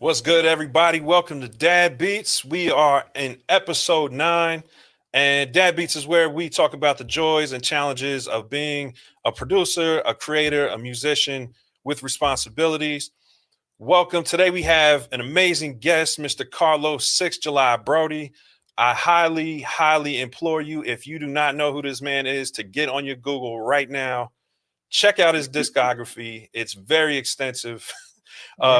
What's good, everybody? Welcome to Dad Beats. We are in episode 9, and Dad Beats is where we talk about the joys and challenges of being a producer, a creator, a musician with responsibilities. Welcome. Today we have an amazing guest, Mr. Carlos 6 July Broady. I highly implore you, if you do not know who this man is, to get on your Google right now. Check out his discography. It's very extensive.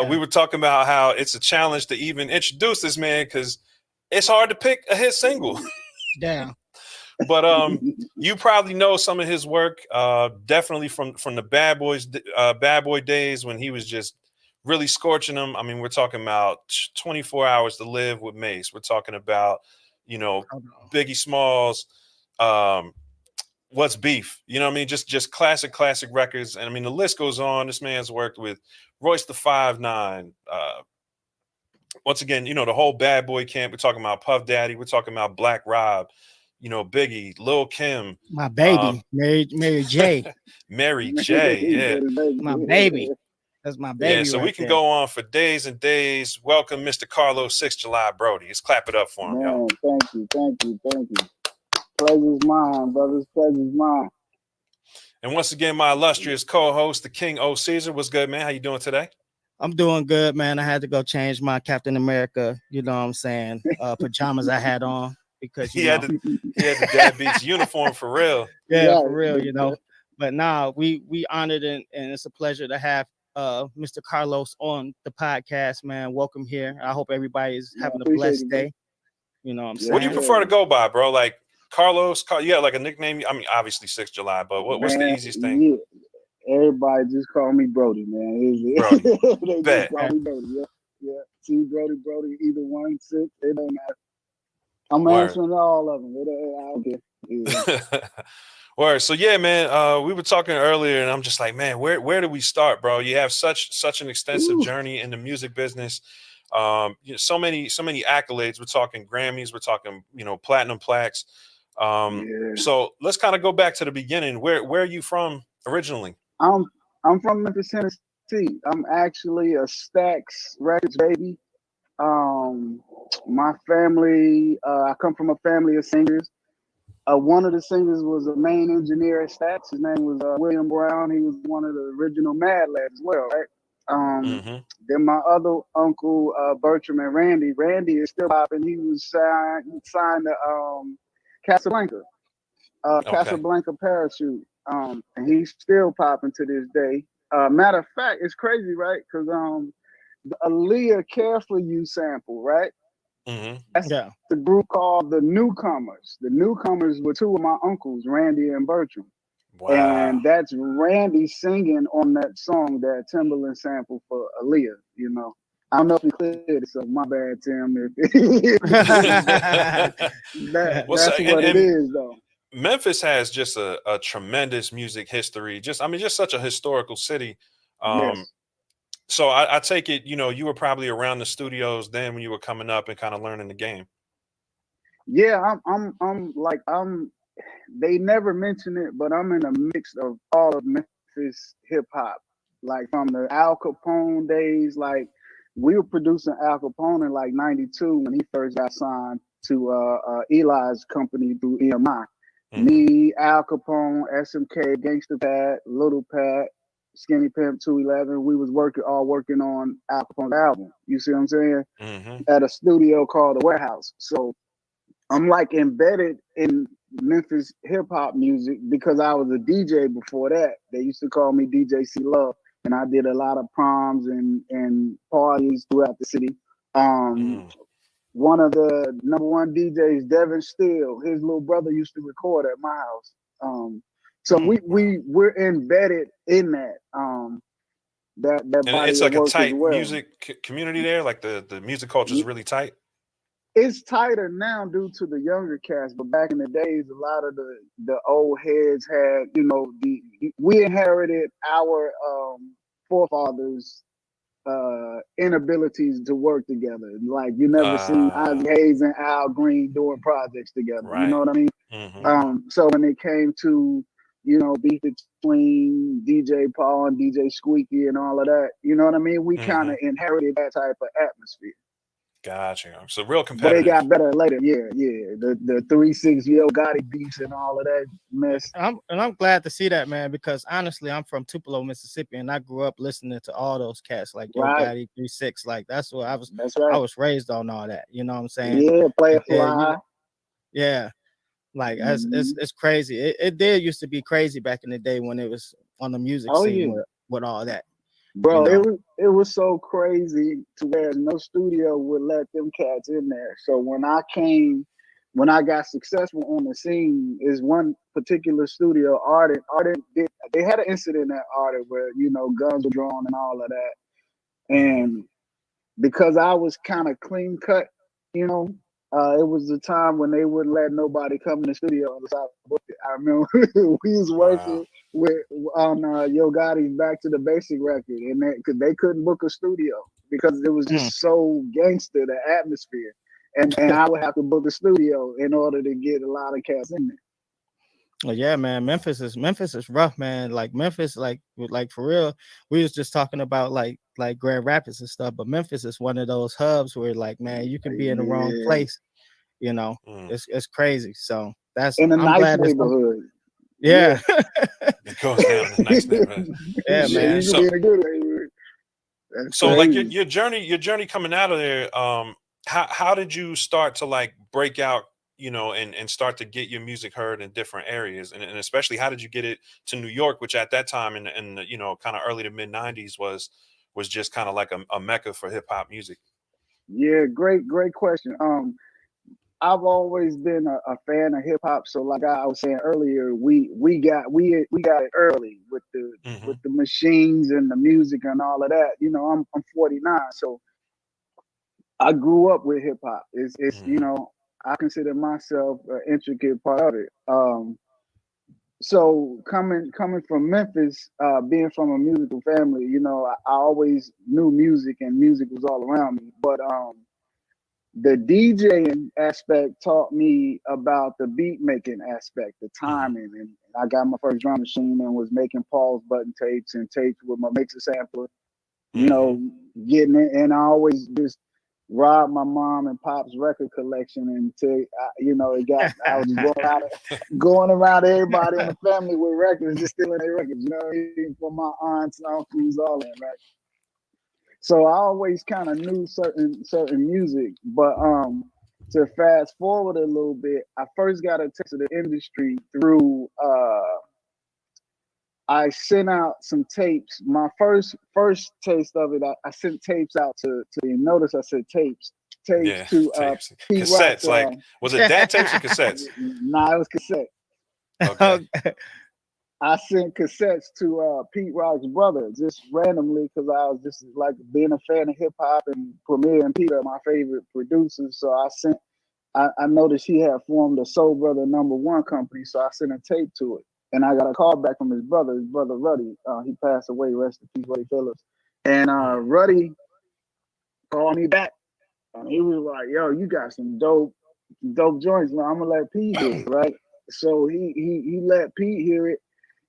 We were talking about how it's a challenge to even introduce this man because it's hard to pick a hit single. Damn. But you probably know some of his work, definitely from the Bad Boy days when he was just really scorching them. I mean, we're talking about 24 Hours to Live with Mace. We're talking about, Biggie Smalls, What's Beef? You know what I mean? Just classic records. And I mean, the list goes on. This man's worked with Royce the 5'9". Once again, the whole Bad Boy camp. We're talking about Puff Daddy. We're talking about Black Rob, Biggie, Lil Kim. My baby, Mary J. Mary J, yeah. My baby. That's my baby. Yeah, so right we can there. go on for days and days. Welcome, Mr. Carlos 6 July Broady. Let's clap it up for him, Man, y'all. thank you. Pleasure's mine, brothers. Pleasure's mine. And once again, my illustrious co-host, the King O Caesar. What's good, man? How you doing today? I'm doing good, man. I had to go change my Captain America, pajamas I had on because he had the Dad Beats uniform for real. Yeah, for real, But now we honored and it's a pleasure to have Mr. Carlos on the podcast, man. Welcome here. I hope everybody is having a blessed day. You know what I'm saying? What do you prefer to go by, bro? Like Carlos, you got like a nickname? I mean, obviously 6 July, but what's the easiest thing? Yeah. Everybody just call me Broady, man. Broady. They just call me Broady. Yeah. See, Broady, either 1, 6, it don't matter. I'm answering all of them. I don't care. Yeah. Word. So yeah, man. We were talking earlier, and I'm just like, man, where do we start, bro? You have such an extensive journey in the music business. So many accolades. We're talking Grammys. We're talking, platinum plaques. So let's kind of go back to the beginning. Where are you from originally? I'm from Memphis, Tennessee. I'm actually a Stax Records baby. My family, I come from a family of singers. One of the singers was a main engineer at Stax. His name was William Brown. He was one of the original Mad Labs as well, right? Then my other uncle, Bertram and Randy is still popping. He was signed to Casablanca, Casablanca Parachute. And he's still popping to this day. Matter of fact, it's crazy, right? Because the Aaliyah Care For You sample, right? That's the group called the Newcomers. The Newcomers were two of my uncles, Randy and Bertram. Wow. And that's Randy singing on that song, that Timberland sample for Aaliyah, I don't know if you cleared it, so my bad, Tim. That's what it is, though. Memphis has just a tremendous music history. Just such a historical city. Yes. So I take it, you were probably around the studios then when you were coming up and kind of learning the game. Yeah, they never mention it, but I'm in a mix of all of Memphis hip hop, like from the Al Capone days. Like we were producing Al Capone in like '92 when he first got signed to Eli's company through EMI. Me, Al Capone, SMK, Gangsta Pat, Little Pat, Skinny Pimp 211. We was working on Al Capone's album. You see what I'm saying? At a studio called The Warehouse. So I'm like embedded in Memphis hip hop music because I was a DJ before that. They used to call me DJ C Love, and I did a lot of proms and parties throughout the city. One of the number one DJs, Devin Steele, his little brother used to record at my house. So we're embedded in that. That and body it's like a tight well. music community there. Like the music culture is really tight. It's tighter now due to the younger cast, but back in the days, a lot of the old heads had, we inherited our forefathers' inabilities to work together. Like you never seen Ozzie Hayes and Al Green doing projects together. Right. You know what I mean? So when it came to you know, beef between DJ Paul and DJ Squeaky and all of that. You know what I mean? We kind of inherited that type of atmosphere. Gotcha. So real But it competitive. got better later. Yeah. The 3-6 Yo Gotti beats and all of that mess. I'm glad to see that, man, because honestly, I'm from Tupelo, Mississippi, and I grew up listening to all those cats like Yo Gotti, 3-6. Like that's what I was. That's right. I was raised on all that. You know what I'm saying? Yeah, play a Yeah, fly. yeah. Like it's crazy. It did used to be crazy back in the day when it was on the music scene with all that. Bro, you know? it was so crazy to where no studio would let them cats in there. So when I got successful on the scene, is one particular studio, Ardent they had an incident at Ardent where, you know, guns were drawn and all of that. And because I was kind of clean cut, you know, it was the time when they wouldn't let nobody come in the studio on the side. I remember we was working on Yo Gotti's Back to the Basic record, and they couldn't book a studio because it was just so gangster, the atmosphere, and I would have to book a studio in order to get a lot of cats in there. Well, yeah, man, Memphis is rough, man. Like Memphis, like for real. We was just talking about like Grand Rapids and stuff, but Memphis is one of those hubs where like, man, you can be in the wrong place, you know. It's crazy. So that's in a I'm nice glad neighborhood. Yeah. It goes down in a nice neighborhood. Yeah, man. You can be in a good neighborhood. So like your journey coming out of there, how did you start to like break out, you know, and start to get your music heard in different areas, and especially how did you get it to New York, which at that time in the, you know, kind of early to mid 90s was just kind of like a mecca for hip hop music? Yeah, great question. I've always been a fan of hip hop, so like I was saying earlier, we got it early with the machines and the music and all of that. You know, I'm 49, so I grew up with hip hop. It's you know, I consider myself an intricate part of it. So coming from Memphis, being from a musical family, you know, I always knew music and music was all around me. But the DJing aspect taught me about the beat making aspect, the timing, and I got my first drum machine and was making Paul's button tapes and tapes with my mixer sampler, you know, getting it. And I always just robbed my mom and pop's record collection until you know I was going around everybody in the family with records, just stealing their records, you know, from my aunts and uncles, all that, right? So I always kind of knew certain music, but to fast forward a little bit, I first got a taste of the industry through I sent out some tapes. My first taste of it, I sent tapes out to you notice I said tapes to tapes. Pete Cassettes. Rock's, like was it dad tapes or cassettes? Nah, it was cassette. Okay. I sent cassettes to Pete Rock's brother just randomly because I was just like being a fan of hip hop, and Premier and Pete are my favorite producers. So I noticed he had formed a Soul Brother #1 company, so I sent a tape to it. And I got a call back from his brother Ruddy. He passed away, rest in peace, Ruddy Phillips. And Ruddy called me back. He was like, "Yo, you got some dope joints, man. I'm gonna let Pete hear it, right?" So he let Pete hear it.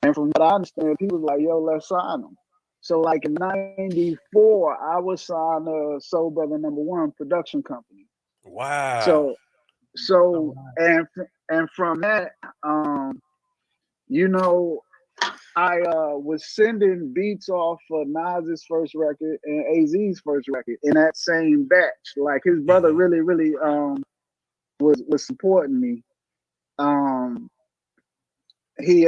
And from what I understand, people was like, "Yo, let's sign him." So like in '94, I was signed to Soul Brother #1 production company. Wow. So and from that, you know, I was sending beats off for Nas's first record and AZ's first record in that same batch. Like his brother really was supporting me. He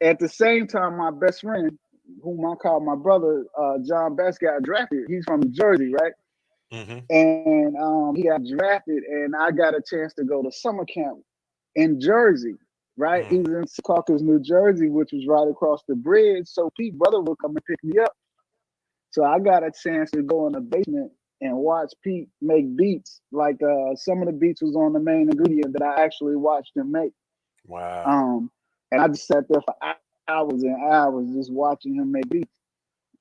at the same time, my best friend, whom I call my brother, John Best, got drafted. He's from Jersey, right? And he got drafted, and I got a chance to go to summer camp in Jersey, right? He was in Secaucus, New Jersey, which was right across the bridge. So Pete's brother would come and pick me up. So I got a chance to go in the basement and watch Pete make beats. Like some of the beats was on the main ingredient that I actually watched him make. Wow. And I just sat there for hours and hours just watching him make beats.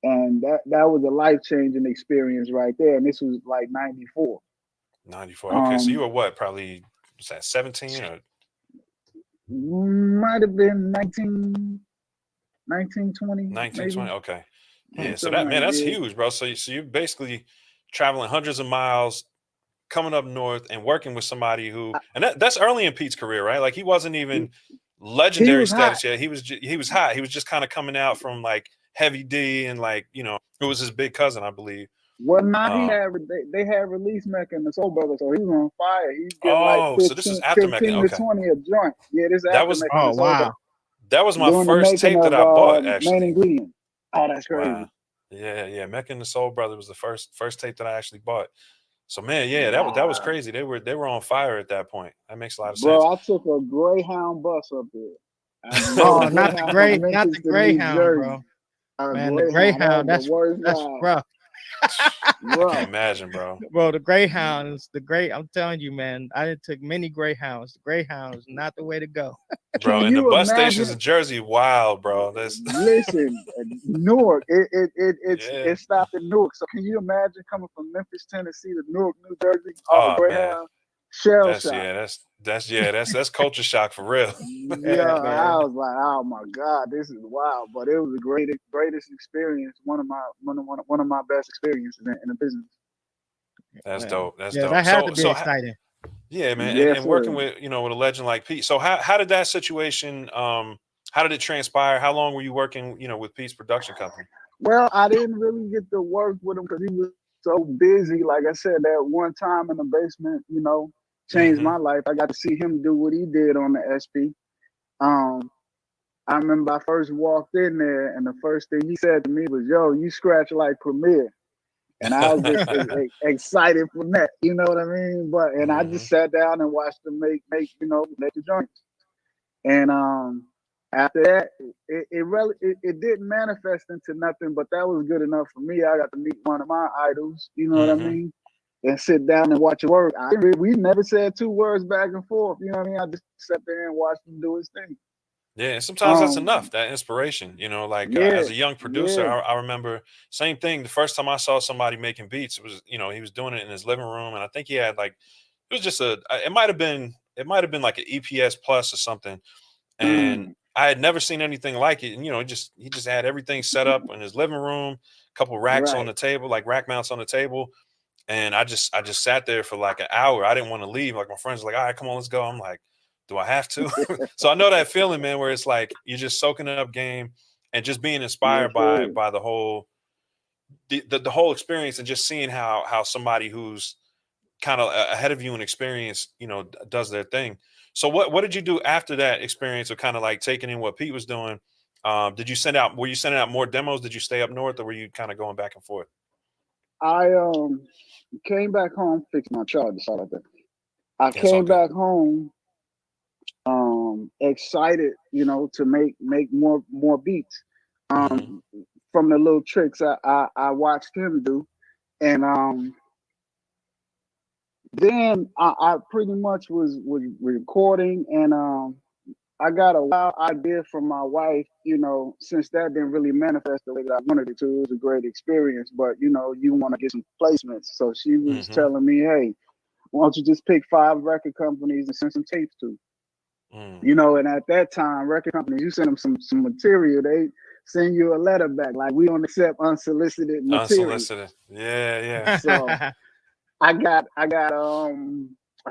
And that was a life-changing experience right there. And this was like 94. 94. Okay, so you were what, probably was that 17 or Might have been 1920, 1920. maybe. Okay. Yeah. So Something that, man, like that's that. huge, bro. So you're basically traveling hundreds of miles, coming up north and working with somebody who, and that's early in Pete's career, right? Like he wasn't even He legendary was hot. status yet. He was hot. He was just kind of coming out from like Heavy D and like, you know, who was his big cousin, I believe. Well, now Um, they had release Mecca and the Soul Brothers, so he was on fire. He's getting like oh, so this is after Mecca. 15 to Okay. 20 a joint. Yeah, this is That after was Mecca and Oh the Soul wow. Brothers. my Doing the first making tape that of I bought, Main actually. Ingredient. Oh, that's crazy. Wow. Yeah. Mecca and the Soul Brother was the first tape that I actually bought. So man, yeah, that was Wow. crazy. They were on fire at that point. That makes a lot of sense. Bro, I took a Greyhound bus up there. I rode Oh, a Greyhound from not the Memphis to New Greyhound, Jersey. bro. A Man, the Greyhound. Greyhound, That was the worst that's ride. rough. I Bro. can imagine, bro. Bro, the Greyhound is the great. I'm telling you, man. I done took many Greyhounds. The Greyhound is not the way to go. Bro, Can and the you bus stations imagine? in Jersey, wild, bro. That's Listen, Newark. yeah. It stopped in Newark. So can you imagine coming from Memphis, Tennessee to Newark, New Jersey off a Oh man, Greyhound? Shell shock. that's culture shock for real. Yeah, Yeah, I man. was like, oh my God, this is wild. But it was the greatest experience. One of my best experiences in the business. That's Man. dope. That's Yeah, dope. that had to be So exciting. yeah, man, Yes, and working sir. with with a legend like Pete. So how did that situation? How did it transpire? How long were you working with Pete's production company? Well, I didn't really get to work with him because he was so busy. Like I said, that one time in the basement, changed Mm-hmm. my life. I got to see him do what he did on the SP. Um, I remember I first walked in there, and the first thing he said to me was, "Yo, you scratch like Premier," and I was just excited from that. You know what I mean? And I Mm-hmm. just sat down and watched him make the joints. And after that, it didn't manifest into nothing, but that was good enough for me. I got to meet one of my idols, you know what I Mm-hmm. mean, and sit down and watch it work. We never said two words back and forth, you know what I mean. I just sat there and watched him do his thing. Yeah, and sometimes that's Um, enough. That inspiration, like yeah, as a young producer, yeah, I remember same thing. The first time I saw somebody making beats, it was he was doing it in his living room, and I think he had like it was just it might have been like an EPS Plus or something, and mm, I had never seen anything like it. And he just had everything set up in his living room, a couple racks on right. the table, like rack mounts on the table, and I just sat there for like an hour. I didn't want to leave. Like my friends were like, all right, come on, let's go. I'm like, do I have to? So I know that feeling, man, where it's like you're just soaking up game and just being Yes, inspired by sir. the whole the whole experience and just seeing how somebody who's kind of ahead of you in experience, does their thing. So what did you do after that experience of kind of like taking in what Pete was doing? Were you sending out more demos? Did you stay up north or were you kind of going back and forth? I came back home, fixed my charger. Sorry about that. I Yeah, it's all came good. back home excited, to make more beats. Hmm. From the little tricks I watched him do. And then I pretty much was recording, and I got a wild idea from my wife, since that didn't really manifest the way that I wanted it to. It was a great experience, but you want to get some placements. So she was Hmm. telling me, hey, why don't you just pick 5 record companies and send some tapes to? Mm. And at that time, record companies, you send them some material, they send you a letter back, like, we don't accept unsolicited material. Unsolicited. Yeah. So I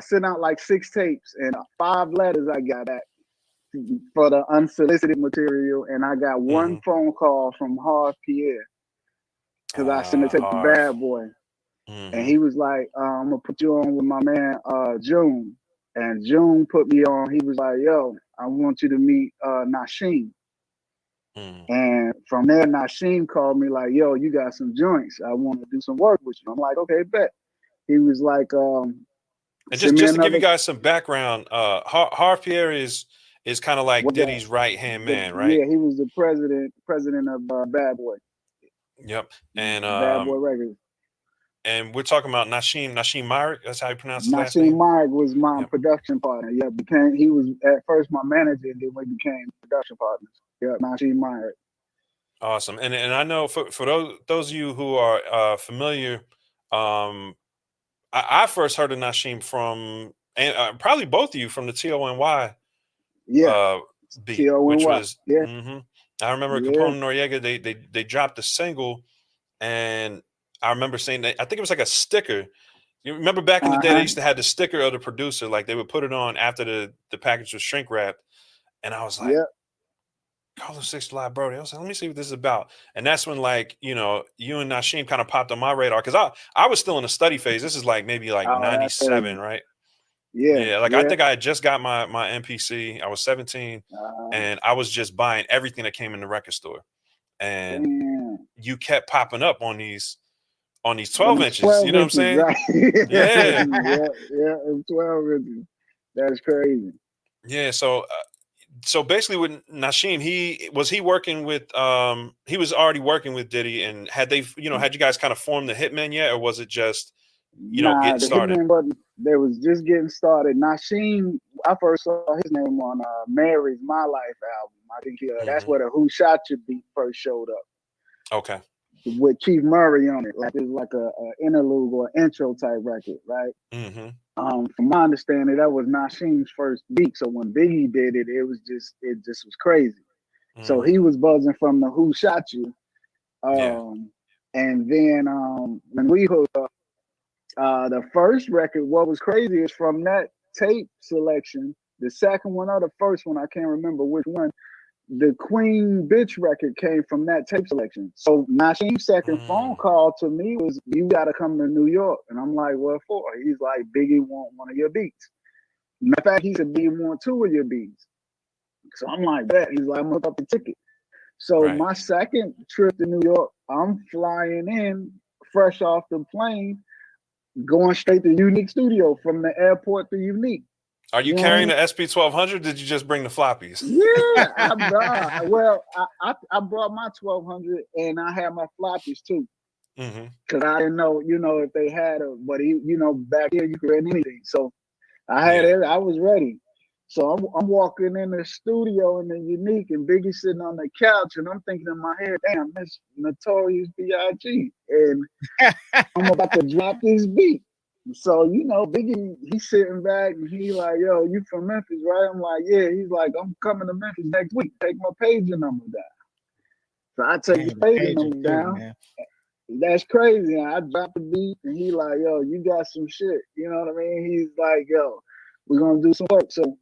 sent out like 6 tapes, and 5 letters I got back for the unsolicited material, and I got one Hmm. phone call from Harv Pierre, because I sent a tape to Harv. Bad Boy, and Hmm. he was like, I'm gonna put you on with my man June. And June put me on. He was like, yo, I want you to meet Nashim. Mm. And from there, Nashim called me like, yo, you got some joints. I want to do some work with you. I'm like, okay, bet. He was like, And send me just to give you another. guys some background, Harv Pierre is kind of like Well, Diddy's right hand man, right? yeah, he was the president of Bad Boy, Yep. And Bad Boy Records. and we're talking about Nashim Myrick. That's how you pronounce his last Nashim name. Myrick was my Yep. production partner. Yeah, he was at first my manager, and then we became production partners. Yeah, Nashim Myrick. Awesome. And I know for those of you who are familiar, um, I first heard of Nashim from and probably both of you from the TONY Yeah. beat, which T-O-N-Y. was Yeah. I remember Yeah. Capone and Noriega, they dropped a single, and I remember saying that I think it was like a sticker. You remember back in the day, they used to have the sticker of the producer, like they would put it on after the package was shrink wrapped. And I was like, Yeah. Carlos 6 Live Brody. I was like, let me see what this is about. And that's when, like, you know, you and Nasheem kind of popped on my radar because I was still in the study phase. This is like maybe like Oh, that's 97, crazy. right? Yeah. Yeah, like I Yeah. think I had just got my MPC. I was 17, and I was just buying everything that came in the record store. And Damn. you kept popping up on these On 12 the inches. You know what I'm 12 inches, saying? right? Yeah. Yeah, and 12 inches. That's crazy. Yeah. So basically with Nasheem, he working with he was already working with Diddy, and had they, you know, had you guys kind of formed the Hitmen yet, or was it just, you know, Nah, getting the started? Hitman button, they was just getting started. Nasheem, I first saw his name on Mary's My Life album. I think that's where the Who Shot You beat first showed up. Okay. With Keith Murray on it. Like it was like a interlude or intro type record, right? From my understanding, that was Nasheem's first beat. So when Biggie did it, it just was crazy. So he was buzzing from the Who Shot You. And then when we hooked up, the first record, what was crazy is from that tape selection, the second one or the first one, I can't remember which one, the Queen Bitch record came from that tape selection. So Nasheem's second phone call to me was, you got to come to New York. And I'm like, what for? He's like, Biggie want one of your beats. Matter of fact, he said, Biggie want two of your beats. So I'm like, that. He's like, I'm going to up the ticket. So my second trip to New York, I'm flying in fresh off the plane, going straight to Unique Studio from the airport to Unique. Are you carrying the SP1200? Did you just bring the floppies? Yeah, I brought my 1200 and I had my floppies too. Because I didn't know, if they had it, but back here you could rent anything. So I had it, I was ready. So I'm walking in the studio in the Unique, and Biggie sitting on the couch, and I'm thinking in my head, damn, that's Notorious B.I.G. And I'm about to drop this beat. So, Biggie, he's sitting back and he like, yo, you from Memphis, right? I'm like, yeah. He's like, I'm coming to Memphis next week. Take my pager number down. So I take the pager number down. Man. That's crazy. I dropped the beat and he like, yo, you got some shit. You know what I mean? He's like, yo, we're going to do some work. So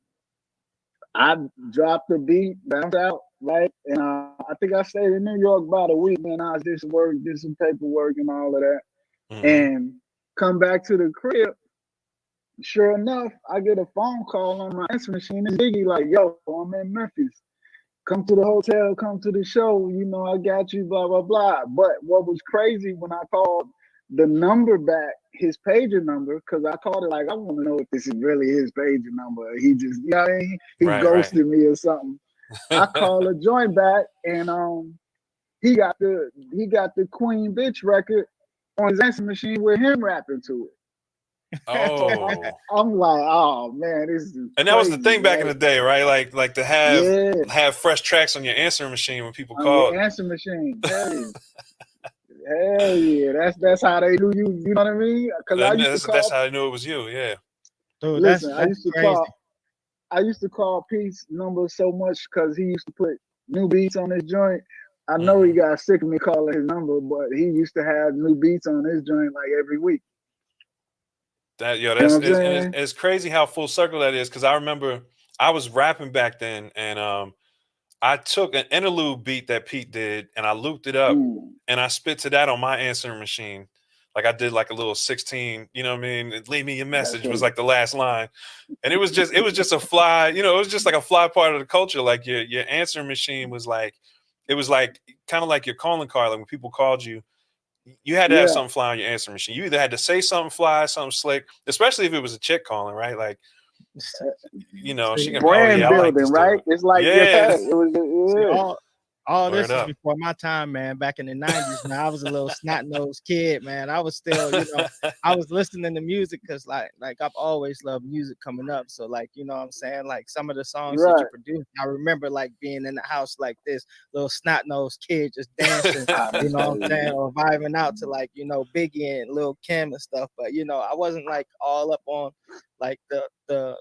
I dropped the beat, bounced out, right? And I think I stayed in New York about a week, man. I did some work, did some paperwork and all of that. And come back to the crib. Sure enough, I get a phone call on my answer machine. And Biggie like, yo, I'm in Memphis. Come to the hotel, come to the show. I got you, blah, blah, blah. But what was crazy when I called the number back, his pager number, because I called it like, I want to know if this is really his pager number. He just, he ghosted me or something. I call a joint back and he got the Queen Bitch record on his answer machine with him rapping to it. Oh, so I'm like, oh man, this is and that was the thing back in the day, right? Like to have fresh tracks on your answering machine when people called. Your answer machine, hell yeah, that's how they knew you. You know what I mean? Because that's how they knew it was you. Yeah. Dude, listen, that's crazy. I used to call Pete's number so much because he used to put new beats on his joint. I know he got sick of me calling his number, but he used to have new beats on his joint like every week. It's crazy how full circle that is, because I remember I was rapping back then, and I took an interlude beat that Pete did and I looped it up and I spit to that on my answering machine. Like I did like a little 16, you know what I mean? Leave me your message was like the last line. And it was just a fly, it was just like a fly part of the culture. Like your answering machine was like, it was like kind of like your calling card. Like when people called you, you had to have something fly on your answering machine. You either had to say something fly, something slick, especially if it was a chick calling, right? Like, she can brand building, right? It's like it was all this is before my time, man. Back in the 90s, man, I was a little snot-nosed kid, man. I was still, I was listening to music because like I've always loved music coming up. So like, you know what I'm saying? Like some of the songs that you produced, I remember like being in the house like this, little snot-nosed kid just dancing, you know what I'm saying? Or vibing out to like, Biggie and Lil' Kim and stuff. But, I wasn't like all up on like the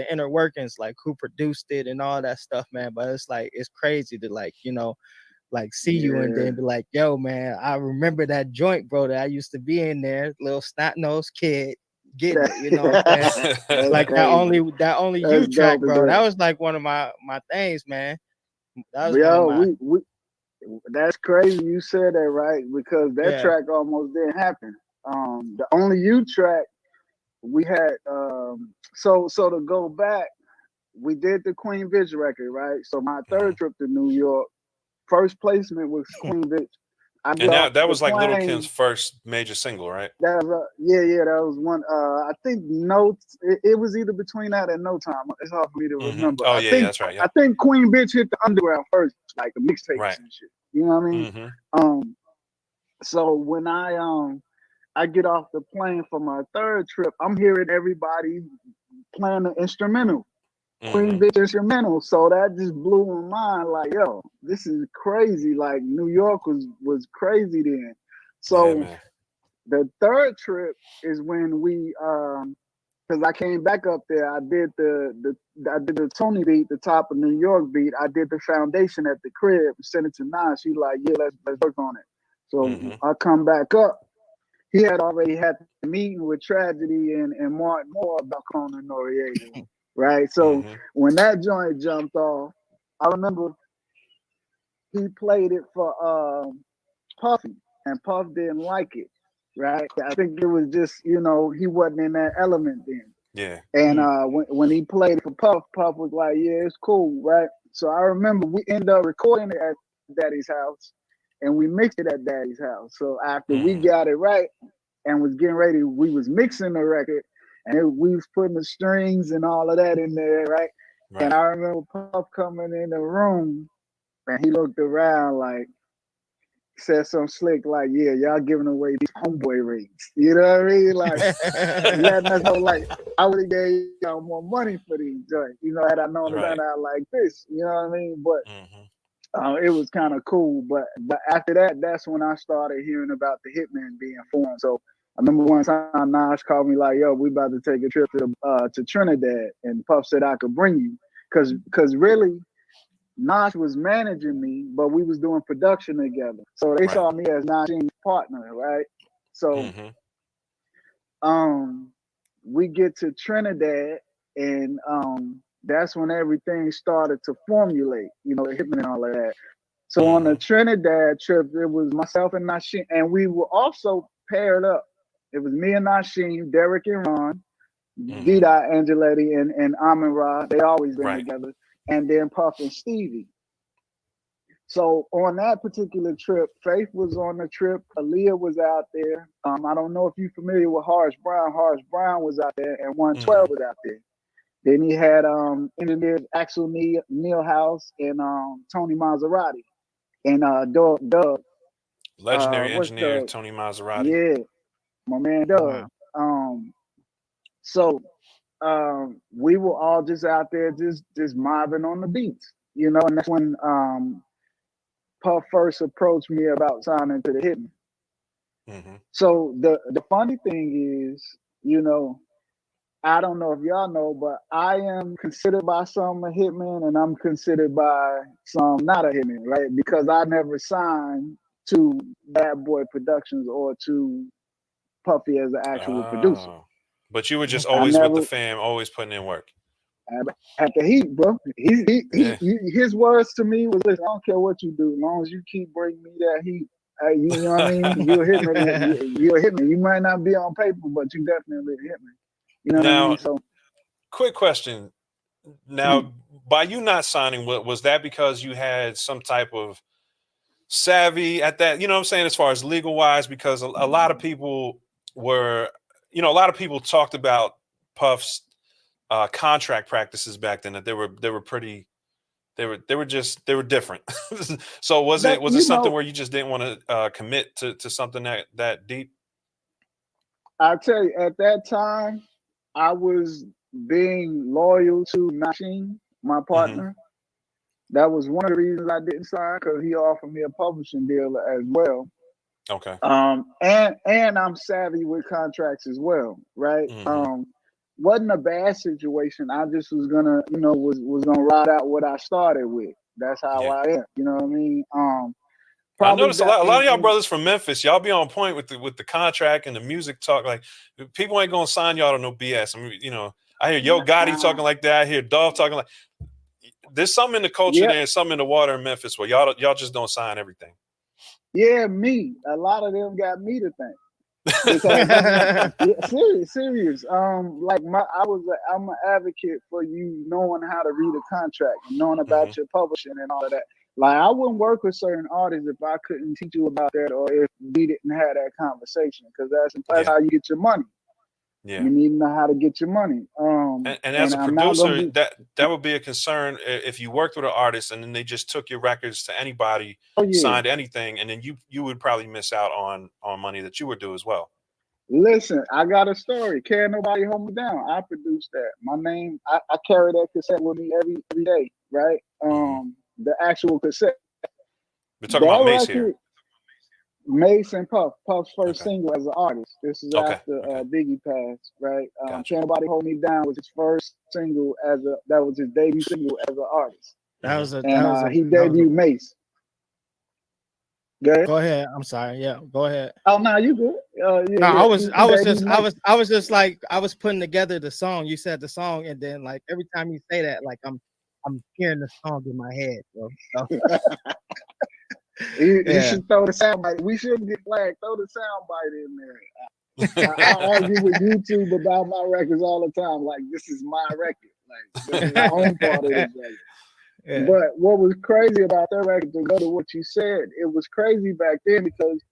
inner workings, like who produced it and all that stuff, man. But it's like it's crazy to like, you know, like see you and then be like, yo, man, I remember that joint, bro, that I used to be in there, little snot-nosed kid getting it, you know what I'm saying? Like that only you track, bro. That was like one of my things, man. That was one of my that's crazy you said that, right? Because that track almost didn't happen. The only you track we had so to go back, we did the Queen Bitch record, right? So my third trip to New York, first placement was Queen Bitch. And that was like Little Kim's first major single, right? That was that was one. I think it was either between that and No Time. It's hard for me to remember. Oh yeah, that's right. Yeah. I think Queen Bitch hit the underground first, like the mixtapes and shit. You know what I mean? So when I get off the plane for my third trip, I'm hearing everybody playing the instrumental. Queen Bitch instrumental. So that just blew my mind, like, yo, this is crazy. Like New York was crazy then. So the third trip is when we because I came back up there, I did the Tony beat, the top of New York beat. I did the foundation at the crib, sent it to Nas. She like, yeah, let's work on it. So I come back up. He had already had the meeting with Tragedy and Martin Moore about Conan Noriega. Right, so when that joint jumped off, I remember he played it for Puffy, and Puff didn't like it. Right, I think it was just, you know, he wasn't in that element then. Yeah. And when he played it for Puff, Puff was like, "Yeah, it's cool." Right. So I remember we ended up recording it at Daddy's house, and we mixed it at Daddy's house. So after we got it right and was getting ready, we was mixing the record. And we was putting the strings and all of that in there, right? And I remember Puff coming in the room, and he looked around like, said something slick like, "Yeah, y'all giving away these homeboy rates." You know what I mean? Like, letting us know, like, I would have gave y'all more money for these joints, you know, had I known it turned out like this. You know what I mean? But it was kind of cool. But after that, that's when I started hearing about the Hitman being formed. So I remember one time Nas called me like, "Yo, we about to take a trip to Trinidad," and Puff said I could bring you, cause really Nas was managing me, but we was doing production together. So they saw me as Nas's partner, right? So we get to Trinidad, and that's when everything started to formulate, you know, the Hitman and all of that. So on the Trinidad trip, it was myself and Nasheem, and we were also paired up. It was me and Nasheem, Derek and Ron, D-Dot Angeletti, and Amin Ra. They always been together. And then Puff and Stevie. So on that particular trip, Faith was on the trip. Aaliyah was out there. I don't know if you're familiar with Harsh Brown. Harsh Brown was out there, and 112 was out there. Then he had engineers Axel Neilhouse and Tony Maserati and Doug. Legendary engineer Tony Maserati. Yeah, my man Doug. So we were all just out there just mobbing on the beats, you know, and that's when Puff first approached me about signing to the Hitman. So the funny thing is, you know, I don't know if y'all know, but I am considered by some a Hitman and I'm considered by some not a Hitman, right? Because I never signed to Bad Boy Productions or to Puffy as an actual producer. But you were just always with the fam, always putting in work. At the Heat, bro. His words to me was, "Listen, I don't care what you do, as long as you keep bringing me that heat. You know what I mean? You're a Hitman. You're a Hitman. You might not be on paper, but you definitely a Hitman." You know what I mean? So, quick question. Now, by you not signing, was that because you had some type of savvy at that? You know what I'm saying, as far as legal wise, because a lot of people were, you know, a lot of people talked about Puff's contract practices back then, that they were pretty, they were different. So was it something where you just didn't want to commit to something that deep? I tell you, at that time, I was being loyal to Nasheem, my partner. That was one of the reasons I didn't sign, because he offered me a publishing deal as well. Okay. And I'm savvy with contracts as well, right? wasn't a bad situation. I just was gonna, was gonna ride out what I started with. That's how I am. You know what I mean? I Probably noticed a lot of y'all brothers from Memphis, y'all be on point with the contract and the music talk. Like people ain't gonna sign y'all to no BS. I mean, I hear Yo Gotti talking like that. I hear Dolph talking like. There's something in the culture there and something in the water in Memphis where y'all just don't sign everything. Yeah, me. A lot of them got me to thank. Because serious. I'm an advocate for you knowing how to read a contract and knowing about your publishing and all of that. Like I wouldn't work with certain artists if I couldn't teach you about that or if we didn't have that conversation, because that's how you get your money. Yeah. You need to know how to get your money. And as a producer, that would be a concern if you worked with an artist and then they just took your records to anybody, signed anything, and then you would probably miss out on money that you would do as well. Listen, I got a story. Can't nobody hold me down. I produced that. My name, I carry that cassette with me every day, right? The actual cassette. We're talking about Mace here. Mace and Puff. Puff's first single as an artist. This is after Biggie passed, right? Can't Nobody Hold Me Down was his first single that was his debut single as an artist. He debuted Mace. Go ahead. I'm sorry. Yeah, go ahead. Oh no, you good. I was just like I was putting together the song. You said the song, and then like every time you say that, like I'm hearing the song in my head, bro. So. You should throw the soundbite. We shouldn't get flagged. Throw the soundbite in there. I argue with YouTube about my records all the time. Like, this is my record. Like, this is my own part of this record. Yeah. But what was crazy about that record, to go to what you said, it was crazy back then because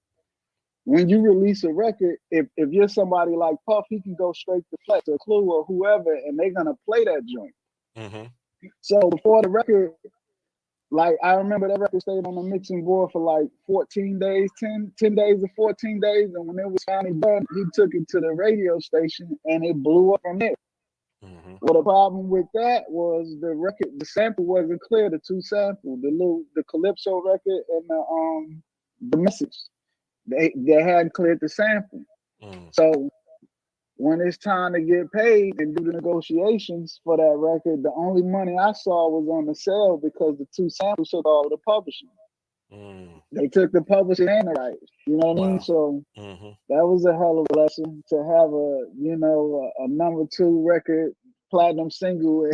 when you release a record, if you're somebody like Puff, he can go straight to Flex or Clue or whoever, and they're gonna play that joint. So before the record, like I remember that record stayed on the mixing board for like 14 days, 10 days or 14 days, and when it was finally done, he took it to the radio station and it blew up from there. Well, the problem with that was the sample wasn't clear. The two samples, the Calypso record and the Message, they hadn't cleared the sample. So when it's time to get paid and do the negotiations for that record, the only money I saw was on the sale because the two samples took all the publishing. They took the publishing and the rights. You know what I mean? So that was a hell of a lesson to have a number 2 record, platinum single,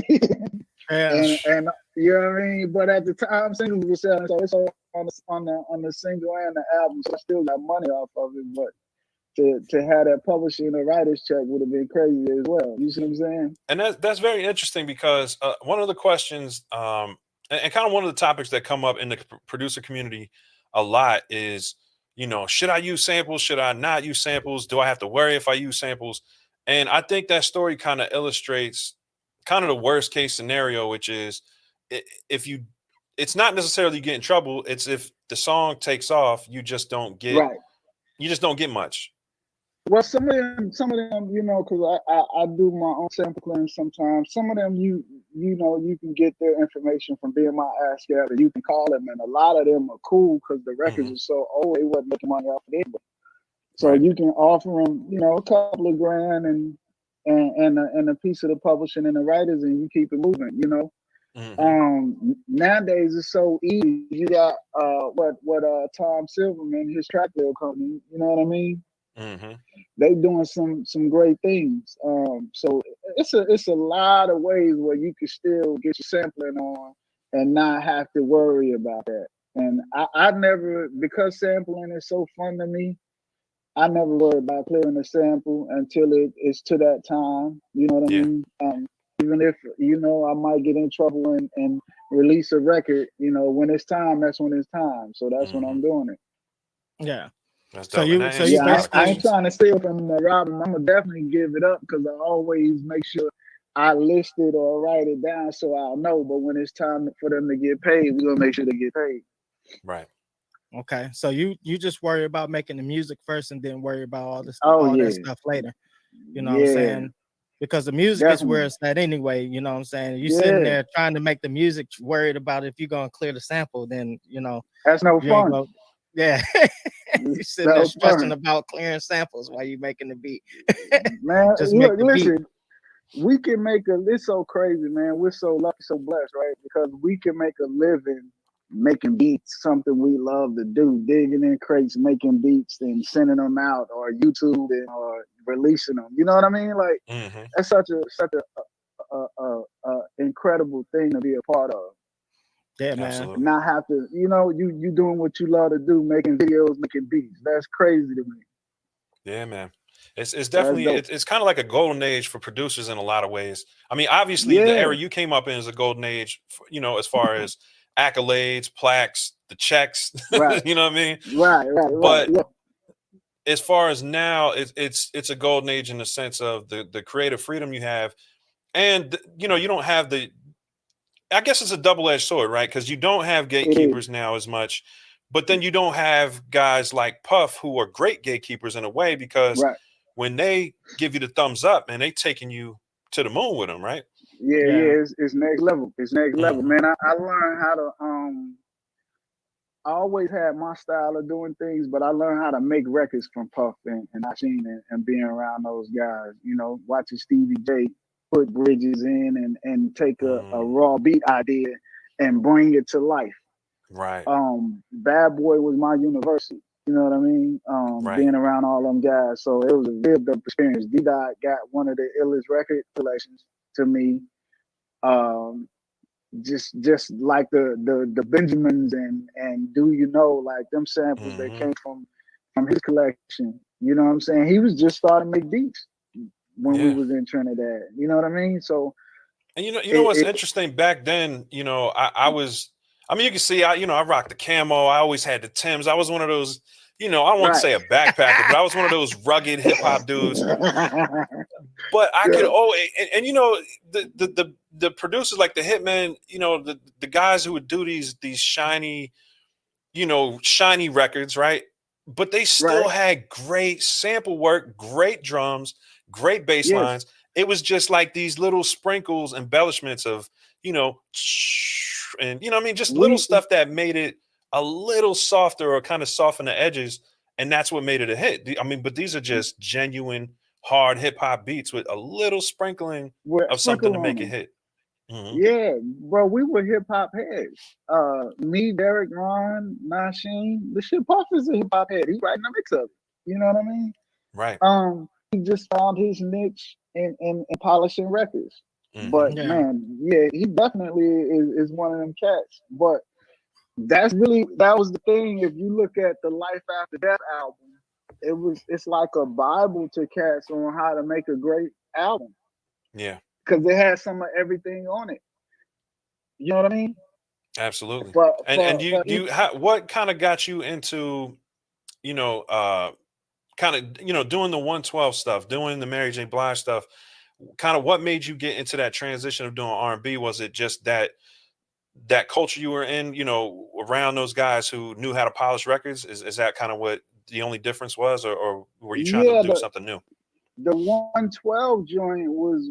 and you know what I mean. But at the time, singles were selling, so it's on the single and the album, so I still got money off of it. But to have that publishing and a writer's check would have been crazy as well. You see what I'm saying? And that's very interesting because one of the questions, and kind of one of the topics that come up in the producer community a lot is, should I use samples? Should I not use samples? Do I have to worry if I use samples? And I think that story kind of illustrates kind of the worst case scenario, which is it's not necessarily you get in trouble. It's if the song takes off, you just don't get much. Well, some of them, because I do my own sample clearance sometimes. Some of them, you can get their information from being my ass gatherer. You can call them, and a lot of them are cool because the records are so old, they wasn't making money off of it. So you can offer them, a couple of grand and a piece of the publishing and the writers, and you keep it moving. Nowadays it's so easy. You got what Tom Silverman, his track label company. You know what I mean? They doing some great things. So it's a lot of ways where you can still get your sampling on and not have to worry about that. And I never, because sampling is so fun to me, I never worry about clearing a sample until it's to that time. You know what I mean? Even if I might get in trouble and release a record, when it's time, that's when it's time. So that's when I'm doing it. Yeah. That's so dope. you I ain't trying to steal from the Robin. I'm gonna definitely give it up because I always make sure I list it or write it down so I'll know. But when it's time for them to get paid, we're gonna make sure they get paid. Right. Okay. So you just worry about making the music first and then worry about all that stuff later. You know what I'm saying? Because the music is where it's at anyway. You know what I'm saying? You sitting there trying to make the music, worried about if you're gonna clear the sample, then that's no fun. Yeah. You sitting there stressing about clearing samples while you making the beat. Man, just listen. we can make it's so crazy, man. We're so lucky, so blessed, right? Because we can make a living making beats, something we love to do, digging in crates, making beats and sending them out, or YouTube or releasing them. You know what I mean? Like that's such a incredible thing to be a part of. Yeah, man. Absolutely. Not have to, you doing what you love to do, making videos, making beats. That's crazy to me. Yeah, man. It's definitely it's kind of like a golden age for producers in a lot of ways. I mean, obviously the era you came up in is a golden age, as far as accolades, plaques, the checks, right. you know what I mean? Right. But yeah. as far as now, it's a golden age in the sense of the creative freedom you have, and you don't have I guess it's a double-edged sword, right? Because you don't have gatekeepers now as much, but then you don't have guys like Puff who are great gatekeepers in a way, because when they give you the thumbs up, man, they taking you to the moon with them, right? Yeah. It's next level. It's next level, man. I learned how to I always had my style of doing things, but I learned how to make records from Puff and Machine and being around those guys. Watching Stevie J put bridges in and take a raw beat idea and bring it to life. Right. Bad Boy was my university. You know what I mean? Being around all them guys. So it was a real dope experience. D-Dot got one of the illest record collections to me. Just like the Benjamins and Do You Know, like them samples that came from his collection. You know what I'm saying? He was just starting to make beats when we was in Trinidad. You know what I mean? So, and you know what's interesting back then, I mean, you can see I rocked the camo. I always had the Timbs. I was one of those, I won't say a backpacker, but I was one of those rugged hip hop dudes. But I could always, and the producers like the Hitmen, the guys who would do these shiny, shiny records, right? But they still had great sample work, great drums, great bass lines. It was just like these little sprinkles, embellishments of, and I mean, just little stuff that made it a little softer or kind of soften the edges, and that's what made it a hit. I mean, but these are just genuine hard hip hop beats with a little sprinkling of something to make it hit. Yeah, bro, we were hip hop heads. Me, Derek, Ron, Nasheen, the shit Puff is a hip hop head. He's writing a mix of it. You know what I mean? Right. He just found his niche in polishing records. But man, he definitely is one of them cats. But that was the thing. If you look at the Life After Death album, it's like a Bible to cats on how to make a great album. Yeah. Because it has some of everything on it. You know what I mean? Absolutely. What kind of got you into, kind of, doing the 112 stuff, doing the Mary J. Blige stuff? Kind of what made you get into that transition of doing R&B? Was it just that culture you were in, around those guys who knew how to polish records? Is that kind of what the only difference was, or were you trying to do something new? The 112 joint was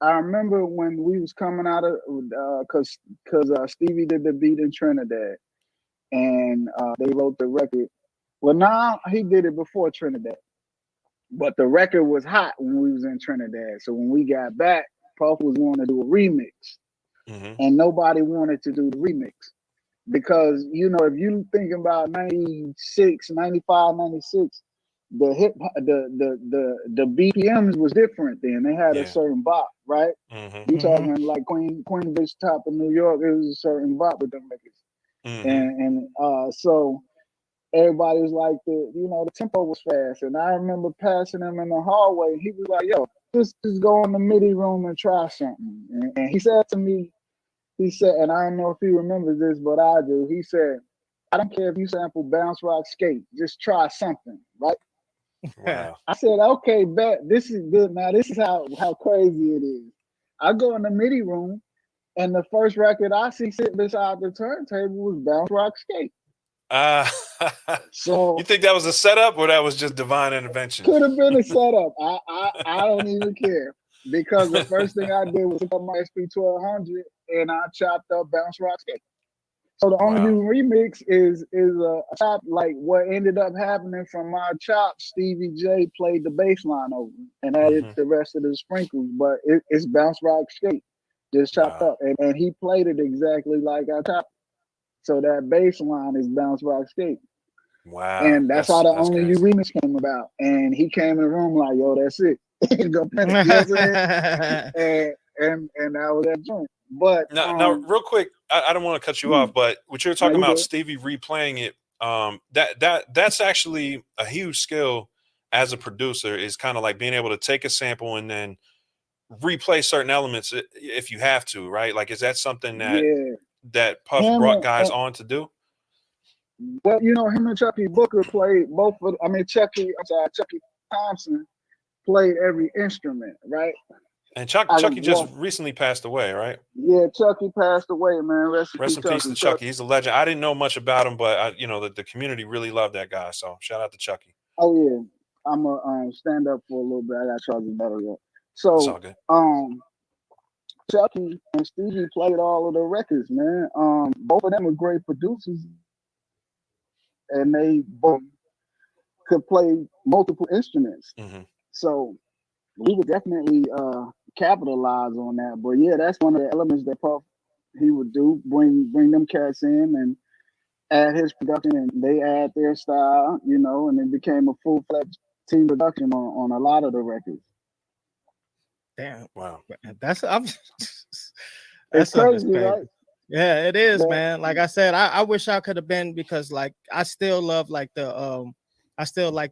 I remember when we was coming out of because Stevie did the beat in Trinidad, and they wrote the record. Well, now he did it before Trinidad, but the record was hot when we was in Trinidad. So when we got back, Puff was wanting to do a remix, and nobody wanted to do the remix because if you thinking about 96, 95, 96. The BPMs was different then. They had a certain bop, right? You talking like Queen Bitch Top of New York, it was a certain bop with them records. And so everybody was like the tempo was fast. And I remember passing him in the hallway. He was like, yo, just go in the MIDI room and try something. And he said to me, and I don't know if he remembers this, but I do. He said, I don't care if you sample Bounce Rock Skate, just try something, right? Wow. I said, okay, bet this is good. Now this is how crazy it is. I go in the MIDI room, and the first record I see sitting beside the turntable was Bounce Rock Skate. So you think that was a setup, or that was just divine intervention? Could have been a setup. I don't even care, because the first thing I did was pick up my SP 1200 and I chopped up Bounce Rock Skate. So the only Wow. remix is a chop, like what ended up happening from my chop. Stevie J played the bass line over and added the rest of the sprinkles, but it's bounce rock skate, just chopped Wow. up, and he played it exactly like I chopped. So that bass line is bounce rock skate. Wow. And that's how the That's only crazy. remix came about. And he came in the room like, yo, that's it. Go play it, you know what I'm saying? And that was that joint. But now, real quick, I don't want to cut you off, but what you were talking about, Stevie replaying it, that's actually a huge skill as a producer, is kind of like being able to take a sample and then replay certain elements if you have to, right? Like, is that something that Puff brought guys on to do? Well, you know, him and Chucky Booker played both of, Chucky Thompson played every instrument, right? And Chucky just recently passed away, right? Yeah, Chucky passed away, man. Rest in peace to Chucky. He's a legend. I didn't know much about him, but the community really loved that guy. So shout out to Chucky. Oh yeah, I'm a stand up for a little bit. I got charging better yet. So it's all good. Chucky and Stevie played all of the records, man. Both of them were great producers, and they both could play multiple instruments. So we would definitely capitalize on that. But yeah, that's one of the elements that Puff he would do, bring them cats in and add his production, and they add their style, and it became a full-fledged team production on a lot of the records. Damn. Wow. That's it's crazy, right? Yeah, it is, man. Like I said, I wish I could have been, because like I still love like the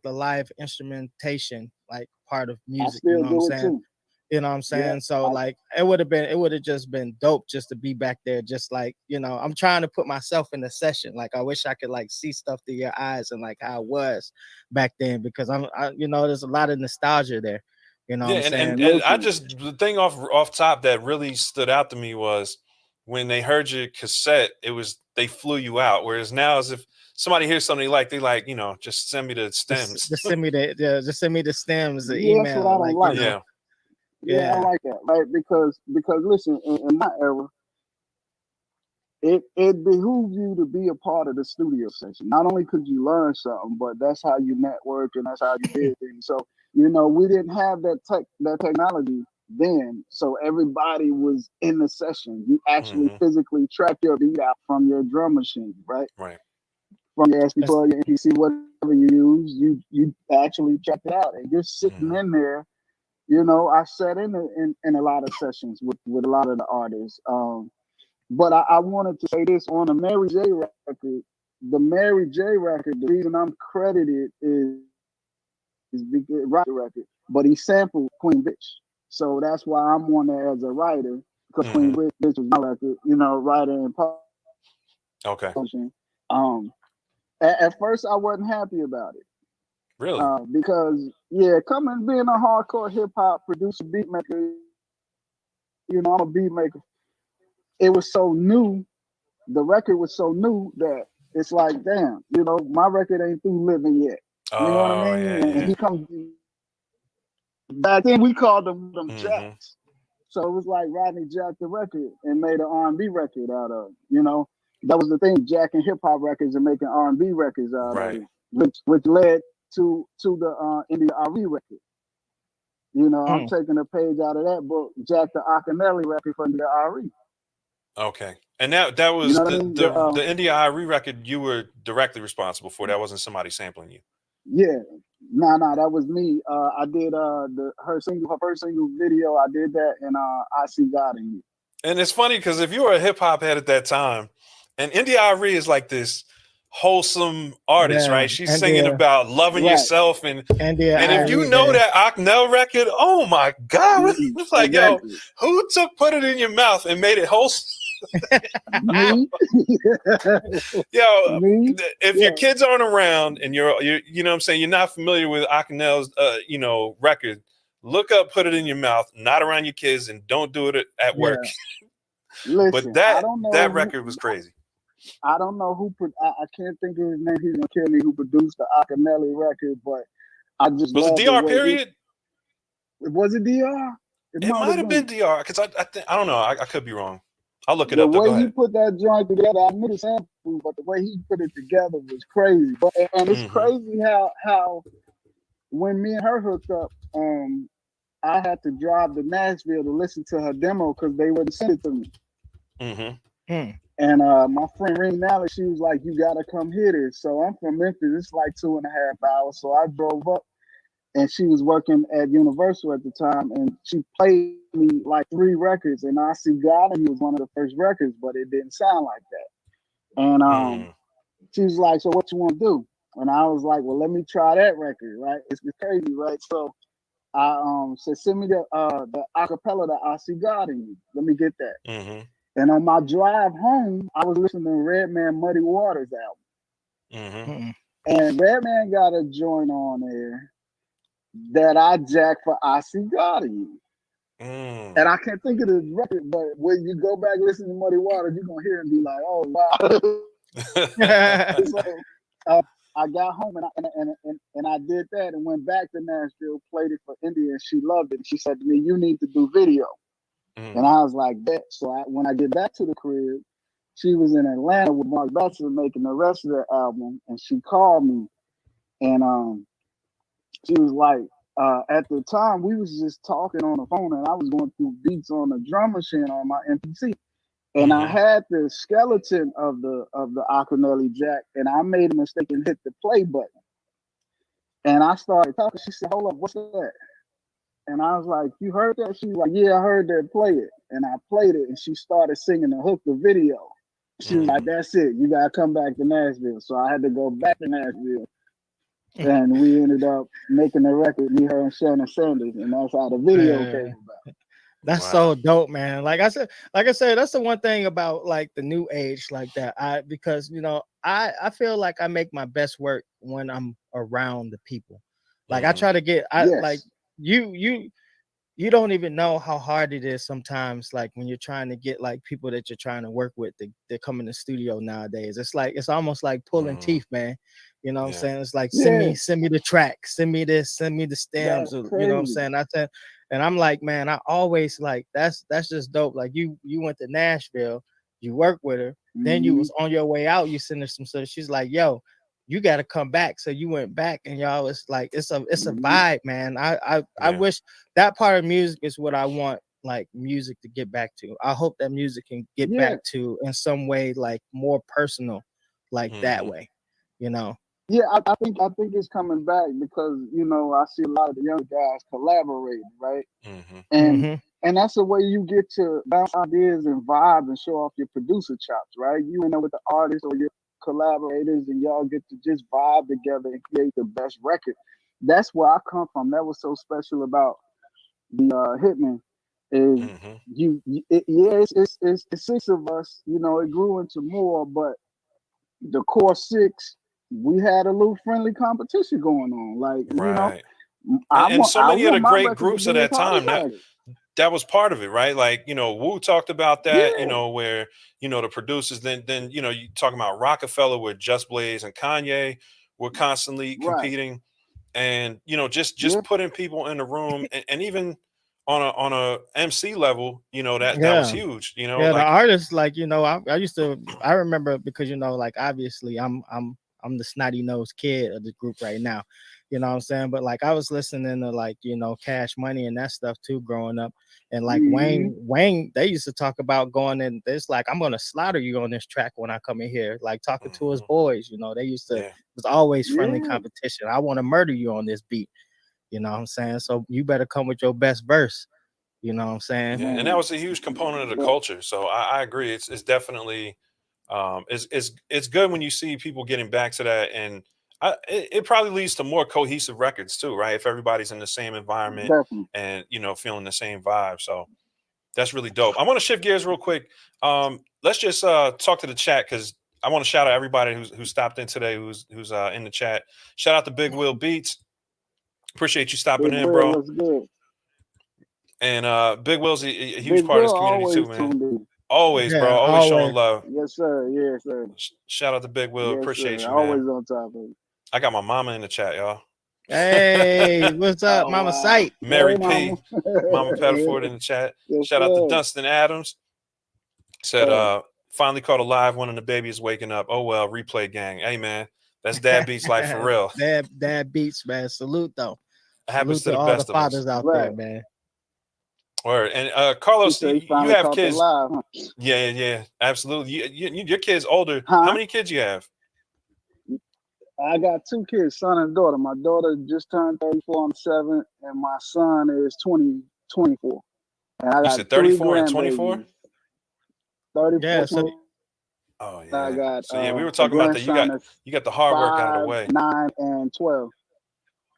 live instrumentation, like part of music. You know what I'm saying? You know what I'm saying? So like it would have just been dope just to be back there, just like, I'm trying to put myself in the session. Like I wish I could like see stuff through your eyes and like how it was back then, because there's a lot of nostalgia there. You know what I'm saying? And I just, the thing off top that really stood out to me was when they heard your cassette, they flew you out. Whereas now, as if somebody hears something they like, just send me the stems. Just send me the stems, the email. That's what I don't like. Yeah, I don't like that, right? Because listen, in my era, it behooves you to be a part of the studio session. Not only could you learn something, but that's how you network and that's how you did things. So we didn't have that technology then, so everybody was in the session. You actually physically track your beat out from your drum machine, right? Right. From your SP4, your MPC, whatever you use, you actually check it out, and you're sitting in there. I sat in a lot of sessions with a lot of the artists. But I wanted to say this on the Mary J record. The Mary J record, the reason I'm credited is because write the record, but he sampled Queen Bitch. So that's why I'm on there as a writer, because Queen Bitch was my record, writer and publishing. Okay. At first I wasn't happy about it. Really? Because coming being a hardcore hip hop producer, beat maker, I'm a beat maker. It was so new. The record was so new that it's like, damn, my record ain't through living yet. You know what I mean? Yeah, and he comes back then. We called them Jacks. So it was like Rodney jacked the record and made an R&B record out of it. That was the thing, jacking hip hop records and making R&B records out of it, which led to the India Ari record. I'm taking a page out of that book, Jack the Akinelli record from the Ari. Okay. And that was the India Ari record you were directly responsible for. That wasn't somebody sampling you. Yeah. No, that was me. I did her first single video, I did that, and I See God in You. And it's funny because if you were a hip hop head at that time, and India Ari is like this wholesome artist, right? She's singing about loving yourself, and if you know that Aknel record, oh my God, it's like, yo, who put it in your mouth and made it wholesome? Me? Yo, if your kids aren't around and you're you know what I'm saying, you're not familiar with Aknel's record, look up Put It In Your Mouth, not around your kids, and don't do it at work. Listen, but that record was crazy. I don't know who I can't think of his name. He's gonna kill me. Who produced the Akinelli record? But I just was it DR period? Was it DR? It might have been DR, because I don't know. I could be wrong. I'll look it The up though. way Go he ahead. put that joint together, I knew the sample, but the way he put it together was crazy. But and it's crazy how when me and her hooked up, I had to drive to Nashville to listen to her demo because they wouldn't send it to me. And my friend Ring Nally, she was like, "You gotta come hear this." So I'm from Memphis. It's like 2.5 hours. So I drove up, and she was working at Universal at the time, and she played me like 3 records, and I See God in You was one of the first records, but it didn't sound like that. And she was like, "So what you want to do?" And I was like, "Well, let me try that record, right?" It's crazy, right? So I said, "Send me the acapella that I See God in You. Let me get that." And on my drive home, I was listening to Redman Muddy Waters album. And Redman got a joint on there that I jacked for I See God in You. And I can't think of the record, but when you go back and listen to Muddy Waters, you're gonna hear him be like, "Oh wow." So I got home and I did that and went back to Nashville, played it for India, and she loved it. She said to me, "You need to do video." And I was like, "Bet." So when I get back to the crib, she was in Atlanta with Mark Batson making the rest of the album, and she called me, and she was like, at the time we was just talking on the phone, and I was going through beats on the drum machine on my MPC, and I had the skeleton of the Akinelli jack, and I made a mistake and hit the play button, and I started talking. She said, "Hold up, what's that?" And I was like, "You heard that?" She was like, "Yeah, I heard that. Play it." And I played it, and she started singing the hook, the video. She was like, "That's it. You gotta come back to Nashville." So I had to go back to Nashville, and we ended up making a record, me, her, and Shannon Sanders, and that's how the video came about. That's so dope, man. Like I said, that's the one thing about like the new age like that. Because I feel like I make my best work when I'm around the people. Like I try to get like you don't even know how hard it is sometimes, like when you're trying to get like people that you're trying to work with to come in the studio nowadays. It's almost like pulling teeth, man. You know what I'm saying? It's like send me the track, send me this, send me the stems, you know what I'm saying? And I'm like, man, I always like that's just dope. Like you went to Nashville, you worked with her, then you was on your way out, you sent her some stuff. She's like, yo, you got to come back. So you went back, and y'all, it's like it's a vibe, man. I wish that part of music is what I want, like music to get back to. I hope that music can get back to in some way like more personal, like that way, Yeah, I think it's coming back because I see a lot of the young guys collaborating, right? And that's the way you get to bounce ideas and vibe and show off your producer chops, right? You with the artists or your collaborators, and y'all get to just vibe together and create the best record. That's where I come from. That was so special about the Hitman. Is it's 6 of us. It grew into more, but the core 6, we had a little friendly competition going on. Like, and so many of the great groups of that time that was part of it, right? Like, Wu talked about that, where, the producers, then, you talking about Rockefeller with Just Blaze and Kanye were constantly competing, and, just putting people in the room, and even on a MC level, that was huge, the artists, like, I remember because, like, obviously I'm the snotty nosed kid of the group right now, you know what I'm saying? But like I was listening to like, Cash Money and that stuff too growing up. And like Wayne, they used to talk about going in. It's like, I'm gonna slaughter you on this track when I come in here, like talking to his boys. They used to, it was always friendly competition. I want to murder you on this beat. You know what I'm saying? So you better come with your best verse. You know what I'm saying? Yeah, and that was a huge component of the culture. So I agree. It's definitely it's good when you see people getting back to that, and it probably leads to more cohesive records too, right? If everybody's in the same environment and feeling the same vibe. So that's really dope. I want to shift gears real quick. Let's just talk to the chat, because I want to shout out everybody who stopped in today, who's in the chat. Shout out to Big Will Beats. Appreciate you stopping in, bro. What's good? And Big Will's a huge part of this community too, man. Always, bro. Always showing love. Yes, sir. Yes, sir. Shout out to Big Will. Yes, appreciate sir. you, man. Always on top of it. I got my mama in the chat, y'all. Hey, what's up, Mama Sight? Mary Hey, P. Mama Pettiford in the chat. Yes, Shout out to Dunstan Adams. Said, finally caught a live one and the baby is waking up. Oh, well, replay gang. Hey, man, that's Dad Beats life for real. Dad Beats, man. Salute, though. It happens Salute to the all the best of us. fathers out there, man. Word. And Carlos, you have kids. Live, huh? Yeah, absolutely. Your kids older. Huh? How many kids you have? I got 2 kids, son and daughter. My daughter just turned 34 on the 7th, and my son is 24. And I got you said 34 and 24? 34. Yeah, so oh yeah. I got, so yeah, we were talking about that. You got the hard work out of the way. 9 and 12.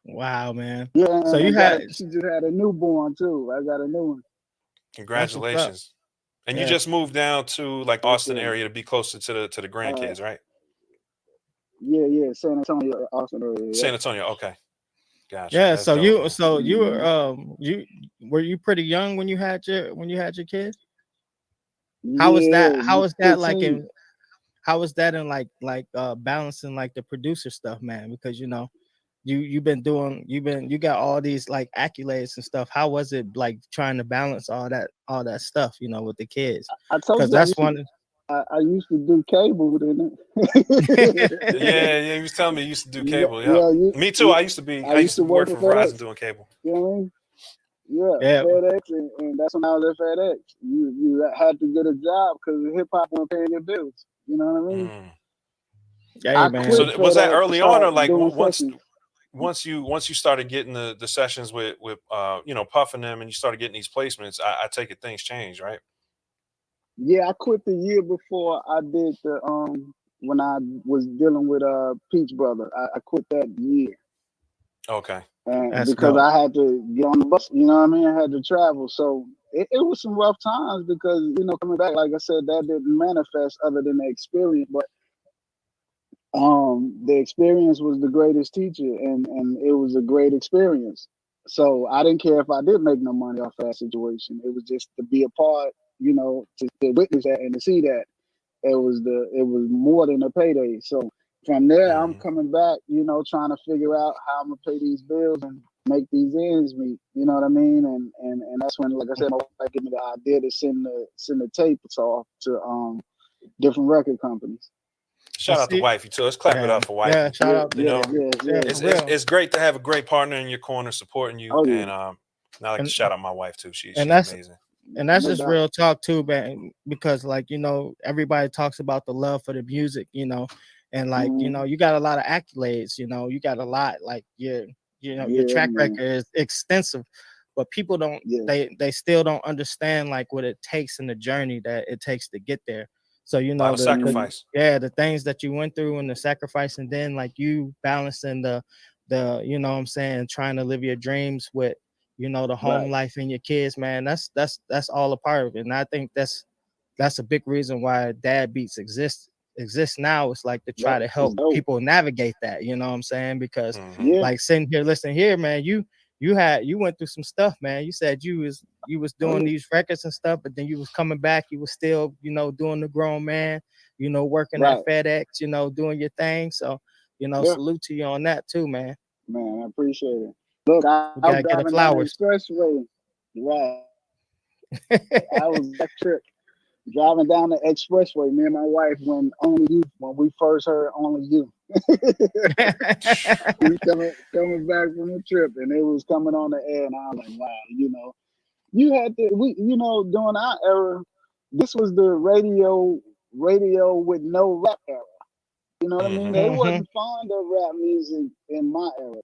Wow, man. Yeah, so you she just had a newborn too. I got a new one. Congratulations. And you just moved down to like Austin area to be closer to the grandkids, right? Yeah, San Antonio, Austin area. San Antonio, okay. Gotcha. Yeah, That's so dope, you were were you pretty young when you had your kids? How was that? How was that 15. How was that in like balancing like the producer stuff, man? Because you got all these like accolades and stuff. How was it like trying to balance all that stuff, with the kids? I told you that's one. I used to do cable, didn't it? yeah, he was telling me he used to do cable. Yeah, me too. I used to work for Verizon doing cable. You know what I mean? Yeah, FedEx, and that's when I was at FedEx. You had to get a job because hip hop wasn't paying your bills. You know what I mean? Yeah, man. So was that early on, or like once you started getting the sessions with Puffing them, and you started getting these placements? I take it things changed, right? Yeah, I quit the year before I did the when I was dealing with Peach Brother. I quit that year. Okay. And because I had to get on the bus, you know what I mean? I had to travel. So it was some rough times because, coming back, like I said, that didn't manifest other than the experience. But the experience was the greatest teacher, and it was a great experience. So I didn't care if I did make no money off that situation. It was just to be a part, to witness that and to see that. It was more than a payday. So from there, I'm coming back, trying to figure out how I'm gonna pay these bills and make these ends meet. You know what I mean? And that's when, like I said, my wife gave me the idea to send the tapes off to different record companies. Shout out to Wifey too. Let's clap it up for Wifey. Yeah, shout out. It's great to have a great partner in your corner supporting you. And I like to shout out my wife too. She's amazing. And that's just real talk too, man. Because everybody talks about the love for the music, and like you got a lot of accolades. You got a lot like your track record is extensive, but people don't. They still don't understand like what it takes in the journey that it takes to get there. So the sacrifice. The things that you went through and the sacrifice, and then like you balancing the what I'm saying, trying to live your dreams with the home life and your kids, man. That's all a part of it. And I think that's a big reason why Dad Beats exists now. It's like to try to help people navigate that, you know what I'm saying? Because like sitting here, listening here, man, you went through some stuff, man. You said you was doing these records and stuff, but then you was coming back, you was still, doing the grown man, working at FedEx, doing your thing. So, salute to you on that too, man. Man, I appreciate it. Look, I was driving down the expressway. Right. I was that trip driving down the expressway. Me and my wife when we first heard Only You. We coming back from the trip, and it was coming on the air, and I was like, wow, you had to during our era, this was the radio with no rap era. You know what I mean? They wasn't fond of rap music in my era.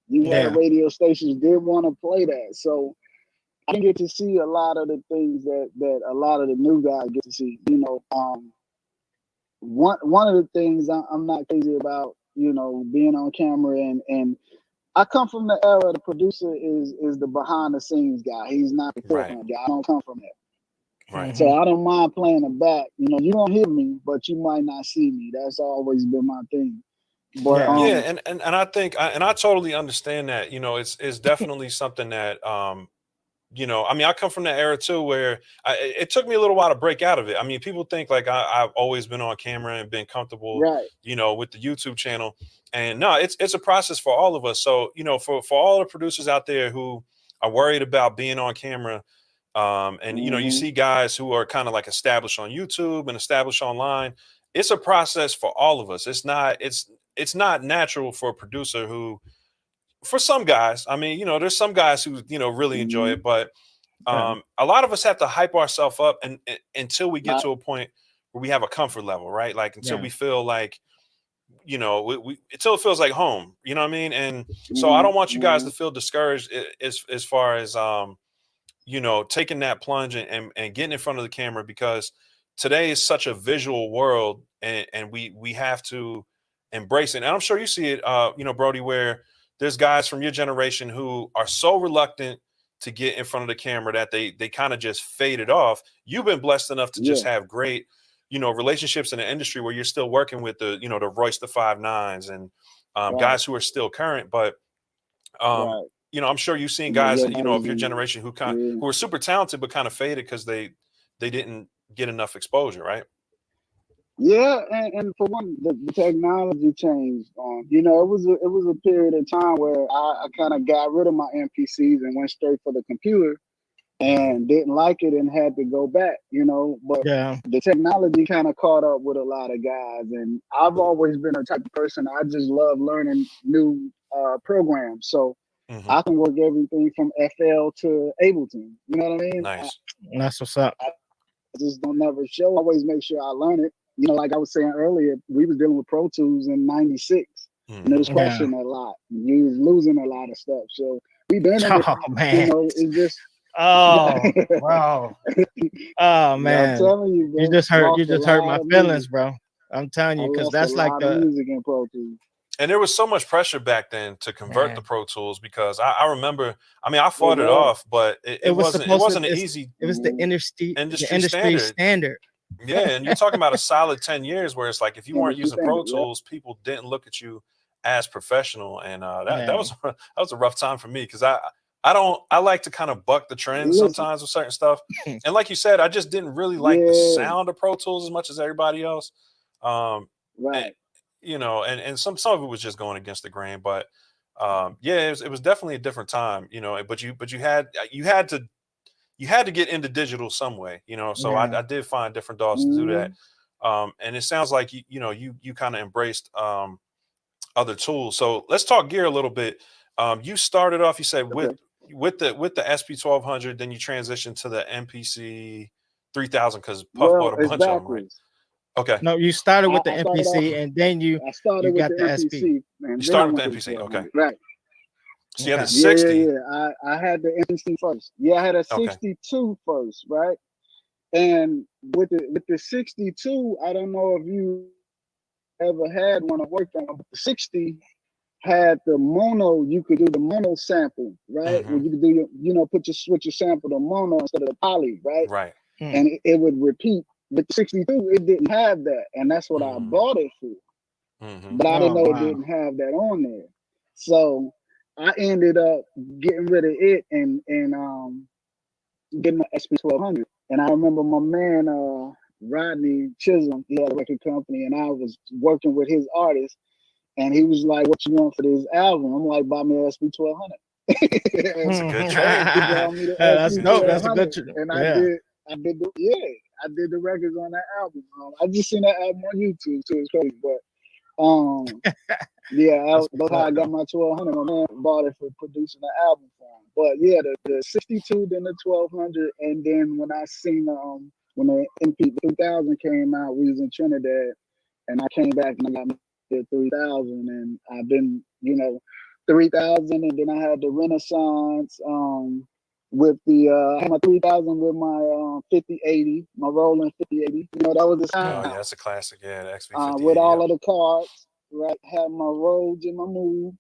You had radio stations did want to play that. So I didn't get to see a lot of the things that a lot of the new guys get to see. One of the things I'm not crazy about, being on camera and I come from the era the producer is the behind the scenes guy. He's not the forefront guy. I don't come from that. Right. So I don't mind playing the back. You don't hear me, but you might not see me. That's always been my thing. But and I think I totally understand that. It's definitely something that I come from that era too, where it took me a little while to break out of it. I mean, people think like I've always been on camera and been comfortable, with the YouTube channel. And no, it's a process for all of us. So, for all the producers out there who are worried about being on camera, And you know, you see guys who are kind of like established on YouTube and established online. It's a process for all of us. It's not natural for a producer who, for some guys, I mean, you know, there's some guys who, you know, really enjoy it, but a lot of us have to hype ourselves up and until we get to a point where we have a comfort level, right? Like until we feel like, you know, we until it feels like home, you know what I mean? And so I don't want you guys to feel discouraged as far as you know, taking that plunge and getting in front of the camera, because today is such a visual world, and we have to embrace it. And I'm sure you see it, you know, Broady, where there's guys from your generation who are so reluctant to get in front of the camera that they kind of just faded off. You've been blessed enough to just have great, you know, relationships in the industry where you're still working with the, you know, the Royce the 5'9s and guys who are still current, but you know, I'm sure you've seen guys, you know, of your generation who who are super talented but kind of faded because they didn't get enough exposure, right? Yeah, and for one, the technology changed. You know, it was a period of time where I kind of got rid of my MPCs and went straight for the computer, and didn't like it and had to go back. You know, but the technology kind of caught up with a lot of guys, and I've always been a type of person. I just love learning new programs, so I can work everything from FL to Ableton. You know what I mean? Nice. That's what's up. I just don't never show. I always make sure I learn it. You know, like I was saying earlier, we was dealing with Pro Tools in '96, and it was crashing a lot. And you was losing a lot of stuff. So we been in it, man. You know, it's just wow. Oh man, I'm telling you, bro, you just hurt my feelings, bro. I'm telling you, because that's like the music in Pro Tools. And there was so much pressure back then to convert the Pro Tools, because I remember, I mean, I fought it off, but it wasn't an easy. It was the industry standard. Yeah, and you're talking about a solid 10 years where it's like if you weren't using Pro Tools, people didn't look at you as professional, and that was a rough time for me, because I like to kind of buck the trend sometimes with certain stuff, and like you said, I just didn't really like the sound of Pro Tools as much as everybody else. And, you know, and some of it was just going against the grain, but yeah, it was definitely a different time, you know. But you had to get into digital some way, you know. So I did find different dogs to do that, and it sounds like you kind of embraced other tools. So let's talk gear a little bit. You started off, you said with the SP1200, then you transitioned to the MPC 3000 because Puff bought a bunch of them, right? Okay. No, you started with the MPC, and then you got the SP. You started with the MPC, okay. Right. So you had the 60. Yeah. I had the MPC first. Yeah, I had a 62 first, right? And with the 62, I don't know if you ever had one I worked on, but the 60 had the mono. You could do the mono sample, right? Where you could do switch your sample to mono instead of the poly, right? Right. And it would repeat. But 62, it didn't have that, and that's what I bought it for. But I didn't know it didn't have that on there. So I ended up getting rid of it and getting my SP1200. And I remember my man Rodney Chisholm, he had a record company, and I was working with his artist, and he was like, "What you want for this album?" I'm like, "Buy me an SP1200." That's a good trade. That's dope. That's a good trade. And I did the records on that album. I just seen that album on YouTube too. It's crazy, but that's how I got my 1200. My man bought it for producing the album for him. But yeah, the 62, then the 1200, and then when I seen when the MP 3000 came out, we was in Trinidad, and I came back and I got the 3000, and I've been 3000, and then I had the Renaissance. With the I had my 3000 with my 5080, my Roland 5080. You know, that was the sound. Oh yeah, that's a classic. Yeah, the XV50. With all of the cards, right? Had my Rhodes and my Move.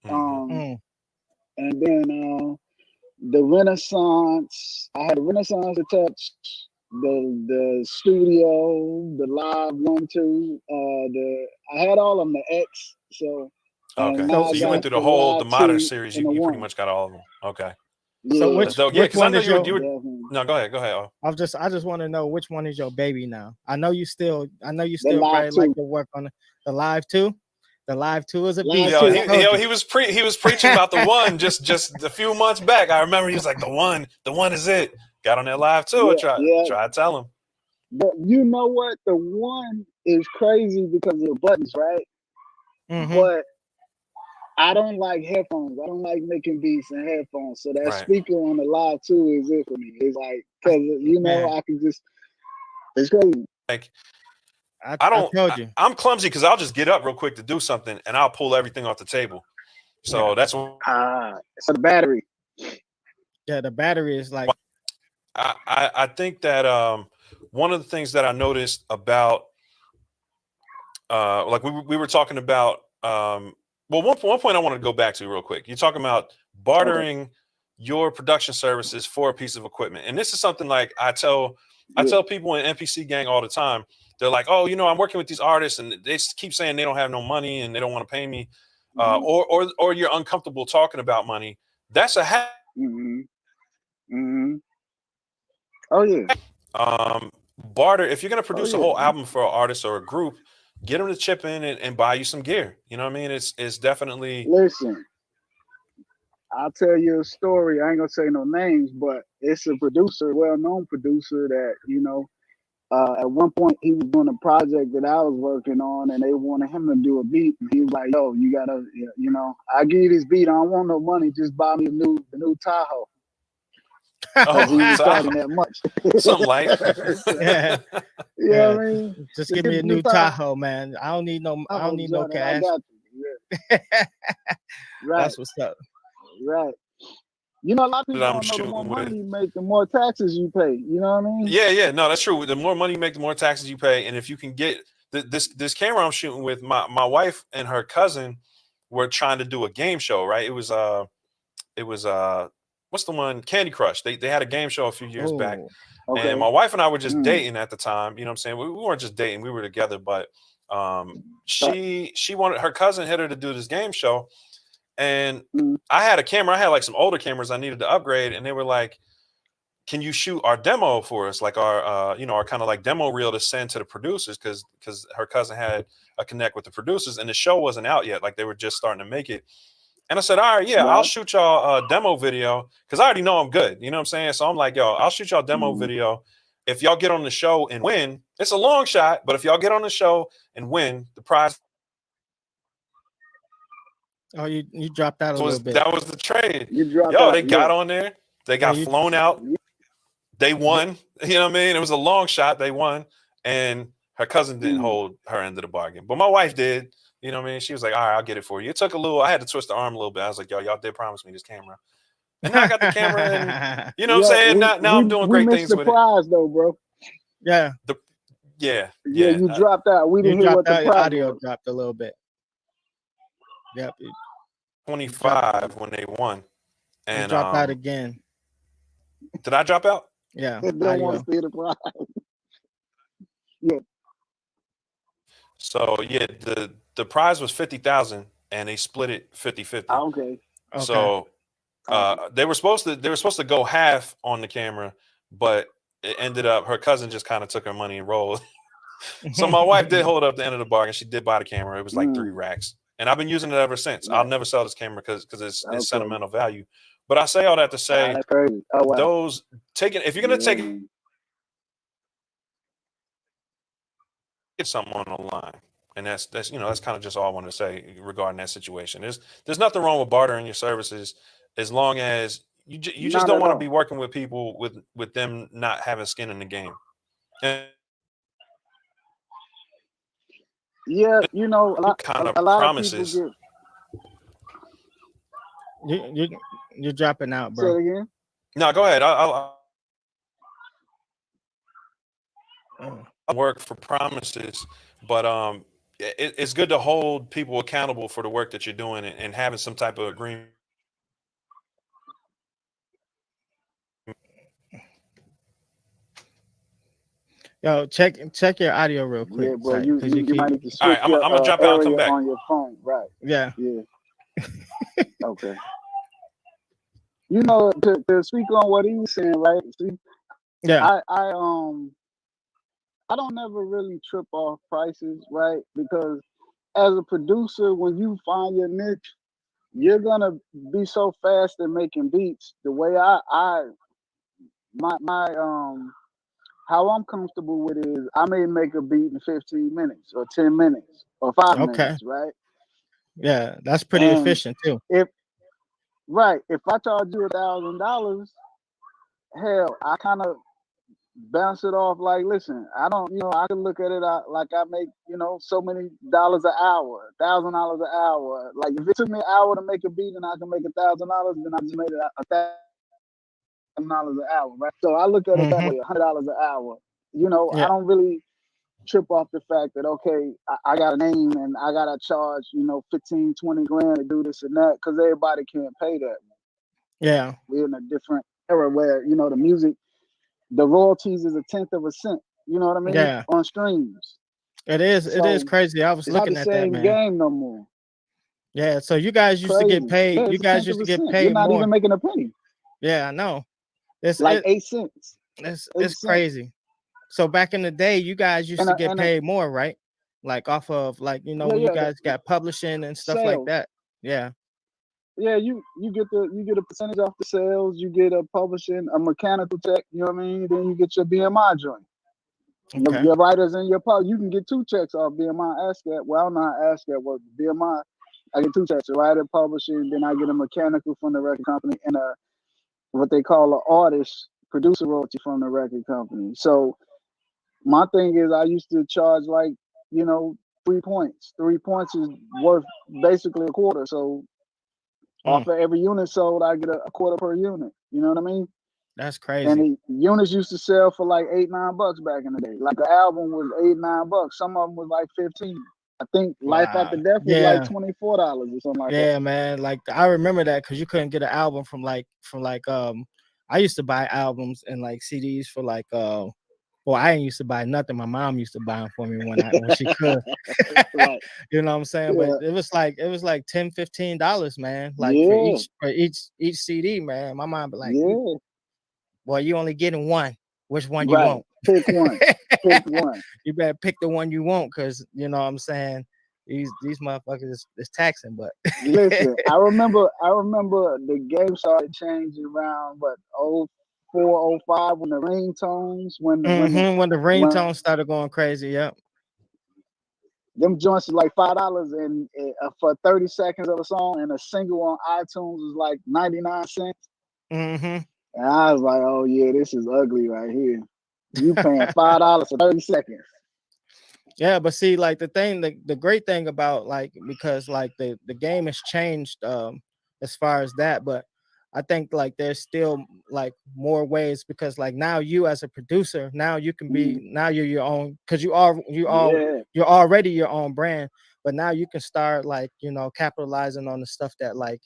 And then the Renaissance. I had the Renaissance to touch, the studio, the live 1-2. I had all of them, the X. So so you went through the modern series. You pretty much got all of them. Okay. Yeah. So which one is your? No, go ahead. I just want to know which one is your baby now. I know you still probably like to work on the Live 2. The Live 2 is a beast. He was preaching about the one just a few months back. I remember he was like, the one is it. got on there live too. Try to tell him. But you know what? The one is crazy because of the buttons, right? But I don't like headphones. I don't like making beats in headphones. So that speaker on the live too is it for me. It's like, because you know, I can just, it's crazy. Like, I told you. I'm clumsy because I'll just get up real quick to do something and I'll pull everything off the table. So that's what. So the battery. Yeah, the battery is like. I think that one of the things that I noticed about like we were talking about well, one point I wanted to go back to real quick. You're talking about bartering your production services for a piece of equipment. And this is something like I tell people in NPC gang all the time. They're like, oh, you know, I'm working with these artists and they keep saying they don't have no money and they don't want to pay me. Or you're uncomfortable talking about money. That's a hack. Oh yeah. Barter, if you're going to produce a whole album for an artist or a group, get them to chip in and buy you some gear. You know what I mean? It's definitely. Listen, I'll tell you a story. I ain't gonna say no names, but it's a producer, well-known producer that, you know, at one point he was doing a project that I was working on and they wanted him to do a beat. And he was like, yo, you gotta, you know, I give you this beat. I don't want no money. Just buy me the new Tahoe. He was talking that much. Something like. You know what I mean? Just give me a new Tahoe, man. I don't need no cash. I got you. Yeah. Right. That's what's up. Right. You know, a lot of people don't know the more money you make, the more taxes you pay. You know what I mean? Yeah. No, that's true. The more money you make, the more taxes you pay. And if you can get this camera I'm shooting with, my wife and her cousin were trying to do a game show, right? It was what's the one? Candy Crush. They had a game show a few years back. Okay. And my wife and I were just dating at the time. You know what I'm saying? We weren't just dating, we were together, but she wanted, her cousin hit her to do this game show. And I had a camera. I had like some older cameras I needed to upgrade. And they were like, can you shoot our demo for us? Like our, our kind of like demo reel to send to the producers. Cause her cousin had a connect with the producers and the show wasn't out yet. Like they were just starting to make it. And I said, all right, yeah, I'll shoot y'all a demo video. Cause I already know I'm good. You know what I'm saying? So I'm like, yo, I'll shoot y'all a demo video. If y'all get on the show and win, it's a long shot, but if y'all get on the show and win, the prize. Oh, you dropped out a little bit. That was the trade. They got on there. They got flown out. They won. You know what I mean? It was a long shot. They won. And her cousin didn't hold her end of the bargain. But my wife did. You know what I mean? She was like, all right, I'll get it for you. It took a little, I had to twist the arm a little bit. I was like, yo, y'all did promise me this camera. And now I got the camera and you know what I'm saying? Now I'm doing great things with it. We missed the prize though, bro. Yeah. Yeah, you dropped out. We didn't hear what the prize audio dropped a little bit. Yep. 25 when they won. And you dropped out again. Did I drop out? Yeah. They don't want to see the prize. Yeah. So yeah, the prize was 50,000 and they split it 50-50. Okay. So they were supposed to go half on the camera, but it ended up her cousin just kind of took her money and rolled. So my wife did hold up the end of the bargain. She did buy the camera. It was like 3 racks. And I've been using it ever since. I'll never sell this camera because it's sentimental value. But I say all that to say those taking, if you're gonna take it, get something on the line. And that's kind of just all I want to say regarding that situation. There's nothing wrong with bartering your services as long as you just don't want to be working with people with them not having skin in the game. And yeah, you know, a lot promises. Of people you're dropping out, bro. Say it again. No, go ahead. I'll work for promises, but it's good to hold people accountable for the work that you're doing and having some type of agreement. Yo, check your audio real quick. Yeah, bro. You might need to switch all right, I'm gonna drop out and come back on your phone, right? Yeah. Okay. You know, to speak on what he was saying, right? See, yeah. I don't never really trip off prices, right? Because as a producer, when you find your niche, you're gonna be so fast at making beats. The way my how I'm comfortable with it is I may make a beat in 15 minutes or 10 minutes or 5 minutes, Okay. right? Yeah, that's pretty And efficient too. if if I charge you $1,000, hell, I kind of bounce it off like, listen, I don't, I can look at it like I make, so many dollars an hour, $1,000 an hour. Like if it took me an hour to make a beat and I can make $1,000, then I just made it $1,000 an hour, right? So I look at it that Mm-hmm. way, $100 an hour. I Yeah. don't really trip off the fact that, okay, I got a name and I got to charge, 15, 20 grand to do this and that, because everybody can't pay that. Yeah. We're in a different era where, the music, the royalties is 1/10 of a cent, you know what I mean, Yeah. on streams. It is. It is So crazy. I was it's not the looking at that, same man. game no more. Yeah. So you guys used to get Crazy. paid. Yeah, You it's a guys tenth used of to a get cent. You're paid not even more. making a penny. Yeah, I know. It's Like it, 8 cents. it's 8 it's cents. crazy. So back in the day, you guys used And to a, get and a paid more, right? Like off of like yeah, when you yeah, guys got publishing and stuff like sales. that. Yeah. Yeah, you get a percentage off the sales, you get a publishing, a mechanical check, you know what I mean? Then you get your BMI joint. Okay. Your writers and your pub, you can get 2 checks off BMI ASCAP. Well, not ASCAP, but BMI. I get 2 checks, a writer, publishing, then I get a mechanical from the record company and a what they call an artist producer royalty from the record company. So my thing is I used to charge like, 3 points. 3 points is worth basically a quarter. So Mm, off of every unit sold, I get a quarter per unit. You know what I mean? that's And crazy. the units used to sell for like $8-9 back in the day. Like the album was $8-9. Some of them was like 15. I think Life After Wow. Death was like Yeah. $24 or something like that. Yeah, man. Like I remember that because you couldn't get an album from I used to buy albums and like CDs for well, I didn't used to buy nothing. My mom used to buy them for me when she could. Right. You know what I'm saying? But Yeah. it was like $10-15, man. Like Yeah. for each CD, man. My mom be like, Yeah. boy, you only getting one. Which one you Right. want? Pick one. Pick one. You better pick the one you want, because you know what I'm saying. These motherfuckers is taxing, but Listen, I remember the game started changing around what 04, 05 when the ringtones when when the when ringtone started going crazy, yep. them joints was like $5 and for 30 seconds of a song, and a single on iTunes was like 99 cents. Mm-hmm. And I was like, oh yeah, this is ugly right here. You paying $5 for 30 seconds. Yeah, but see, like the great thing about because like the game has changed as far as that, but I think like there's still like more ways, because like now you as a producer, now you can be now you're your own, because Yeah. you're already your own brand, but now you can start like capitalizing on the stuff that like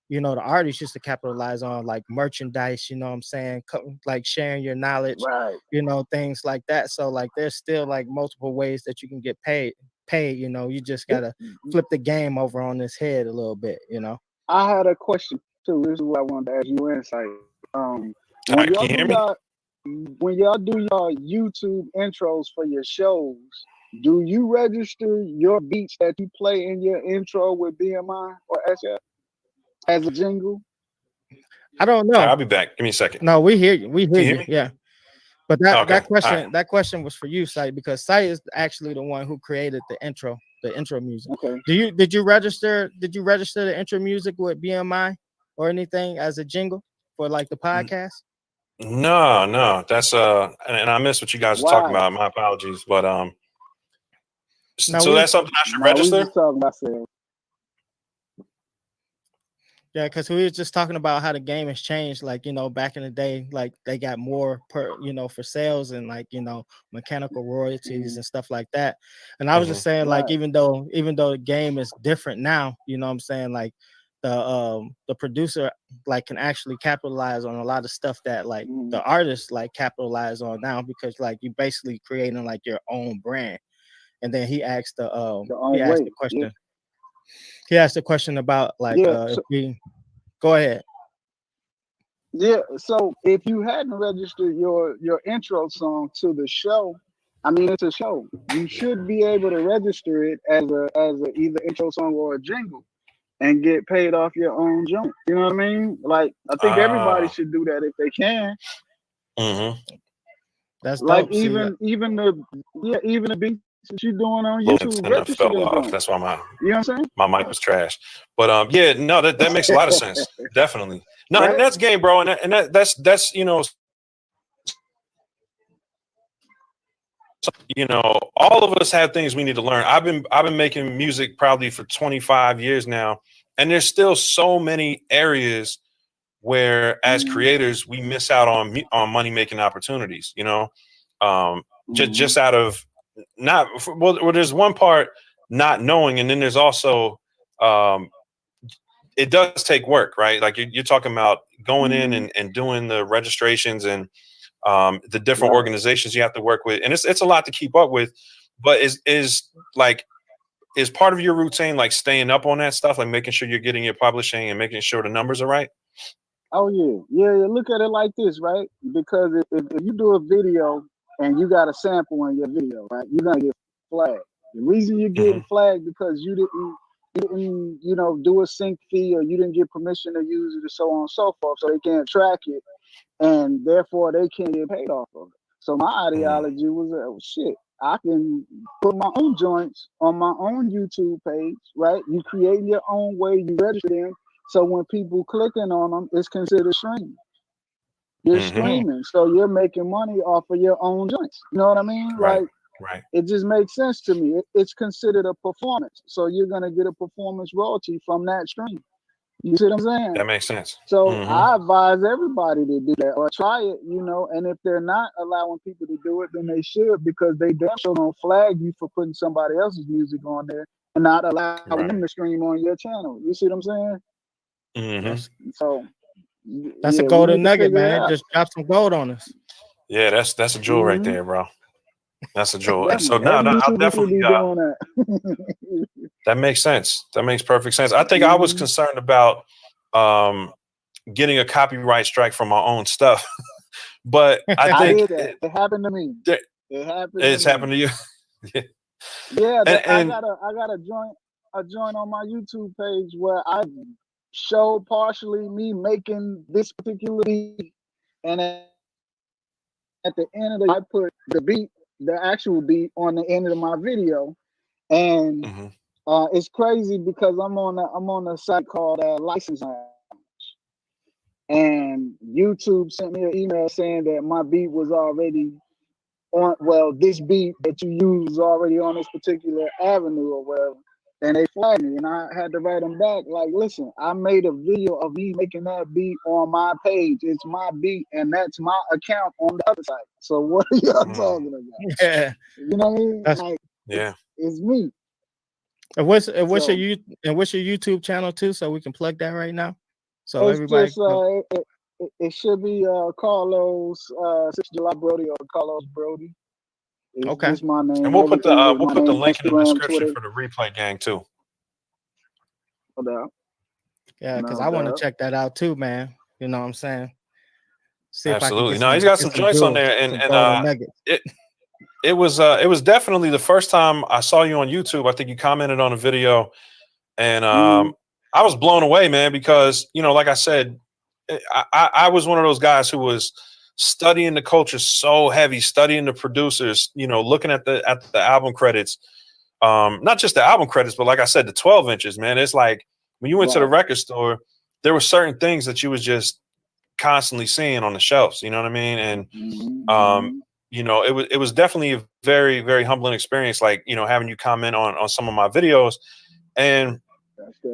the artists used to capitalize on, like merchandise, you know what I'm saying, like sharing your knowledge, Right. things like that. So like there's still like multiple ways that you can get paid, you just gotta flip the game over on this head a little bit. I had a question too. This is what I wanted to ask you insight. Um, All when right, y'all can you hear do me? y'all when y'all do your YouTube intros for your shows, do you register your beats that you play in your intro with BMI or SF as a jingle? I don't All right, know. I'll be back. Give me a second. No, we hear you. We hear Can you hear you. me? Yeah. But Okay. All right. that question was for you, Sight, because Sight is actually the one who created the intro music. Okay. Did you register the intro music with BMI or anything as a jingle for like the podcast? No. That's and I missed what you guys were talking Why? about. My apologies. But No, so that's something I should We register? just talking about sales. yeah, because we were just talking about how the game has changed. Like, back in the day, like they got more for sales and like, mechanical royalties and stuff like that. And I was just saying, like, Right. even though the game is different now, you know what I'm saying? Like the producer like can actually capitalize on a lot of stuff that like the artists like capitalize on now, because like you basically creating like your own brand. And then he asked The own way. the question. He asked a question about like Yeah. if So, we go ahead. yeah. So if you hadn't registered your intro song to the show, I mean it's a show. You should be able to register it as a either intro song or a jingle and get paid off your own joint. You know what I mean? Like I think everybody Uh, should do that if they can. Mm-hmm. That's Like dope. See, even the beats that you doing on And YouTube, that register fell them off. joints. That's why You know what I'm saying? my mic was trash. But yeah, no, that makes a lot of sense. Definitely. No, Right? and that's game, bro. And that's all of us have things we need to learn. I've been making music probably for 25 years now, and there's still so many areas where as creators we miss out on money making opportunities. Just out of not well, there's one part not knowing, and then there's also it does take work, right? Like you're talking about going in and doing the registrations and the different organizations you have to work with, and it's a lot to keep up with. But is part of your routine like staying up on that stuff, like making sure you're getting your publishing and making sure the numbers are right? Oh yeah. Look at it like this, right? Because if you do a video and you got a sample in your video, right, you're gonna get flagged. The reason you're getting flagged because you didn't do a sync fee, or you didn't get permission to use it, and so on and so forth, so they can't track it, and therefore they can't get paid off of it. So my ideology was, shit, I can put my own joints on my own YouTube page, right? You create your own way, you register them, so when people clicking on them, it's considered streaming. You're streaming, so you're making money off of your own joints. You know what I mean? Right. Like, Right. it just makes sense to me. It's considered a performance, so you're gonna get a performance royalty from that stream. You see what I'm saying? That makes sense. So I advise everybody to do that or try it, and if they're not allowing people to do it, then they should, because they damn sure don't flag you for putting somebody else's music on there and not allowing them to stream on your channel. You see what I'm saying? So that's a golden nugget, man. Just drop some gold on us. Yeah, that's a jewel right there, bro. That's a jewel. And so I'll definitely be doing that. That makes sense. That makes perfect sense. I think I was concerned about getting a copyright strike from my own stuff, but I think did that. It happened to me. It's happened to you. Yeah, I got a joint on my YouTube page where I showed partially me making this particular beat, and at the end of I put the actual beat on the end of my video, and it's crazy because I'm on a site called License Lounge, and YouTube sent me an email saying that my beat was already on. Well, this beat that you use is already on this particular avenue or whatever, and they flagged me, and I had to write them back like, listen, I made a video of me making that beat on my page. It's my beat, and that's my account on the other side. So what are y'all talking about? Yeah, you know what I mean? Like, it's me. And what's your YouTube channel too, so we can plug that right now, so it's everybody. Just, it should be Carlos 6 July Broady or Carlos Broady. It's just my name. And we'll put the link in the Instagram, description Twitter. for the replay gang too. No doubt. Yeah, because I want to check that out too, man. You know what I'm saying? See Absolutely. No, he's got some joints on there, and it was definitely the first time I saw you on YouTube. I think you commented on a video, and I was blown away, man, because like I said, I was one of those guys who was studying the culture so heavy, studying the producers, looking at the album credits, not just the album credits, but like I said, the 12 inches, man. It's like when you went to the record store, there were certain things that you was just constantly seeing on the shelves. You know what I mean? And it was definitely a very, very humbling experience, like having you comment on some of my videos. And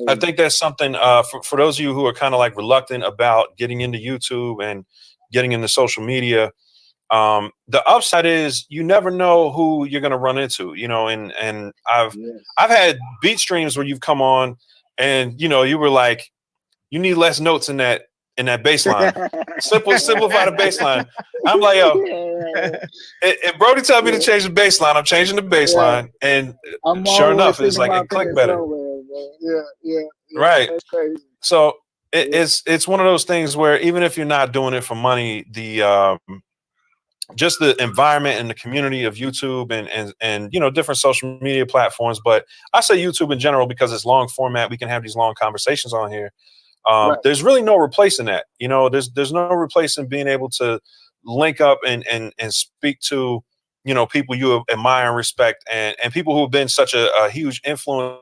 I think that's something for those of you who are kind of like reluctant about getting into YouTube and getting into social media. The upside is you never know who you're going to run into, and I've had beat streams where you've come on and, you were like, you need less notes in that bass line. Simplify the bass line. I'm like, yo, if Broady tell me to change the bass line, I'm changing the bass line. And sure enough, it's like it clicked better. Right. That's crazy. So it's one of those things where even if you're not doing it for money, the just the environment and the community of YouTube and different social media platforms, but I say YouTube in general because it's long format. We can have these long conversations on here. There's really no replacing that. There's no replacing being able to link up and speak to, you know, people you admire and respect, and people who have been such a huge influence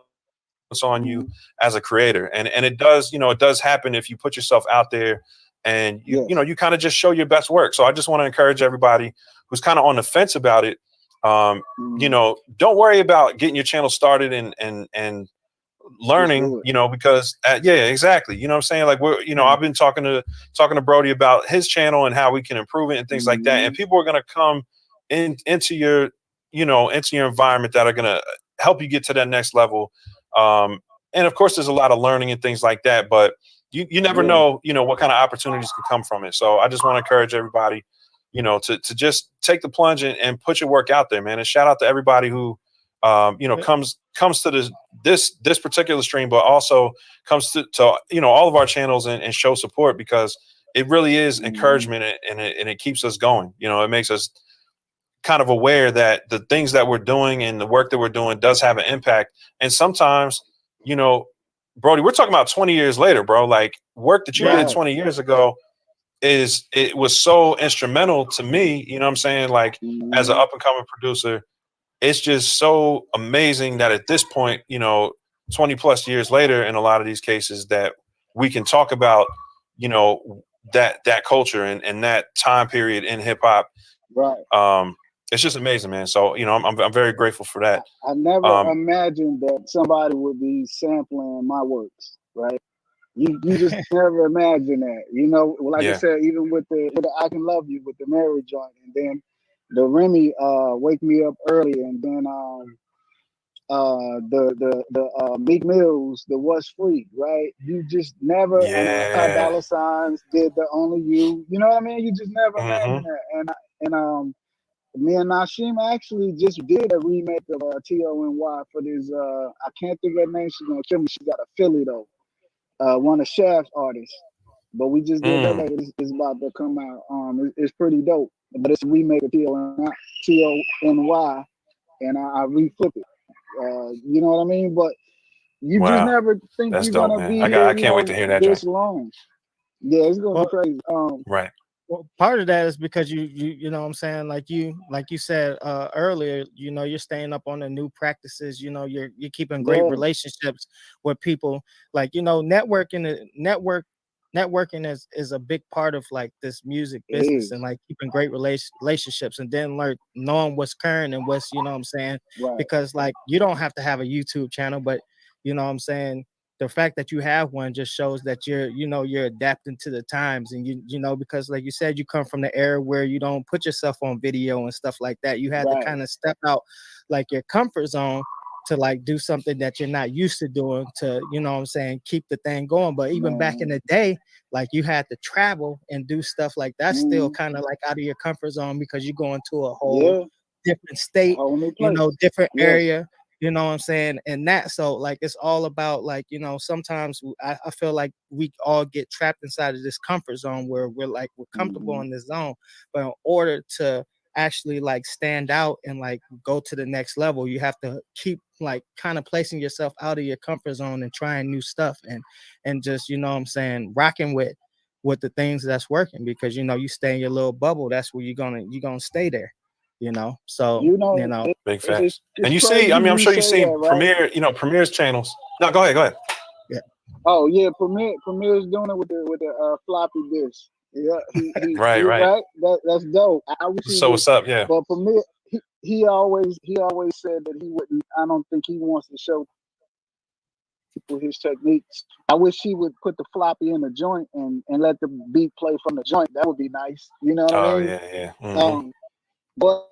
on you as a creator. And it does, you know, it does happen if you put yourself out there and you know, you kind of just show your best work. So I just want to encourage everybody who's kind of on the fence about it. You know, don't worry about getting your channel started and learning, you know, because yeah, exactly. You know what I'm saying? Like, we're, you know, I've been talking to Broady about his channel and how we can improve it and things like that. And people are going to come into your, you know, into your environment that are going to help you get to that next level. And of course, there's a lot of learning and things like that, but you never know, you know, what kind of opportunities can come from it. So I just want to encourage everybody, you know, to just take the plunge and put your work out there, man. And shout out to everybody who, you know, comes to this particular stream, but also comes to you know, all of our channels and show support, because it really is encouragement, and it keeps us going. You know, it makes us kind of aware that the things that we're doing and the work that we're doing does have an impact. And sometimes, you know, Broady, we're talking about 20 years later, bro. Like, work that you did 20 years ago it was so instrumental to me. You know what I'm saying? Like, as an up and coming producer, it's just so amazing that at this point, you know, 20 plus years later, in a lot of these cases, that we can talk about, you know, that culture and that time period in hip hop. It's just amazing, man. So, you know, I'm very grateful for that. I never imagined that somebody would be sampling my works, right? You just never imagine that, you know. Like I said, even with the I Can Love You, with the Mary joint, and then the Remy Wake Me Up Early, and then the Meek Mills, the What's Free, right? You just never, and Ty Dolla Signs did the Only You, you know what I mean? You just never imagine that. And me and Nashim actually just did a remake of TONY for this. I can't think of her name. She's gonna kill me. She got a Philly though. One of Shaft's artists. But we just did that. It's about to come out. It's pretty dope. But it's a remake of TONY, and I reflip it. You know what I mean? But you just never think you're dope, gonna man. be here, I can't wait to hear that this long. Yeah, it's gonna be crazy. Right. Well, part of that is because you know what I'm saying, like you said earlier, you know, you're staying up on the new practices, you know, you're keeping great relationships with people. Like, you know, networking is a big part of like this music business, and like keeping great relationships, and then like knowing what's current and what's, you know what I'm saying, because like you don't have to have a YouTube channel, but you know what I'm saying, the fact that you have one just shows that you're adapting to the times. And you know, because like you said, you come from the era where you don't put yourself on video and stuff like that. You had to kind of step out like your comfort zone to like do something that you're not used to doing, to, you know what I'm saying, keep the thing going. But even back in the day, like you had to travel and do stuff like that, still kind of like out of your comfort zone, because you're going to a whole different state, you know, different area, you know what I'm saying, and that. So like it's all about like, you know, sometimes I feel like we all get trapped inside of this comfort zone where we're comfortable in this zone, but in order to actually like stand out and like go to the next level, you have to keep like kind of placing yourself out of your comfort zone and trying new stuff, and just, you know what I'm saying, rocking with the things that's working, because you know, you stay in your little bubble, that's where you're gonna stay there, you know. So you know, big facts. And you see, I mean, I'm sure you've seen Premiere, you know, Premiere's channels. No, go ahead. Yeah. Oh yeah, Premiere's doing it with the floppy disk. Yeah, right. That's dope. I wish he So what's up? Yeah. But Premiere, he always said that he wouldn't. I don't think he wants to show people his techniques. I wish he would put the floppy in the joint and let the beat play from the joint. That would be nice. You know what I mean? Yeah. But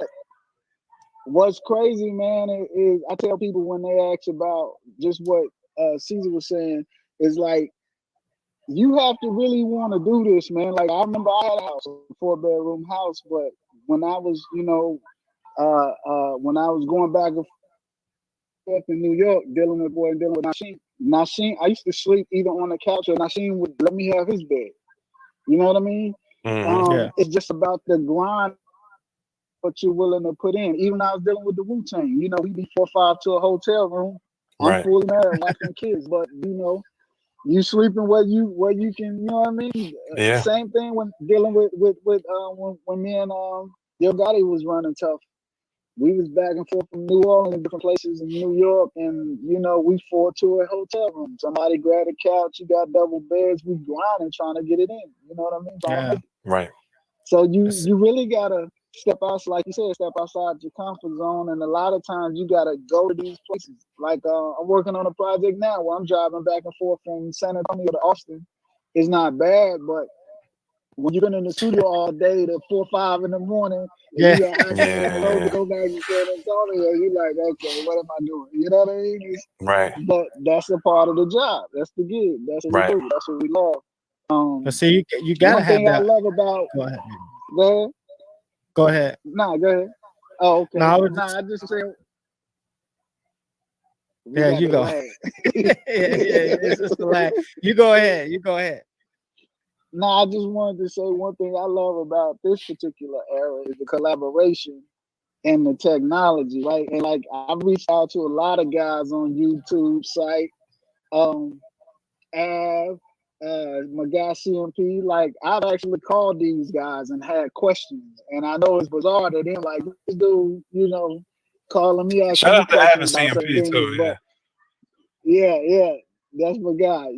what's crazy, man, is I tell people when they ask about just what Caesar was saying, is like, you have to really want to do this, man. Like, I remember I had a house, a 4-bedroom house, but when I was, you know, when I was going back and forth in New York, dealing with Nashim, I used to sleep either on the couch, or Nashim would let me have his bed. You know what I mean? It's just about the grind, what you're willing to put in. Even I was dealing with the Wu-Tang, you know, we'd be 4 or 5 to a hotel room. I'm fully married, wife and kids, but you know, You sleeping where you can, you know what I mean? Yeah. Same thing when dealing with when me and Yo Gotti was running Tough. We was back and forth from New Orleans, different places in New York, and you know, we fought to a hotel room. Somebody grabbed a couch, you got double beds, we grinding trying to get it in. You know what I mean? Trying to make it. Right. So you really gotta step out, like you said, step outside your comfort zone, and a lot of times you gotta go to these places. Like I'm working on a project now where I'm driving back and forth from San Antonio to Austin. It's not bad, but when you've been in the studio all day to 4 or 5 in the morning, and you got acting on the road to go back to San Antonio, you're like, okay, what am I doing? You know what I mean? Right. But that's a part of the job. That's the gig. That's what we do. That's what we love. But see, you gotta one have thing that. I love about. Go ahead. Go ahead. Go ahead. Nah, go ahead. Oh, okay. No, I just say. Yeah, you go. yeah, it's just a lag. You go ahead. You go ahead. No, I just wanted to say one thing I love about this particular era is the collaboration and the technology, right? And like I've reached out to a lot of guys on YouTube site, Av, my guy CMP. Like I've actually called these guys and had questions, and I know it's bizarre that they're like, this dude, you know, calling me asking me questions about certain things, too, but yeah, that's my guy.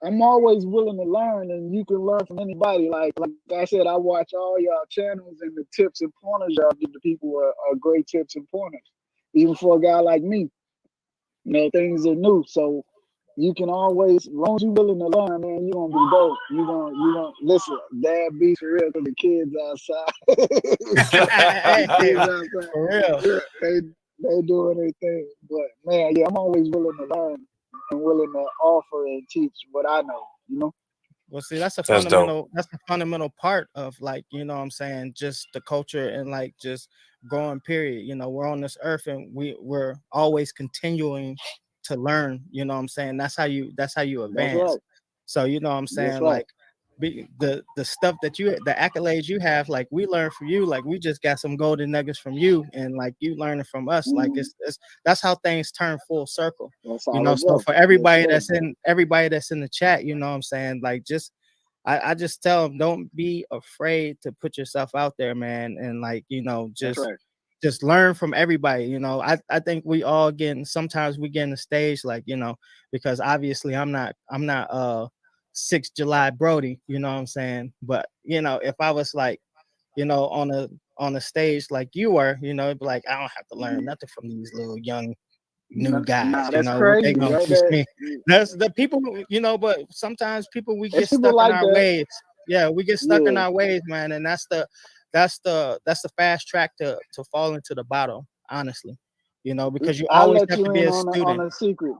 I'm always willing to learn, and you can learn from anybody. Like I said, I watch all y'all channels, and the tips and pointers y'all give to people are great tips and pointers. Even for a guy like me, you know, things are new, so you can always, as long as you're willing to learn, man, you're gonna be dope. You gonna listen. Dad beats for real because the kids outside. Kids outside. For real. They doing their thing, but man, yeah, I'm always willing to learn and willing to offer and teach what I know, you know. Well, see, that's a That's fundamental. dope. That's a fundamental part of, like, you know what I'm saying, just the culture and like just growing. Period. You know, we're on this earth and we're always continuing to learn. You know what I'm saying. That's how you advance. That's right. So you know what I'm saying, That's right. like. The stuff that the accolades you have, like we learn from you, like we just got some golden nuggets from you, and like you learning from us. Like it's that's how things turn full circle. You know, so for everybody that's in the chat, you know what I'm saying, like just I just tell them, don't be afraid to put yourself out there, man, and like, you know, just learn from everybody. You know, I think we all sometimes we get in the stage, like, you know, because obviously I'm not 6th July Broady, you know what I'm saying? But you know, if I was like, you know, on a stage like you were, you know, it'd be like, I don't have to learn nothing from these little young new guys. Nah, you know, crazy, they gonna teach me. That's the people, you know, but sometimes we get stuck in our ways. Yeah, we get stuck in our ways, man, and that's the fast track to fall into the bottom, honestly. You know, because you always have to be a student. On a secret.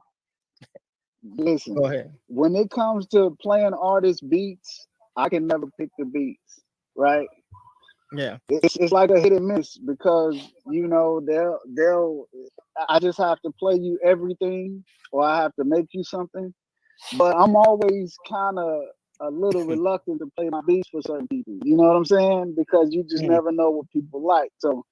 Listen, go ahead. When it comes to playing artist beats, I can never pick the beats, right? Yeah, it's like a hit and miss, because you know they'll I just have to play you everything, or I have to make you something. But I'm always kind of a little reluctant to play my beats for certain people. You know what I'm saying? Because you just never know what people like. So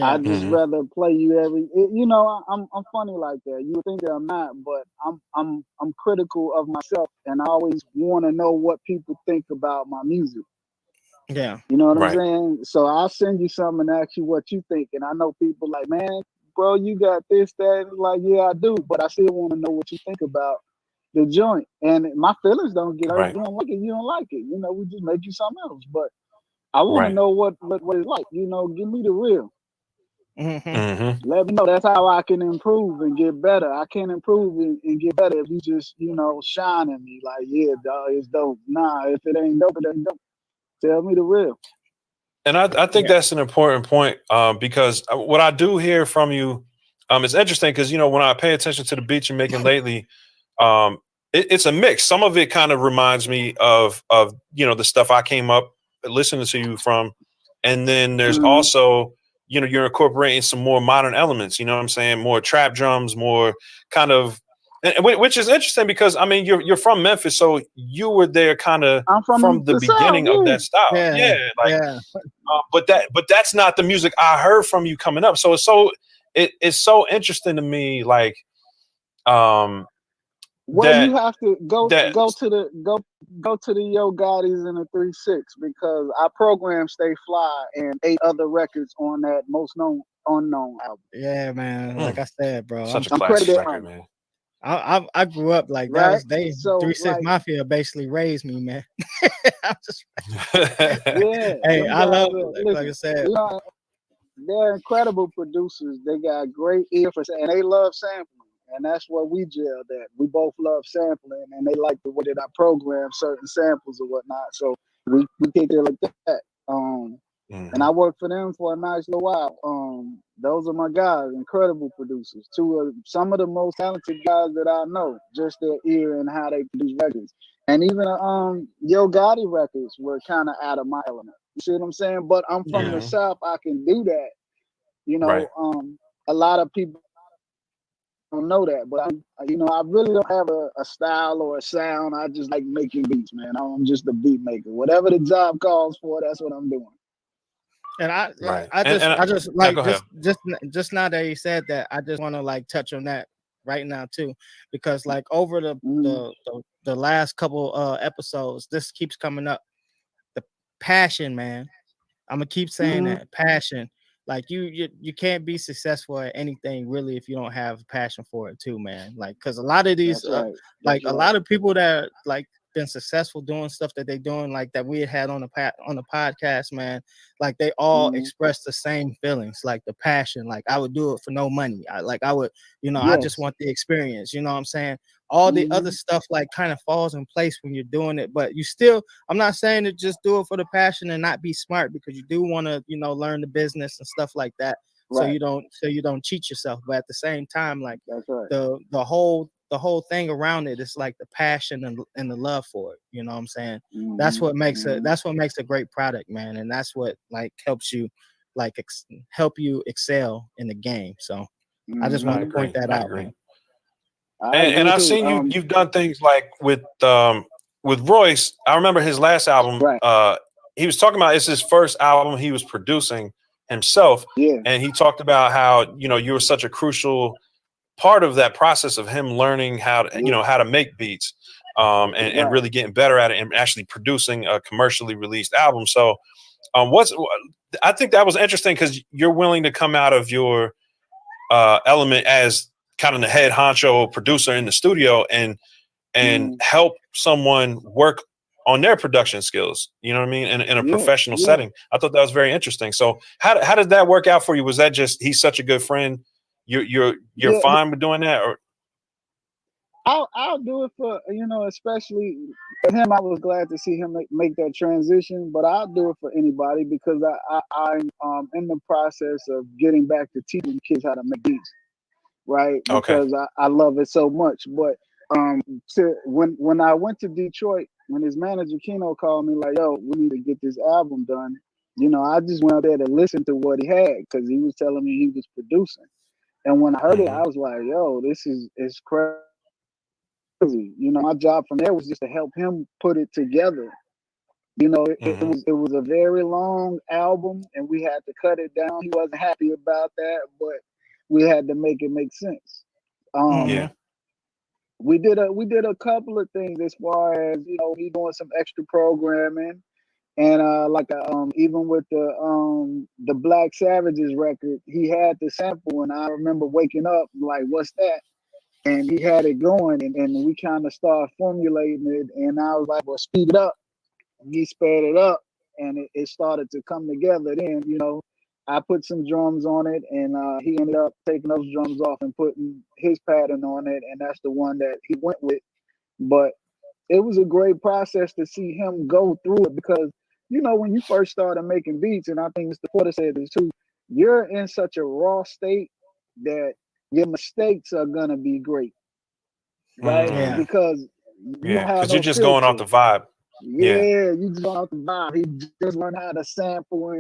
I just rather play you you know, I'm funny like that. You would think that I'm not, but I'm critical of myself, and I always want to know what people think about my music. Yeah. You know what I'm saying? So I'll send you something and ask you what you think. And I know people like, man, bro, you got this, that. Like, yeah, I do, but I still want to know what you think about the joint. And my feelings don't get hurt. You don't like it, you don't like it. You know, we just make you something else. But I want to know what it's like. You know, give me the real. Let me know. That's how I can improve and get better. I can't improve and get better if you just, you know, shine at me like, yeah, dog, it's dope. Nah, if it ain't dope, it ain't dope. Tell me the real. And I think that's an important point, because what I do hear from you, it's interesting because, you know, when I pay attention to the beats you're making lately, it's a mix. Some of it kind of reminds me of you know, the stuff I came up listening to you from, and then there's also, you know, you're incorporating some more modern elements. You know what I'm saying? More trap drums, more kind of, which is interesting because I mean you're from Memphis, so you were there kind of from the beginning of that style. But that's not the music I heard from you coming up. So it's so interesting to me, like Well, you that have to go that to the Yo Gottis and the 3-6 because our program Stay Fly and 8 other records on that most known unknown album. Yeah, man. Like I said, bro, such a I'm classic credited record, on it, man. I grew up like that right? was they So 3-6 like, Mafia basically raised me, man. I'm just, yeah, hey, them I guys love are, like I listen, said. you know, they're incredible producers. They got great ear for, and they love sampling. And that's what we gelled at. We both love sampling, and they like the way that I program certain samples or whatnot. So we kicked it like that. And I worked for them for a nice little while. Those are my guys, incredible producers. Some of the most talented guys that I know. Just their ear and how they produce records. And even Yo Gotti records were kind of out of my element. You see what I'm saying? But I'm from the South. I can do that. You know, Right. a lot of people don't know that, but I really don't have a style or a sound. I just like making beats, man. I'm just a beat maker. Whatever the job calls for, that's what I'm doing. And Right. I just now like go ahead. just now that you said that, I just want to like touch on that right now too, because like over the last couple episodes, this keeps coming up. The passion, man. I'm gonna keep saying that passion. Like you can't be successful at anything really if you don't have a passion for it too, man. Like because a lot of these That's right. like a lot of people that like been successful doing stuff that they doing like that we had on the podcast, man. Like they all express the same feelings, like the passion. Like I would do it for no money. I would, I just Yes. want the experience. You know what I'm saying? All the other stuff like kind of falls in place when you're doing it, but you still. I'm not saying to just do it for the passion and not be smart, because you do want to, learn the business and stuff like that. So Right. you don't cheat yourself. But at the same time, like That's right. the whole thing around it is like the passion and the love for it. You know what I'm saying? That's what makes a great product, man. And that's what like helps you like help you excel in the game. So I just I want to point agree. that I out, agree. man. I And agree I've too. seen you've done things like with Royce. I remember his last album. Right. He was talking about it's his first album he was producing himself, Yeah. and he talked about how you were such a crucial part of that process of him learning how to how to make beats, and really getting better at it and actually producing a commercially released album. So I think that was interesting because you're willing to come out of your element as kind of the head honcho producer in the studio and help someone work on their production skills. You know what I mean? In a professional setting. I thought that was very interesting. So how did that work out for you? Was that just he's such a good friend? You're fine with doing that, or I'll do it for especially for him. I was glad to see him make that transition, but I'll do it for anybody because I'm in the process of getting back to teaching kids how to make beats, right? okay. Because I love it so much. But when I went to Detroit, when his manager Keno called me like, "Yo, we need to get this album done," I just went out there to listen to what he had because he was telling me he was producing. And when I heard it, I was like, "Yo, this is crazy." My job from there was just to help him put it together. It was a very long album, and we had to cut it down. He wasn't happy about that, but we had to make it make sense. Yeah. We did a couple of things as far as he doing some extra programming, and even with the Black Savages record, he had the sample, and I remember waking up like, "What's that?" And he had it going, and we kind of started formulating it, and I was like, "Well, speed it up." And he sped it up, and it started to come together. Then, I put some drums on it, and he ended up taking those drums off and putting his pattern on it, and that's the one that he went with. But it was a great process to see him go through it because, when you first started making beats, and I think Mr. Porter said this too, you're in such a raw state that your mistakes are gonna be great, right? Yeah. Because you don't have Because you're no just going off filter. the vibe. Yeah, you just going off the vibe. He just learned how to sample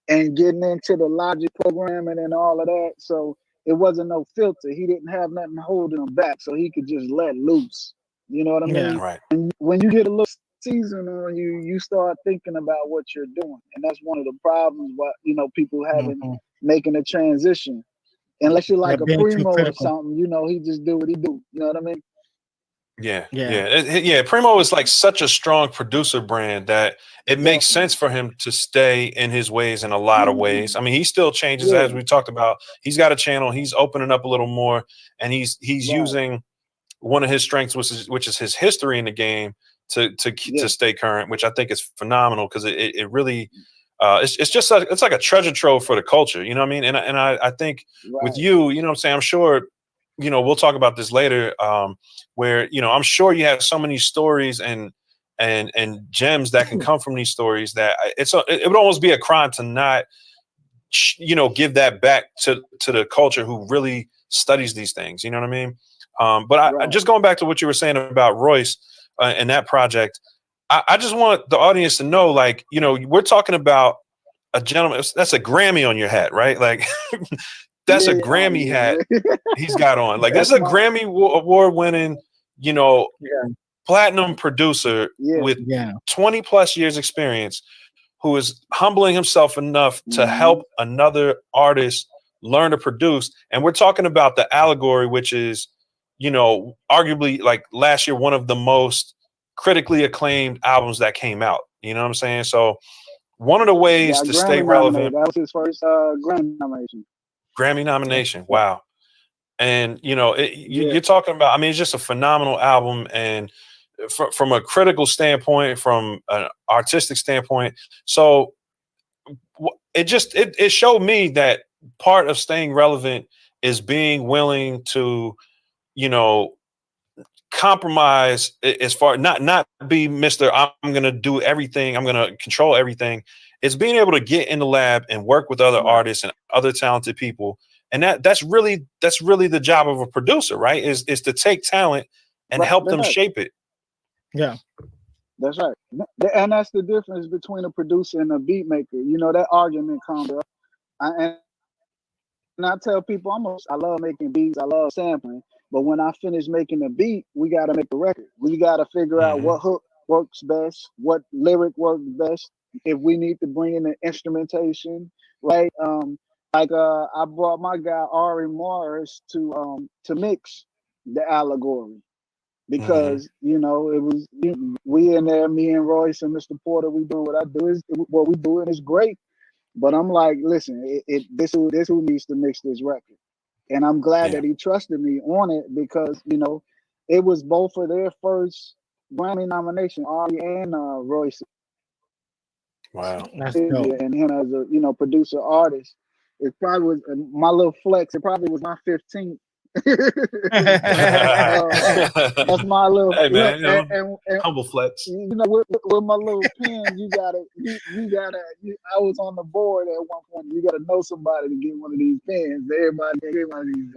and getting into the logic programming and all of that. So it wasn't no filter. He didn't have nothing holding him back, so he could just let loose. You know what I mean? Right. And when you get a little season on you, you start thinking about what you're doing, and that's one of the problems. What people having making a transition. Unless you're like a Being too primo or critical. something, he just do what he do. You know what I mean? Yeah. Primo is like such a strong producer brand that it makes sense for him to stay in his ways in a lot of ways. I mean, he still changes as we talked about. He's got a channel. He's opening up a little more, and he's using one of his strengths, which is his history in the game to stay current, which I think is phenomenal because it really it's just it's like a treasure trove for the culture. You know what I mean? And I think with you, you know what I'm saying? I'm sure. We'll talk about this later, where, I'm sure you have so many stories and gems that can come from these stories that it would almost be a crime to not, give that back to the culture who really studies these things. You know what I mean? But I just going back to what you were saying about Royce and that project, I just want the audience to know, like, we're talking about a gentleman, that's a Grammy on your hat, right? Like, that's a Grammy hat he's got on. Like, this is a Grammy award-winning, platinum producer with 20 plus years experience, who is humbling himself enough to help another artist learn to produce. And we're talking about the Allegory, which is, arguably, like, last year, one of the most critically acclaimed albums that came out. You know what I'm saying? So one of the ways to stay relevant. That was his first Grammy nomination. Grammy nomination. Wow. And, you're talking about, I mean, it's just a phenomenal album. And from a critical standpoint, from an artistic standpoint. So it showed me that part of staying relevant is being willing to, compromise as far, not be Mr. I'm going to do everything. I'm going to control everything. It's being able to get in the lab and work with other artists and other talented people. And that's really the job of a producer, right? Is to take talent and help them shape it. Yeah. That's right. And that's the difference between a producer and a beat maker. That argument comes up. And I tell people I love making beats, I love sampling. But when I finish making a beat, we got to make a record. We got to figure out what hook works best, what lyric works best. If we need to bring in the instrumentation, right? I brought my guy Ari Morris to mix the Allegory because it was we in there, me and Royce and Mr. Porter. We do what I do is what we do, and it's great. But I'm like, listen, this who needs to mix this record. And I'm glad that he trusted me on it because, it was both of their first Grammy nomination, Ari and Royce. Wow. And him as a, producer artist. It probably was my little flex. It probably was my 15th. That's my little, hey man, and humble flex. With my little pen, you gotta. I was on the board at one point. You gotta know somebody to get one of these pens. Everybody get one of these.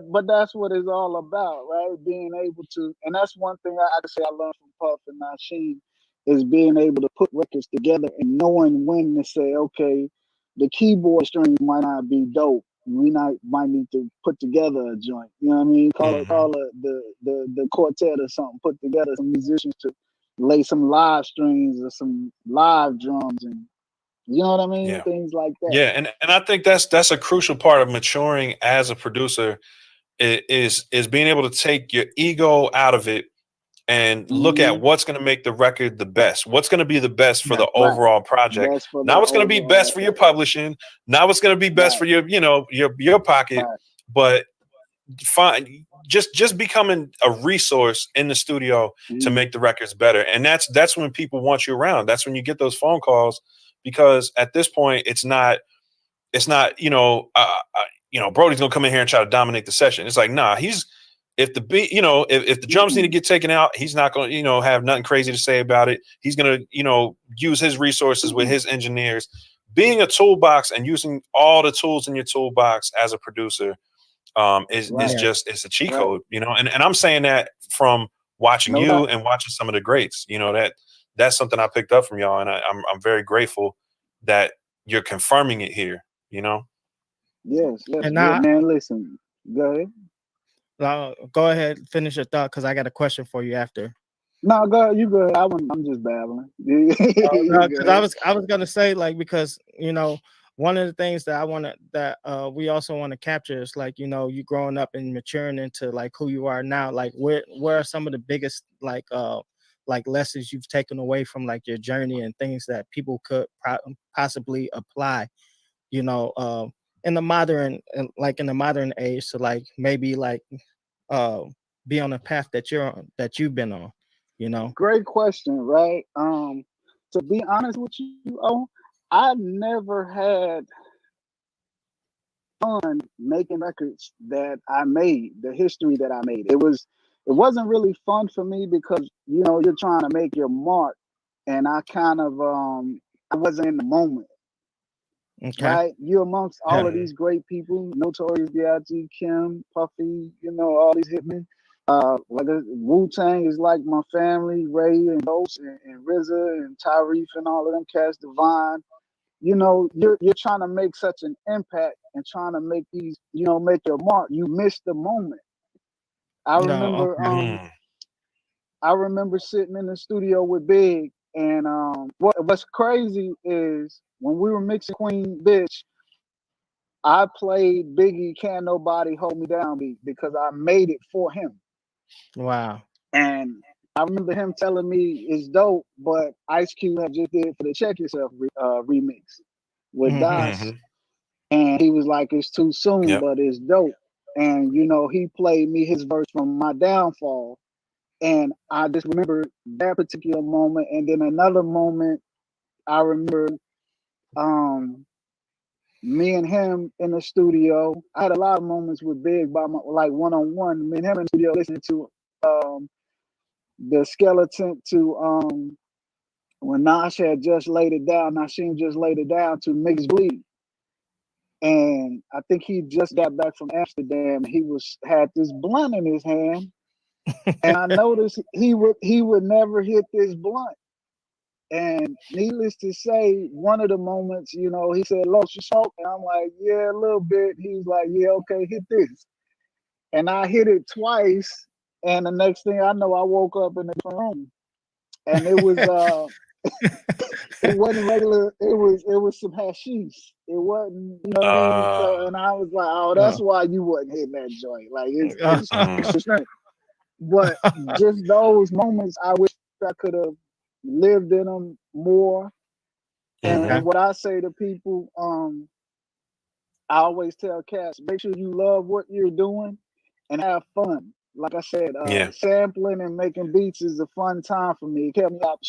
But that's what it's all about, right? Being able to, and that's one thing I can say I learned from Puff and Nasheem is being able to put records together and knowing when to say, okay, the keyboard strings might not be dope. We might need to put together a joint. You know what I mean? Call it the quartet or something. Put together some musicians to lay some live strings or some live drums, and you know what I mean? Yeah. Things like that. Yeah, and I think that's a crucial part of maturing as a producer is being able to take your ego out of it and look at what's going to make the record the best. What's going to be the best for the overall project. Not what's going to be best for your publishing. Not what's going to be best for your, your pocket. But just becoming a resource in the studio to make the records better. And that's when people want you around. That's when you get those phone calls, because at this point it's not Brody's going to come in here and try to dominate the session. It's like, nah, if the beat, if the drums need to get taken out, he's not going to, have nothing crazy to say about it. He's going to, use his resources with his engineers. Being a toolbox and using all the tools in your toolbox as a producer is just, it's a cheat code, and I'm saying that from watching you and watching some of the greats, that's something I picked up from y'all. And I'm very grateful that you're confirming it here, Yes. And man, listen, go ahead. Go ahead, finish your thought, because I got a question for you after. No, go. You good? I'm just babbling. Because I was gonna say, like, because one one of the things that we also want to capture is like, you know, you growing up and maturing into like who you are now. Like where are some of the biggest like lessons you've taken away from like your journey and things that people could possibly apply, you know, in the modern in the modern age to like maybe like uh be on the path that you've been on, you know? Great question, right? To be honest with you, I never had fun making records that I made, the history that I made. It wasn't really fun for me because, you know, you're trying to make your mark, and I kind of I wasn't in the moment. Okay. Right? You're amongst all of Yeah. these great people, Notorious B.I.G., Kim, Puffy, you know, all these hitmen. Like Wu-Tang is like my family, Ray and Ghost and RZA and Tyrese and all of them cats, Divine. You know, you're trying to make such an impact and trying to make these, you know, make your mark. You miss the moment. I No, remember okay. I remember sitting in the studio with Big, and what's crazy is when we were mixing Queen Bitch, I played Biggie Can't Nobody Hold Me Down beat because I made it for him. Wow. And I remember him telling me it's dope, but Ice Cube had just did for the Check Yourself remix with Mm-hmm. Das. And he was like, it's too soon, Yep. but it's dope. And, you know, he played me his verse from My Downfall. And I just remember that particular moment. And then another moment, I remember me and him in the studio. I had a lot of moments with Big by like one-on-one. Me and him in the studio listening to the skeleton to when Nash had just laid it down, Nasheem just laid it down to Mix Bleed. And I think he just got back from Amsterdam. He had this blunt in his hand. And I noticed he would never hit this blunt. And needless to say, one of the moments, you know, he said, "Los, you smoke?" And I'm like, "Yeah, a little bit." He's like, "Yeah, okay, hit this." And I hit it twice. And the next thing I know, I woke up in the room. And it was it wasn't regular, it was some hashish. It wasn't, you know what I mean? So, and I was like, "Oh, that's why you wasn't hitting that joint. Like it's extra strength." But just those moments, I wish I could have lived in them more. And what I say to people, I always tell cats, make sure you love what you're doing and have fun. Like I said, Yeah. sampling and making beats is a fun time for me. It kept me out.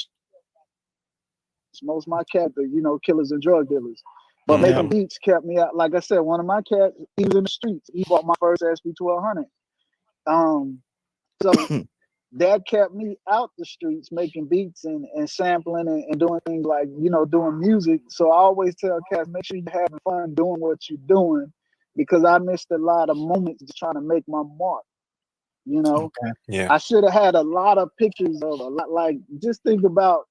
Most of my cats are, you know, killers and drug dealers. But making beats kept me out. Like I said, one of my cats, he was in the streets. He bought my first SP 1200. So that kept me out the streets making beats and sampling and doing things like, you know, doing music. So I always tell cats, make sure you're having fun doing what you're doing, because I missed a lot of moments just trying to make my mark. You know, Yeah. I should have had a lot of pictures of a lot, like just think about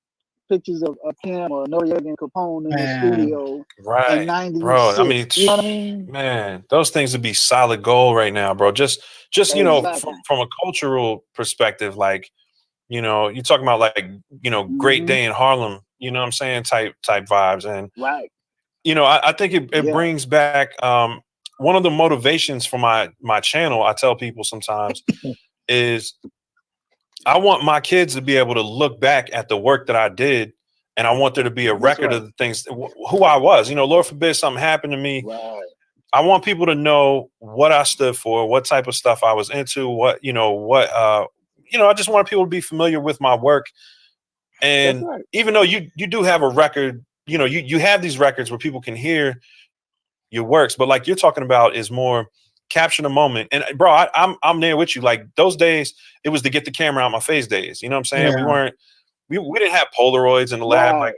pictures of Kim or Noriega and Capone in the studio in Right, bro. I mean, '96. You know what I mean? man, those things would be solid gold right now, bro. Just you know, Exactly. from a cultural perspective, like, you know, you're talking about like, you know, Great Day in Harlem, you know what I'm saying, type vibes. And Right. you know, I think it brings back one of the motivations for my channel. I tell people sometimes is I want my kids to be able to look back at the work that I did, and I want there to be a record of the things who I was. You know, Lord forbid something happened to me. Right. I want people to know what I stood for, what type of stuff I was into, what, you know, I just want people to be familiar with my work. And even though you do have a record, you know, you have these records where people can hear your works, but like you're talking about is more capture the moment. And bro, I'm there with you. Like those days, it was to get the camera out my face days. You know what I'm saying? We didn't have Polaroids in the lab. Like,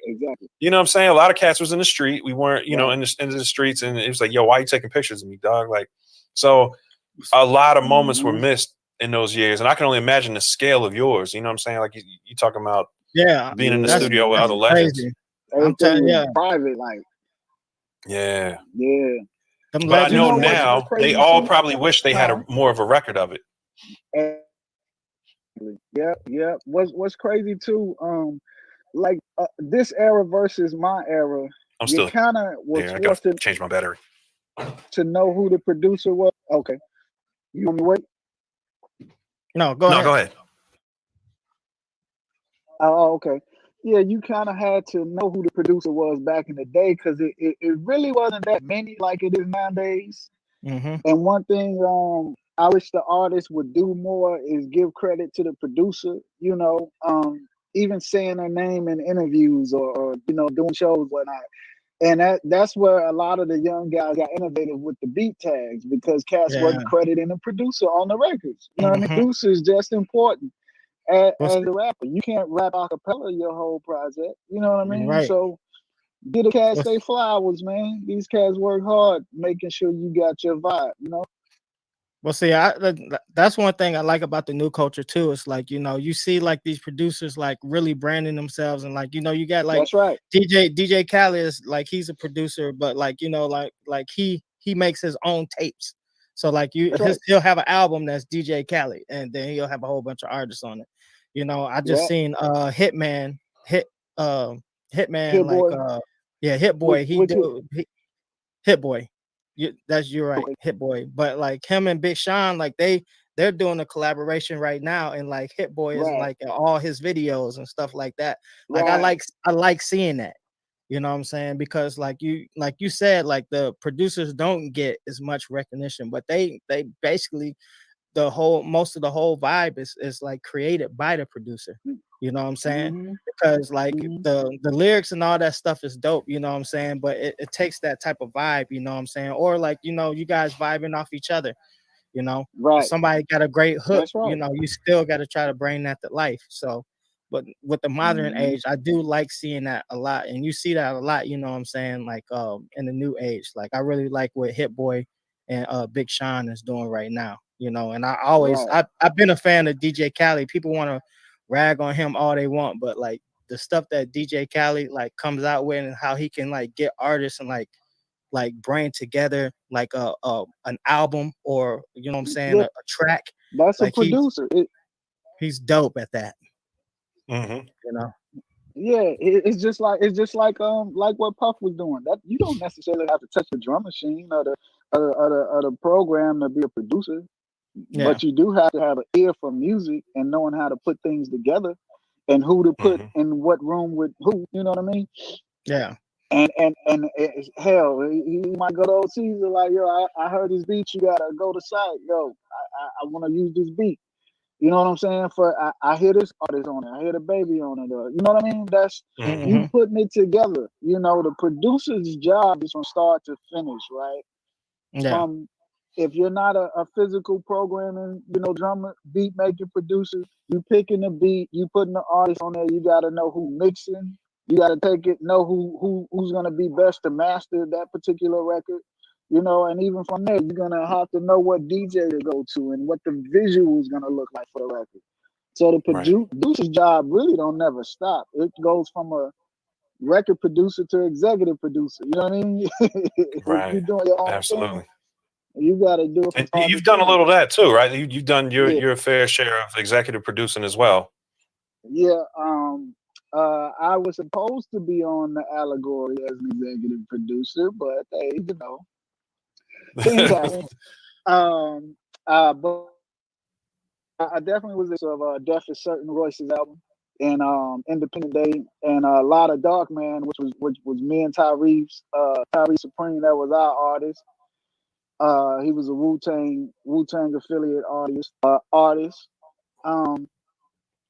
you know what I'm saying? A lot of cats was in the street. We weren't, you know, in the streets, and it was like, yo, why you taking pictures of me, dog? Like, so a lot of moments were missed in those years. And I can only imagine the scale of yours. You know what I'm saying? Like you talking about being in the studio with other legends. Crazy. I'm telling you, private, like. Yeah. But I know now they all probably wish they had more of a record of it. Yeah. What's crazy too, like this era versus my era. I'm you still kind of was here. I forced gotta change my battery. to know who the producer was. Okay, you want me to wait? No, go No, ahead. go ahead. Oh, okay. Yeah, you kind of had to know who the producer was back in the day because it really wasn't that many like it is nowadays. Mm-hmm. And one thing I wish the artist would do more is give credit to the producer, even saying their name in interviews or doing shows, whatnot. And that's where a lot of the young guys got innovative with the beat tags because cats Yeah. wasn't crediting the producer on the records. You know what I mean? Mm-hmm. Producer is just important as What's a rapper. You can't rap a cappella your whole project. You know what I mean? right? So get the cats What's they flowers, man. These cats work hard making sure you got your vibe. Well, see, that's one thing I like about the new culture too. It's like, you see like these producers like really branding themselves, and like, you got like That's right. DJ Khaled is like he's a producer, but like, like he makes his own tapes. So like That's right. he'll have an album that's DJ Khaled, and then he'll have a whole bunch of artists on it. I just Yeah. seen Hitman Hit like boy. Hit Boy. Which Hit Boy. You're right, Hit Boy. But like him and Big Sean, like they're doing a collaboration right now, and like Hit Boy is right. like in all his videos and stuff like that. Like Right. I like seeing that. You know what I'm saying? Because like you said, like the producers don't get as much recognition, but they basically most of the whole vibe is like created by the producer. You know what I'm saying? Mm-hmm. Because like Mm-hmm. the lyrics and all that stuff is dope, you know what I'm saying? But it takes that type of vibe, you know what I'm saying? Or like, you guys vibing off each other, if Right. somebody got a great hook, That's right. you still got to try to bring that to life. So, but with the modern Mm-hmm. age, I do like seeing that a lot, and you see that a lot, you know what I'm saying? Like in the new age, like I really like what Hit Boy and Big Sean is doing right now, and Right. I've been a fan of DJ Khaled. People want to rag on him all they want, but like the stuff that DJ Khaled like comes out with and how he can like get artists and like bring together like an album, or you know what I'm saying, Yeah. a track. That's a Like producer. he's dope at that, Mm-hmm. you know. Yeah, it's just like what Puff was doing. That you don't necessarily have to touch the drum machine or the program to be a producer, Yeah. but you do have to have an ear for music and knowing how to put things together and who to put Mm-hmm. in what room with who. You know what I mean? Yeah. And hell, he might go to old Caesar like, yo, I heard this beat. You gotta go to site. Yo, I want to use this beat. You know what I'm saying? I hear this artist on it. I hear the baby on it. You know what I mean? That's Mm-hmm. you Mm-hmm. putting it together. The producer's job is from start to finish, right? Yeah. From if you're not a physical programming, drummer, beat making producer, you picking the beat, you putting the artist on there. You got to know who mixing. You got to know who's gonna be best to master that particular record. And even from there, you're gonna have to know what DJ to go to and what the visual is gonna look like for the record. So the Right. producer's job really don't never stop. It goes from a record producer to executive producer. You know what I mean? If you're Right. doing your own thing, Absolutely. you got to do it from And start to you've done a finish. little of that too, right? You've done Yeah, your fair share of executive producing as well. yeah. I was supposed to be on the Allegory as an executive producer, but hey, things happen. But I definitely was of Death is Certain Royce's album and Independent Day and a lot of Dark Man, which was me and Tyrese Supreme. That was our artist. He was a Wu-Tang affiliate artist. Um,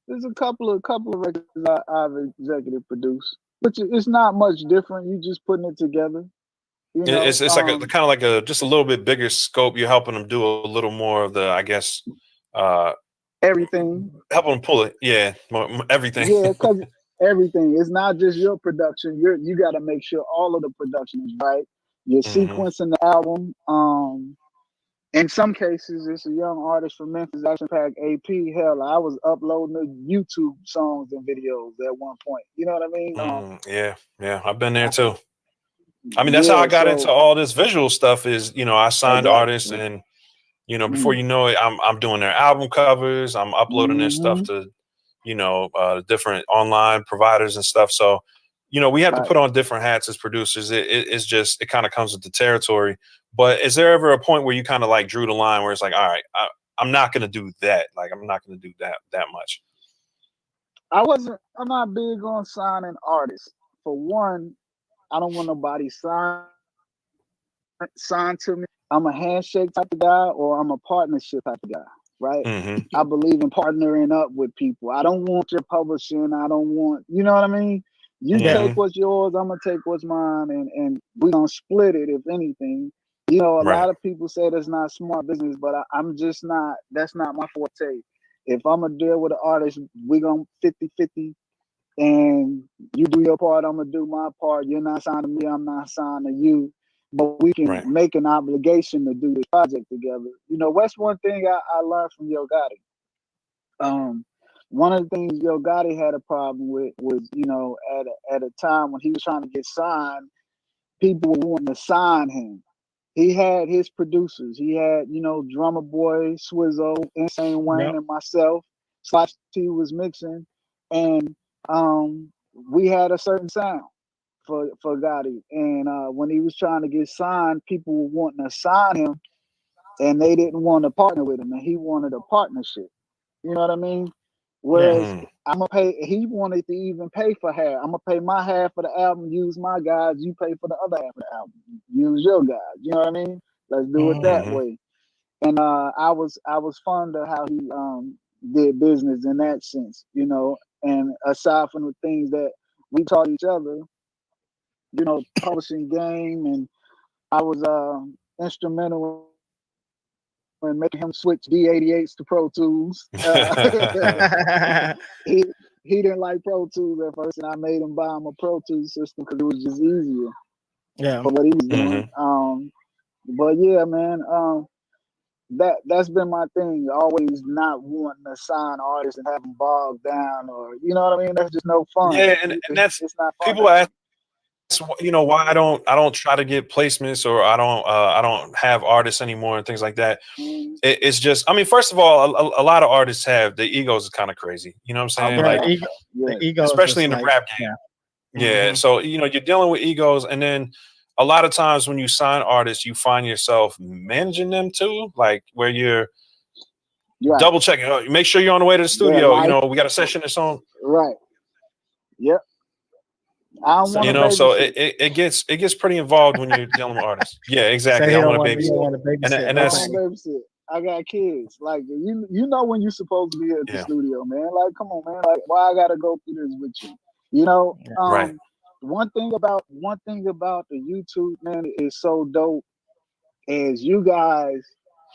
there's a couple of records I've executive produced, which it's not much different. You just putting it together, you know. It's like a kind of like a just a little bit bigger scope. You're helping them do a little more of the, I guess, uh, Everything, helping them pull it. Yeah, everything. yeah, because everything. It's not just your production. You got to make sure all of the production is right. You're Mm-hmm. sequencing the album. In some cases, it's a young artist from Memphis, Action Pack AP. Hell, I was uploading the YouTube songs and videos at one point. You know what I mean? Yeah, I've been there too. I mean, that's how I Yeah. got into So all this visual stuff. Is I signed artists, exactly. and before you know it, I'm doing their album covers. I'm uploading their stuff Mm-hmm. to different online providers and stuff. So you know, we have to Right. put on different hats as producers. It's just, it kind of comes with the territory. But is there ever a point where you kind of like drew the line where it's like, all right, I'm not going to do that. Like, I'm not going to do that much. I'm not big on signing artists. For one, I don't want nobody signed to me. I'm a handshake type of guy, or I'm a partnership type of guy, right? Mm-hmm. I believe in partnering up with people. I don't want your publishing. I don't want, you know what I mean? You take what's yours, I'm gonna take what's mine, and we're gonna split it if anything. You know, a lot of people say that's not smart business, but I'm just not, that's not my forte. If I'm gonna deal with an artist, we're gonna 50-50, and you do your part, I'm gonna do my part. You're not signed to me, I'm not signed to you. But we can make an obligation to do this project together. You know, that's one thing I learned from Yo Gotti. One of the things Yo Gotti had a problem with was, you know, at a time when he was trying to get signed, people were wanting to sign him. He had his producers. He had, you know, Drummer Boy, Swizzo, Insane Wayne, and myself. Slash T was mixing, and we had a certain sound for Gotti. And when he was trying to get signed, people were wanting to sign him, and they didn't want to partner with him, and he wanted a partnership. You know what I mean? Whereas I'm gonna pay, he wanted to even pay for half. I'm gonna pay my half of the album, use my guys, you pay for the other half of the album, use your guys. You know what I mean? Let's do it that way. And I was fond of how he did business in that sense, you know. And aside from the things that we taught each other, you know, publishing game, and I was instrumental and making him switch D88s to Pro Tools. He didn't like Pro Tools at first, and I made him buy him a Pro Tools system because it was just easier. For what he was doing. But yeah, man, that's been my thing. Always not wanting to sign artists and have them bogged down, or you know what I mean. That's just no fun. Yeah, and that's, it's not fun. People ask, you know, why I don't try to get placements, or I don't have artists anymore and things like that. It's just, I mean, first of all, a lot of artists have, the egos is kind of crazy. You know what I'm saying? Like, the ego, especially in the rap game. Yeah. So, you know, you're dealing with egos, and then a lot of times when you sign artists, you find yourself managing them too, like where you're double checking. Make sure you're on the way to the studio. You know, we got a session that's on. Right. Yep. I don't want, you know, so it gets pretty involved when you're dealing with artists. Yeah, exactly. I want to babysit. And that's, I got kids. Like, you know when you're supposed to be at the studio, man. Like, come on, man. Like, why I gotta go through this with you? You know, one thing about the YouTube, man, is so dope, is you guys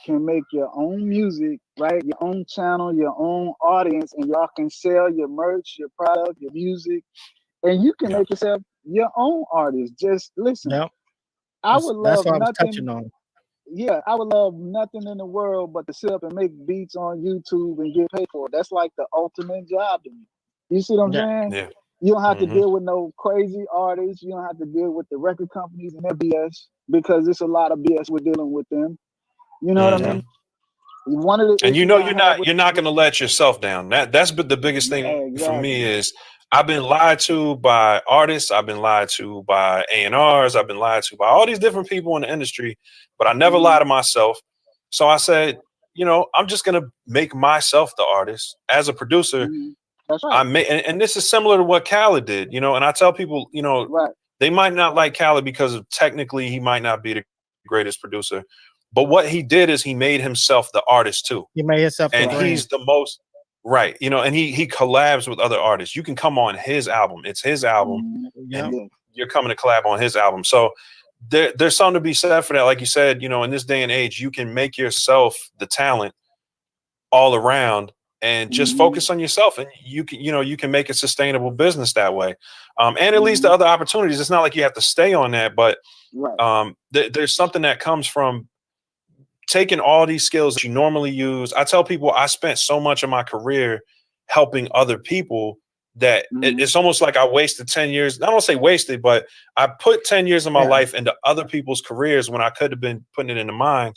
can make your own music, right? Your own channel, your own audience, and y'all can sell your merch, your product, your music, and you can make yourself your own artist. Just listen. I would love nothing. Yeah, I would love nothing in the world but to sit up and make beats on YouTube and get paid for it. That's like the ultimate job to me. You see what I'm saying? Yeah. You don't have to deal with no crazy artists. You don't have to deal with the record companies and their BS, because it's a lot of BS we're dealing with them. You know what I mean? One of the, and you know, you're not going to let yourself down. That's the biggest thing for me is, I've been lied to by artists. I've been lied to by A&Rs. I've been lied to by all these different people in the industry, but I never lie to myself. So I said, you know, I'm just going to make myself the artist. As a producer, That's right. And this is similar to what Khaled did, you know, and I tell people, you know, they might not like Khaled because of technically he might not be the greatest producer, but what he did is he made himself the artist too. He made himself, and he's the most you know, and he collabs with other artists. You can come on his album. It's his album, and you're coming to collab on his album. So there's something to be said for that. Like you said, you know, in this day and age, you can make yourself the talent all around, and just focus on yourself, and you can make a sustainable business that way. And it leads to other opportunities. It's not like you have to stay on that, but there's something that comes from taking all these skills that you normally use. I tell people I spent so much of my career helping other people that it's almost like I wasted 10 years. I don't say wasted, but I put 10 years of my life into other people's careers when I could have been putting it into mine,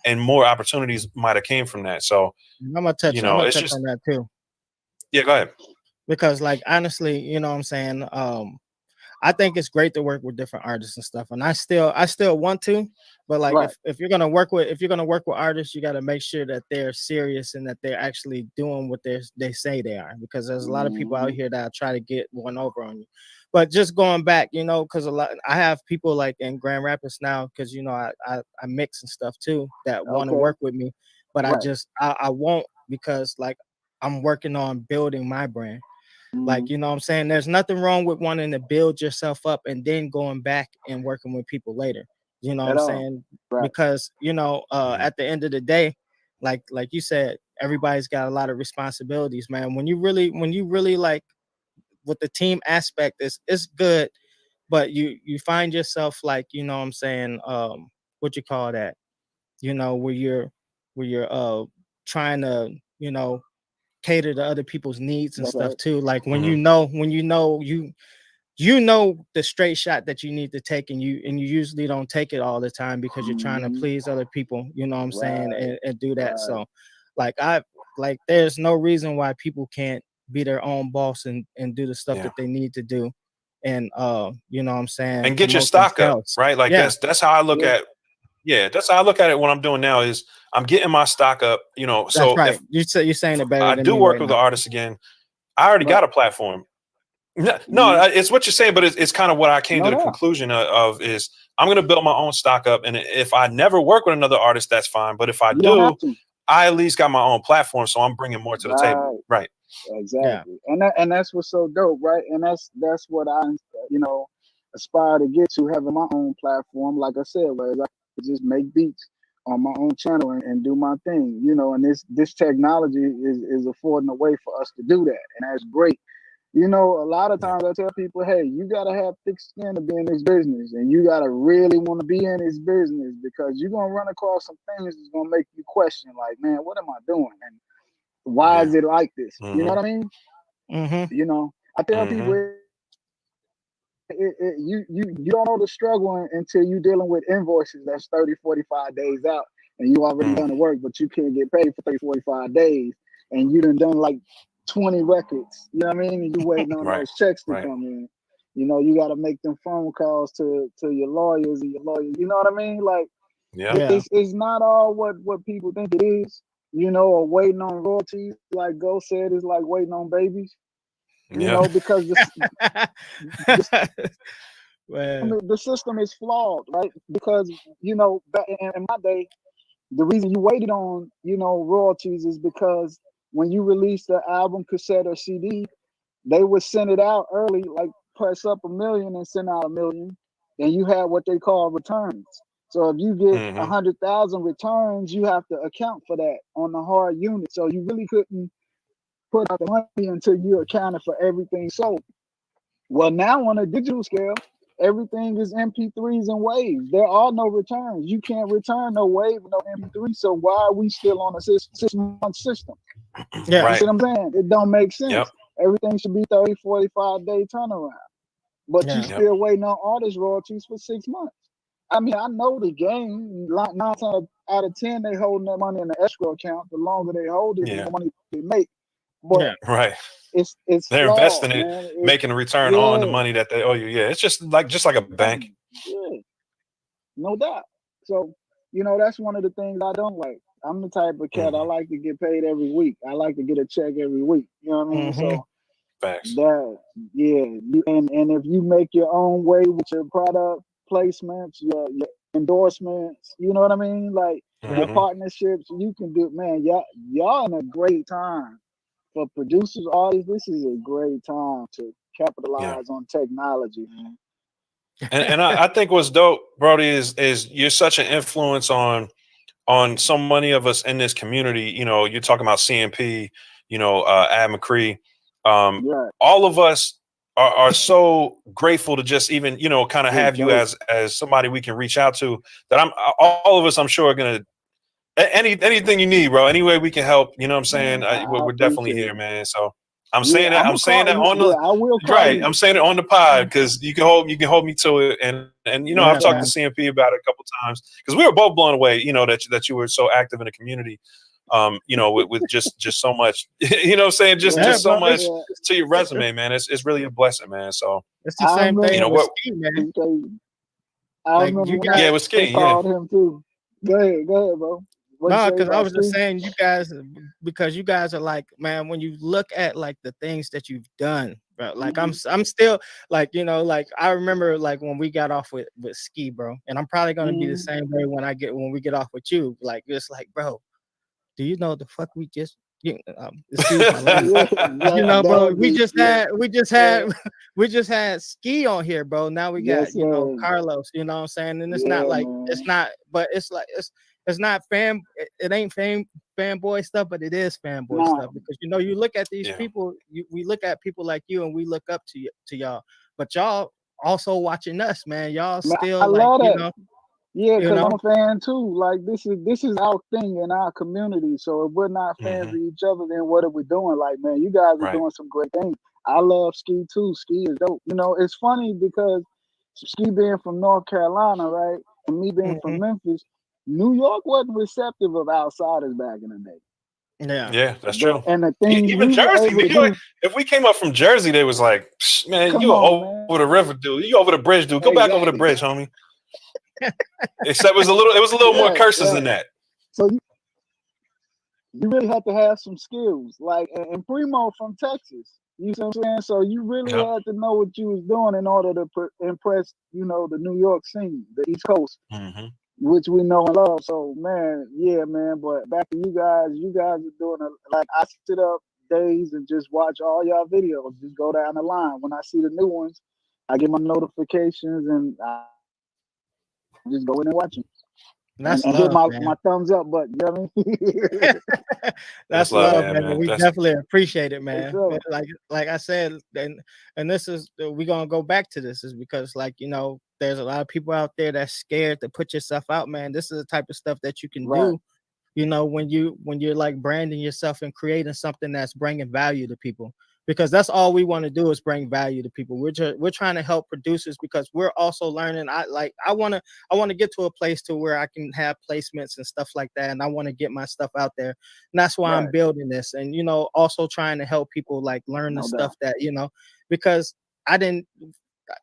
and more opportunities might have came from that. So I'm gonna touch on that too. Yeah, go ahead. Because, like, honestly, you know what I'm saying? I think it's great to work with different artists and stuff. And I still want to, but like Right. if you're gonna work with artists, you got to make sure that they're serious and that they're actually doing what they say they are, because there's a lot of people out here that try to get one over on you. But just going back, you know, because I have people like in Grand Rapids now, because you know I mix and stuff too, that want to Okay. work with me, but Right. I won't, because like I'm working on building my brand. Like, you know what I'm saying? There's nothing wrong with wanting to build yourself up and then going back and working with people later. You know what I'm At all. saying? Right. Because, you know, at the end of the day, like you said, everybody's got a lot of responsibilities, man. When you really like with the team aspect, it's good, but you find yourself like, you know what I'm saying, what you call that? You know, where you're trying to, you know, cater to other people's needs and That's stuff right. too. Like when you know you know the straight shot that you need to take, and you usually don't take it all the time because you're trying to please other people, you know what I'm saying, Right. and do that. Right. So like there's no reason why people can't be their own boss and do the stuff that they need to do, and you know what I'm saying, and get your promote stock up, themselves. right? Like Yeah, that's how I look Yeah. at. Yeah, that's how I look at it. What I'm doing now is I'm getting my stock up. You know, that's so right. if You're saying it better I than do me work right with the now. artist again, I already Right. got a platform. No, it's what you're saying, but it's kind of what I came to the No. conclusion of is I'm going to build my own stock up, and if I never work with another artist, that's fine. But if I You don't have do, to. I at least got my own platform, so I'm bringing more to the table. Right. Right. Yeah, Exactly. And that's what's so dope, right? And that's what I, you know, aspire to get to, having my own platform, like I said, where I just make beats on my own channel and do my thing, you know. And this technology is affording a way for us to do that, and that's great. You know, a lot of Yeah. times I tell people, hey, you gotta have thick skin to be in this business, and you gotta really want to be in this business, because you're gonna run across some things that's gonna make you question, like, man, what am I doing? And why is it like this? You know what I mean? You know, I tell people, you don't know the struggle until you dealing with invoices that's 30, 45 days out, and you already done the work, but you can't get paid for 30, 45 days, and you done like 20 records. You know what I mean? And you waiting on Right. those checks to Right. come in. You know, you got to make them phone calls to your lawyers and your lawyers. You know what I mean? Like, Yeah. it's not all what people think it is. You know, or waiting on royalties, like Go said, is like waiting on babies. You Yeah. know, because well, the system is flawed, right? Because, you know, back in my day, the reason you waited on, you know, royalties is because when you released the album, cassette, or CD, they would send it out early, like press up 1 million and send out 1 million, and you had what they call returns. So if you get 100,000 returns, you have to account for that on the hard unit. So you really couldn't put out the money until you accounted for everything sold. Well, now on a digital scale, everything is MP3s and waves. There are no returns. You can't return no wave, no MP3. So why are we still on a 6-month system? yeah, You Right. see what I'm saying? It don't make Yep. sense. Everything should be 30, 45-day turnaround. But you yeah, Yep. still waiting on artist royalties for 6 months. I mean, I know the game. 9 times out of 10, they holding that money in the escrow account. The longer they hold it, the Yeah. more money they make. But yeah, Right. it's They're flawed, investing in it, man. making a return on the money that they owe you. Yeah. It's just like a bank. Yeah, no doubt. So, you know, that's one of the things I don't like. I'm the type of cat, I like to get paid every week. I like to get a check every week. You know what I mean? So Facts. that, yeah, and if you make your own way with your product placements, your endorsements, you know what I mean? Like your partnerships, you can do, man, y'all in a great time. For producers, artists, this is a great time to Yeah. capitalize on technology, man. And I think what's dope, Brody, is you're such an influence on so many of us in this community. You know, you're talking about CMP, you know, Ad McCree. Yeah, All of us are so grateful to just even, you know, kind of it's have you dope. as somebody we can reach out to, that all of us, I'm sure, are gonna anything you need, bro. Any way we can help, you know what I'm saying? Man, I We're definitely appreciate here, it. man. So I'm Yeah, saying that I'm I'm gonna saying call that you. on Yeah, the I will call right. you. I'm saying it on the pod because you can hold me to it. And you know, I've yeah, talked to man. CMP about it a couple times because we were both blown away, you know, that you were so active in the community. you know, with just so much, you know what I'm saying? Just so much to your resume, man. It's really a blessing, man. So it's the same thing, you know, with what, Ski, man. I Like, remember you when guys, yeah, with Ski, called him too. Go ahead, bro. no, because I was just saying, you guys, because you guys are like, man, when you look at like the things that you've done, bro, like I'm still like, you know, like I remember like when we got off with Ski, bro, and I'm probably gonna be the same way when we get off with you. Like, it's like, bro, do you know the fuck we just excuse my language. You know, bro, we just had Ski on here, bro. Now we got, you know, Carlos, you know what I'm saying? And it's not like, it's not, but it's like, it's not it ain't fanboy stuff, but it is fanboy stuff, because, you know, you look at these people, we look at people like you, and we look up to y'all, but y'all also watching us, man. Y'all still, I like, you know. Yeah, because I'm a fan too. Like, this is our thing in our community. So if we're not fans of each other, then what are we doing? Like, man, you guys are doing some great things. I love Ski too. Ski is dope. You know, it's funny because Ski being from North Carolina, right, and me being from Memphis, New York wasn't receptive of outsiders back in the day. Yeah, that's true. And the thing, even Jersey, if we came up from Jersey, they was like, man, you over the river, dude. You over the bridge, dude. Go back over the bridge, homie. Except it was a little more curses than that. So you really have to have some skills. Like, and Primo from Texas, you know what I'm saying? So you really had to know what you was doing in order to impress, you know, the New York scene, the East Coast, which we know and love. So, man, yeah, man. But back to you guys are doing like, I sit up days and just watch all y'all videos. Just go down the line. When I see the new ones, I get my notifications and I just go in and watch them. That's and love, hit man. my thumbs up button. You know what I mean? That's love, man. We definitely appreciate it, man. Like I said, and this is, we're gonna go back to this, is because, like, you know, there's a lot of people out there that's scared to put yourself out, man. This is the type of stuff that you can do, you know, when you're like branding yourself and creating something that's bringing value to people. Because that's all we want to do, is bring value to people. We're trying to help producers, because we're also learning. I want to get to a place to where I can have placements and stuff like that, and I want to get my stuff out there. And that's why I'm building this, and, you know, also trying to help people like learn the stuff that, you know, because I didn't,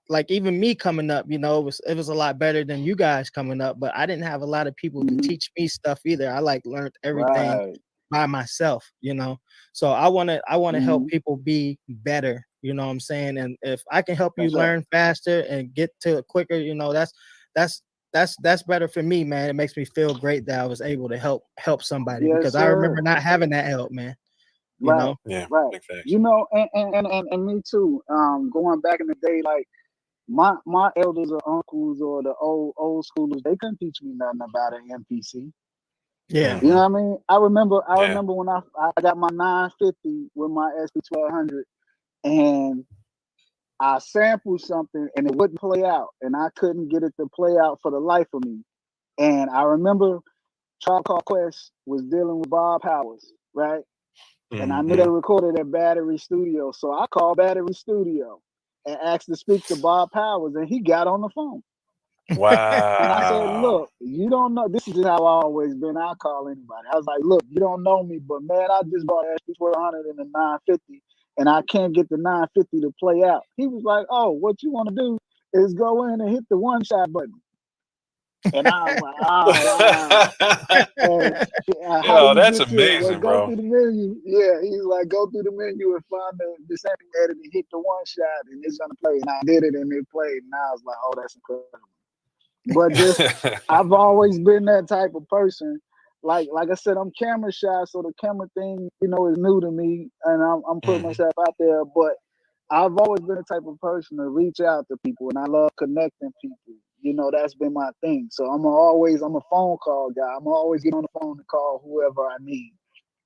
like, even me coming up, you know, it was a lot better than you guys coming up, but I didn't have a lot of people to teach me stuff either. I like learned everything by myself, you know. So I want to help people be better, you know what I'm saying? And if I can help you learn faster and get to it quicker, you know, that's better for me, man. It makes me feel great that I was able to help somebody, because I remember not having that help, man. You know? Yeah, you know, and me too. Going back in the day, like, my elders or uncles or the old schoolers, they couldn't teach me nothing about an MPC. Yeah, you know what I mean. I remember when I got my 950 with my SP1200, and I sampled something and it wouldn't play out, and I couldn't get it to play out for the life of me. And I remember Tribe Called Quest was dealing with Bob Powers, right? And I knew they recorded at Battery Studio, so I called Battery Studio and asked to speak to Bob Powers, and he got on the phone. Wow. And I said, look, you don't know. This is just how I always been. I'll call anybody. I was like, look, you don't know me, but, man, I just bought an SP1200 and a 950, and I can't get the 950 to play out. He was like, oh, what you want to do is go in and hit the one-shot button. And I was like, oh, wow. Yo, that's amazing, go through the menu. Yeah, he's like, go through the menu and find the sample edit and hit the one shot, and it's gonna play. And I did it, and it played. And I was like, oh, that's incredible. But just, I've always been that type of person. Like I said, I'm camera shy, so the camera thing, you know, is new to me, and I'm putting myself out there. But I've always been the type of person to reach out to people, and I love connecting people. You know, that's been my thing. So I'm a phone call guy. I'm always get on the phone to call whoever I need.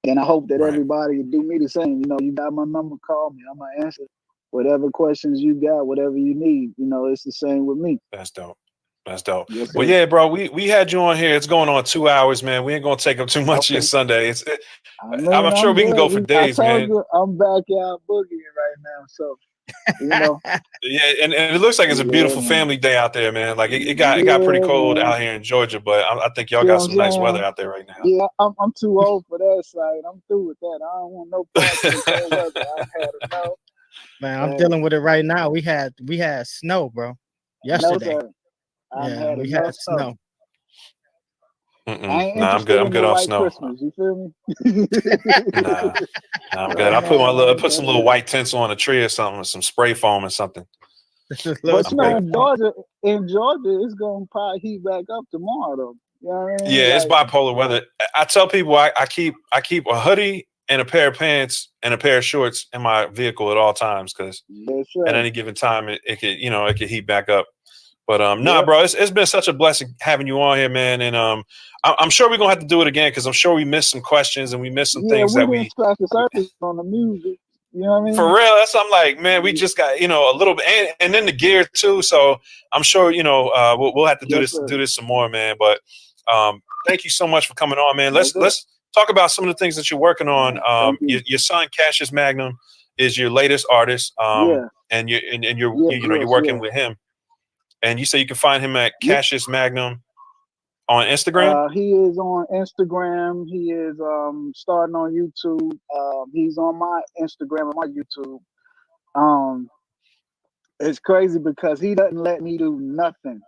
And I hope that everybody do me the same. You know, you got my number, call me. I'm gonna answer whatever questions you got, whatever you need. You know, it's the same with me. That's dope. That's dope. Yes, well, yeah, bro, we had you on here. It's going on 2 hours, man. We ain't gonna take up too much of your Sunday. I'm sure we can go for days, man. I'm backyard boogieing right now, so You know. Yeah, and it looks like it's a beautiful man. family day out there, man. Like it got pretty cold out here in Georgia, but I think y'all got some nice weather out there right now. Yeah, I'm too old for that side. I'm through with that. I don't want no parts of the cold weather. I've had enough. Man, I'm dealing with it right now. We had snow, bro. Yesterday. No, sir. Yeah, we had snow. I ain't Nah, I'm interested good. I'm in good the off white snow. Christmas. You feel me? Nah, I'm good. I put some little white tinsel on a tree or something, with some spray foam or something. But you know, in Georgia, it's gonna probably heat back up tomorrow, though. You know what I mean? Yeah, it's bipolar weather. I tell people I keep a hoodie and a pair of pants and a pair of shorts in my vehicle at all times because at any given time it could heat back up. But nah, bro, it's been such a blessing having you on here, man. And I'm sure we're gonna have to do it again because I'm sure we missed some questions and we missed some things that we scratched the surface on the music. You know what I mean? For real, that's I'm like, man, we just got a little bit, and then the gear too. So I'm sure we'll have to do this some more, man. But thank you so much for coming on, man. Let's talk about some of the things that you're working on. Your son Cassius Magnum is your latest artist, and you're working with him. And you say you can find him at Cassius Magnum on Instagram. He is on Instagram. He is starting on YouTube. He's on my Instagram and my YouTube. It's crazy because he doesn't let me do nothing.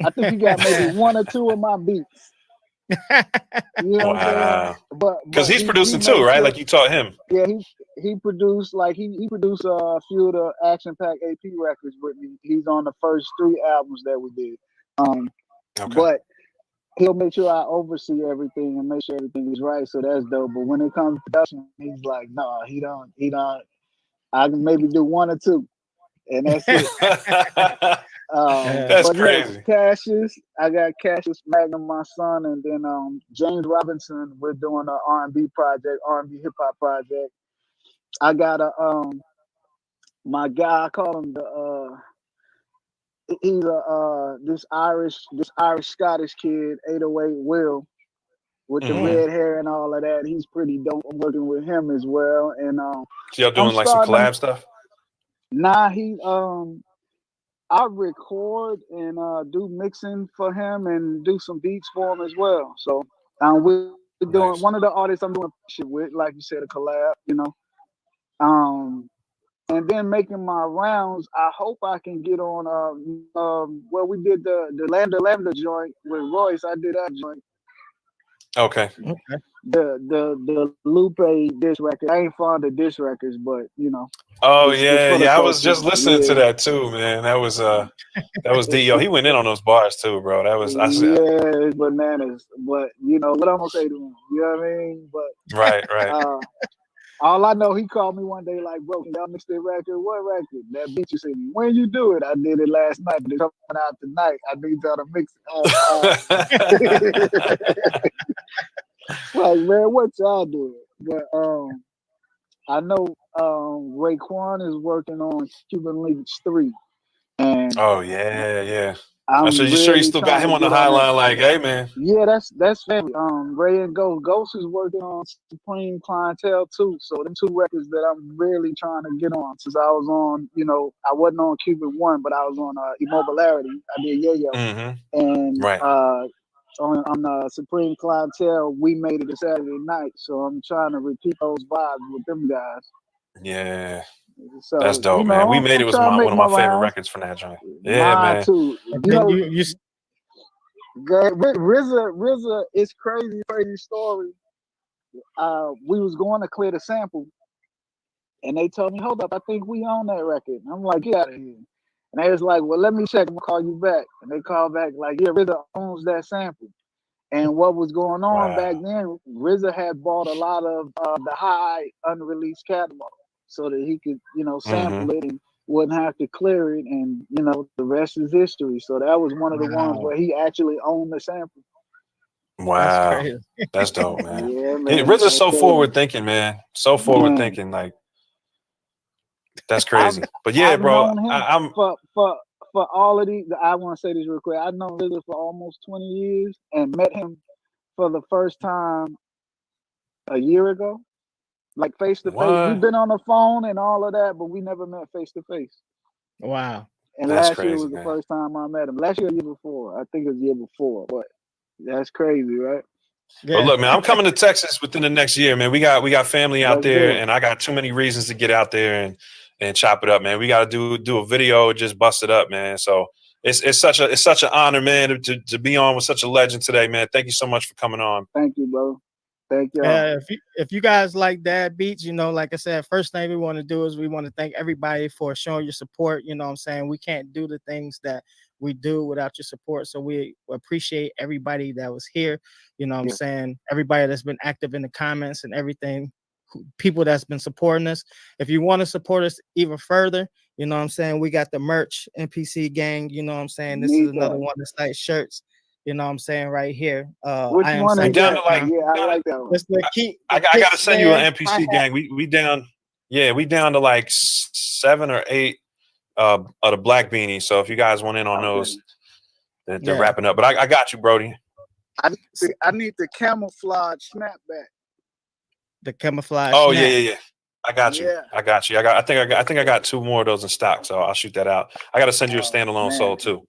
I think he got maybe one or two of my beats. You know what I'm saying? But because he's producing too, right? Like you taught him. Yeah, he produced he produced a few of the Action Pack AP records with me. He's on the first 3 albums that we did. But he'll make sure I oversee everything and make sure everything is right. So that's dope. But when it comes to production, he's like, no, he don't. I can maybe do 1 or 2, and that's it. That's crazy. Cassius, I got Cassius Magnum, my son, and then James Robinson. We're doing an R&B project, R&B hip hop project. I got my guy. I call him he's this Irish Scottish kid, 808 Will, with the red hair and all of that. He's pretty dope. I'm working with him as well. And so y'all doing like some collab stuff? Nah, I record and do mixing for him and do some beats for him as well. So we're doing one of the artists I'm doing shit with, like you said, a collab, and then making my rounds. I hope I can get on we did the Lambda joint with Royce. I did that joint. Okay. The Lupe diss record. I ain't fond of diss records, but Oh yeah. I was just listening to that too, man. That was D. He went in on those bars too, bro. That was it's bananas. But what I'm gonna say to him, you know what I mean? But right. All I know, he called me one day like, bro, can y'all mix that record? What record? That beat you sent me. When you do it? I did it last night, but it's coming out tonight. I need y'all to mix it. Like, man, what y'all doing? But I know Raekwon is working on Cuban Links 3. And oh yeah. I'm sure you still got him on the high line, like, hey man. Yeah, that's family. Ray and Ghost is working on Supreme Clientele too. So them 2 records that I'm really trying to get on. Since I was on, I wasn't on Cuban 1, but I was on Immobilarity. I did Yayo. And on Supreme Clientele, we made it a Saturday night. So I'm trying to repeat those vibes with them guys. Yeah. So, that's dope, man. We Made It was one of my favorite records from that joint. Yeah, man. Too. RZA, it's crazy story. We was going to clear the sample, and they told me, hold up, I think we own that record. And I'm like, get out of here. And they was like, well, let me check. I'm gonna call you back. And they called back like, yeah, RZA owns that sample. And what was going on back then, RZA had bought a lot of the high unreleased catalog so that he could, sample it and wouldn't have to clear it. And, the rest is history. So that was one of the ones where he actually owned the sample. Wow. That's dope, man. Yeah, man. RZA's so forward thinking, man. So forward thinking. Like, that's crazy. But yeah, I've bro, known him for all of these. I want to say this real quick. I've known RZA for almost 20 years and met him for the first time a year ago. like face to face. What? We've been on the phone and all of that, but we never met face to face. Wow. And That's last year crazy, was the man. first time I met him. Last year, or the year before. I think it was the year before. But that's crazy, right? But look, man, I'm coming to Texas within the next year, man. We got family out Let's there, do it. and I got too many reasons to get out there and chop it up, man. We got to do a video, just bust it up, man. So it's such an honor, man, to be on with such a legend today, man. Thank you so much for coming on. Thank you, bro. Thank y'all. If you guys like Dad Beats, you know, like I said, first thing we want to do is we want to thank everybody for showing your support. You know what I'm saying? We can't do the things that we do without your support. So we appreciate everybody that was here. You know what I'm saying? Everybody that's been active in the comments and everything, people that's been supporting us. If you want to support us even further, you know what I'm saying? We got the merch, NPC gang. You know what I'm saying? This is another one of the site shirts. You know what I'm saying right here. Which I am one is down that? to like, Yeah, I like that one. I gotta send you an NPC gang. We down, we down to like 7 or 8 of the black beanies. So if you guys want in on those, they're wrapping up. But I got you, Brody. I need the camouflage snapback. The camouflage. Oh snap. yeah. I got you. I got you. I think I got 2 more of those in stock. So I'll shoot that out. I got to send you a standalone soul too.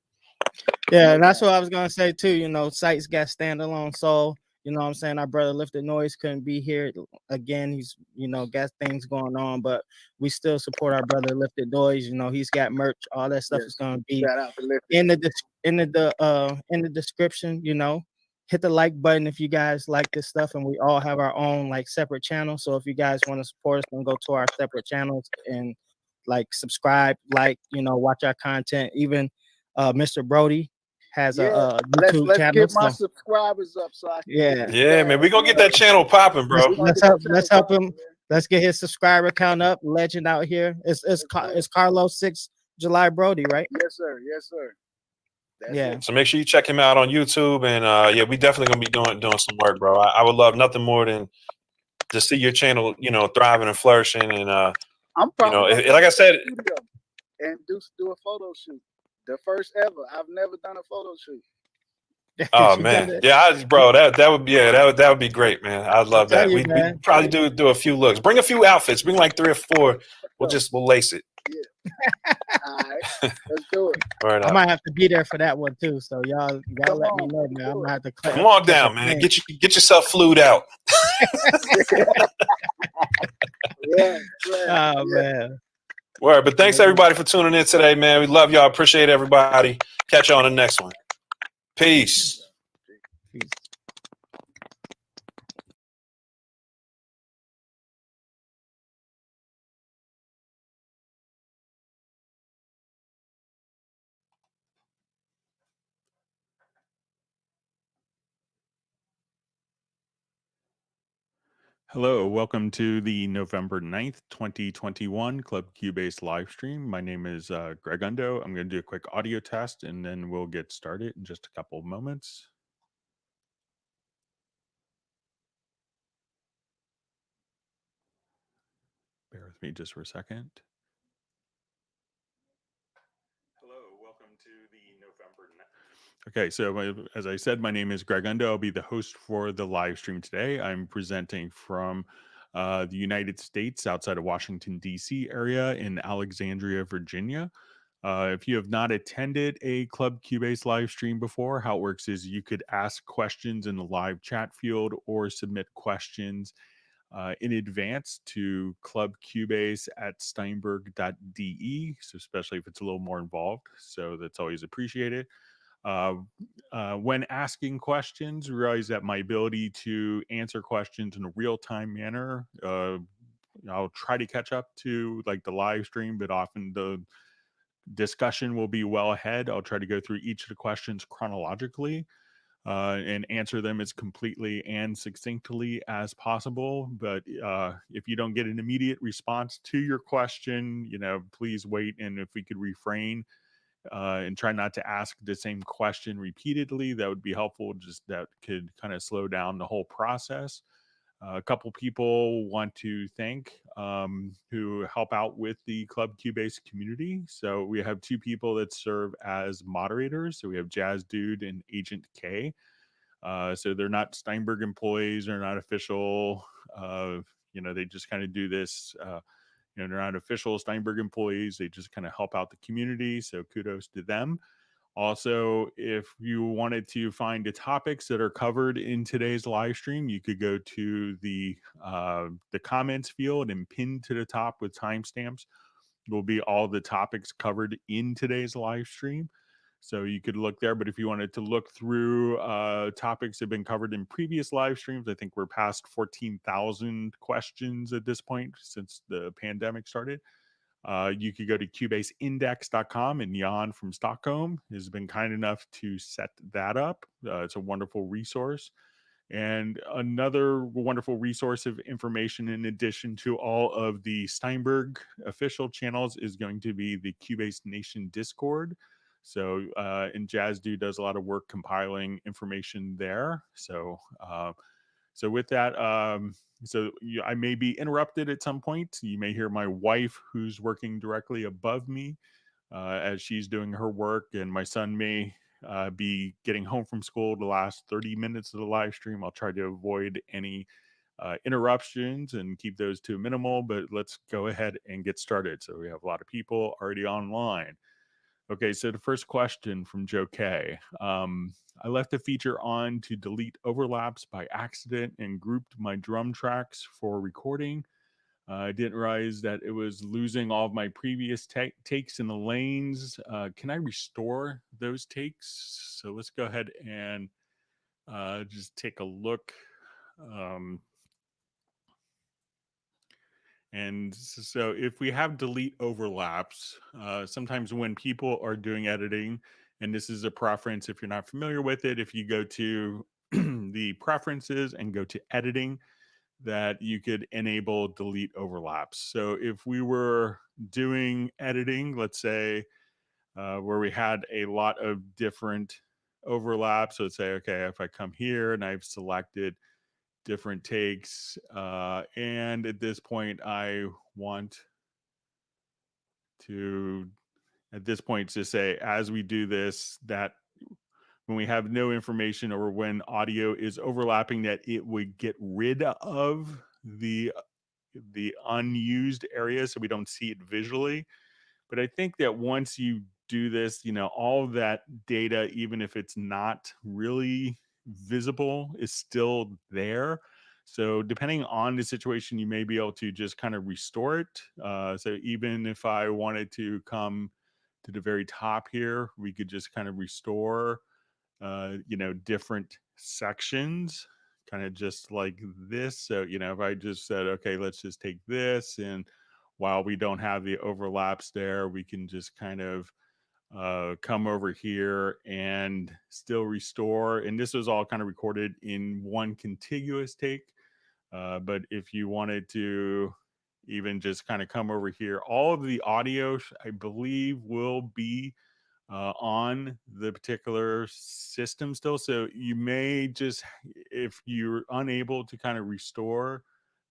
Yeah, and that's what I was gonna say too. You know, sites got standalone soul. You know what I'm saying? Our brother Lifted Noise couldn't be here again. He's, you know, got things going on, but we still support our brother Lifted Noise. You know, he's got merch. All that stuff is gonna be in the description. You know, hit the like button if you guys like this stuff, and we all have our own like separate channels. So if you guys want to support us, then go to our separate channels and like subscribe, like, you know, watch our content. Even Mr. Broady has a YouTube let's channel. get my subscribers up so I can man, we gonna get that channel popping, bro. Let's help him. Let's get his subscriber count up. Legend out here. It's Carlos 6 July Broady, right? Yes, sir. Yes, sir. That's So make sure you check him out on YouTube, and we definitely gonna be doing some work, bro. I would love nothing more than to see your channel, you know, thriving and flourishing, and I'm probably like I said, and do a photo shoot. The first ever. I've never done a photo shoot. Oh man, bro, that would be great, man. I'd love that. We probably do a few looks. Bring a few outfits. Bring like 3 or 4. We'll lace it. Yeah. All right, let's do it. I might have to be there for that one too. So y'all let me know, man. I'm gonna have to come on down, man. Get yourself flued out. Oh man. Word, but thanks everybody for tuning in today, man. We love y'all. Appreciate everybody. Catch y'all on the next one. Peace. Hello, welcome to the November 9th, 2021 Club Cubase live stream. My name is Greg Undo. I'm going to do a quick audio test and then we'll get started in just a couple of moments. Bear with me just for a second. Hello, welcome to the November 9th. Okay, so as I said, my name is Greg Undo. I'll be the host for the live stream today. I'm presenting from the United States outside of Washington, D.C. area in Alexandria, Virginia. If you have not attended a Club Cubase live stream before, how it works is you could ask questions in the live chat field or submit questions in advance to clubcubase@steinberg.de, so especially if it's a little more involved. So that's always appreciated. When asking questions, realize that my ability to answer questions in a real-time manner, I'll try to catch up to like the live stream, but often the discussion will be well ahead. I'll try to go through each of the questions chronologically and answer them as completely and succinctly as possible. But if you don't get an immediate response to your question, please wait. And if we could refrain and try not to ask the same question repeatedly, that would be helpful. Just that could kind of slow down the whole process. A couple people want to thank who help out with the Club Cubase community. So we have 2 people that serve as moderators. So we have Jazz Dude and Agent K. So they're not Steinberg employees, they're not official they just kind of do this. They're not official Steinberg employees. They just kind of help out the community. So kudos to them. Also, if you wanted to find the topics that are covered in today's live stream, you could go to the comments field and pin to the top with timestamps will be all the topics covered in today's live stream. So you could look there. But if you wanted to look through topics that have been covered in previous live streams, I think we're past 14,000 questions at this point since the pandemic started. You could go to cubaseindex.com, and Jan from Stockholm has been kind enough to set that up. It's a wonderful resource. And another wonderful resource of information, in addition to all of the Steinberg official channels, is going to be the Cubase Nation Discord. So, and Jazdu does a lot of work compiling information there. So, with that, I may be interrupted at some point. You may hear my wife, who's working directly above me, as she's doing her work, and my son may be getting home from school the last 30 minutes of the live stream. I'll try to avoid any interruptions and keep those to a minimal, but let's go ahead and get started. So we have a lot of people already online. Okay, so the first question from Joe K. I left a feature on to delete overlaps by accident and grouped my drum tracks for recording. I didn't realize that it was losing all of my previous takes in the lanes. Can I restore those takes? So let's go ahead and just take a look. And so if we have delete overlaps, sometimes when people are doing editing, and this is a preference if you're not familiar with it, if you go to the preferences and go to editing, that you could enable delete overlaps. So if we were doing editing, let's say, where we had a lot of different overlaps, so let's say, okay, if I come here and I've selected different takes, and at this point I want to, at this point, to say, as we do this, that when we have no information or when audio is overlapping, that it would get rid of the unused area so we don't see it visually. But I think that once you do this, all of that data, even if it's not really visible, is still there. So depending on the situation, you may be able to just kind of restore it. So even if I wanted to come to the very top here, we could just kind of restore, different sections, kind of just like this. So, if I just said, okay, let's just take this, and while we don't have the overlaps there, we can just kind of come over here and still restore. And this was all kind of recorded in one contiguous take. But if you wanted to even just kind of come over here, all of the audio, I believe, will be on the particular system still. So you may just, if you're unable to kind of restore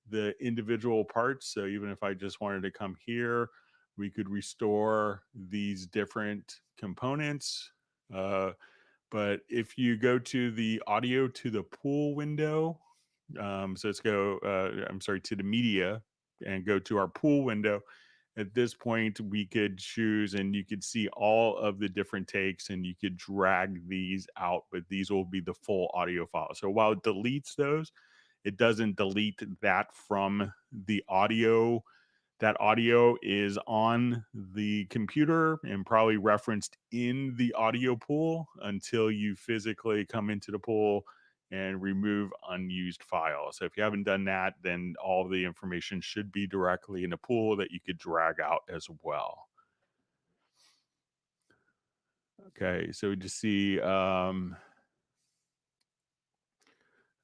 the individual parts, so even if I just wanted to come here, we could restore these different components. But if you go to the audio to the pool window, so let's go, to the media and go to our pool window. At this point, we could choose, and you could see all of the different takes, and you could drag these out, but these will be the full audio file. So while it deletes those, it doesn't delete that from the audio. That audio is on the computer and probably referenced in the audio pool until you physically come into the pool and remove unused files. So if you haven't done that, then all the information should be directly in the pool that you could drag out as well. Okay, so we just see, all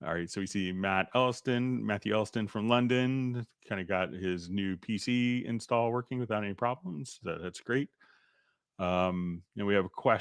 right, so we see Matthew Elston from London, kind of got his new PC install working without any problems. So that's great. And we have a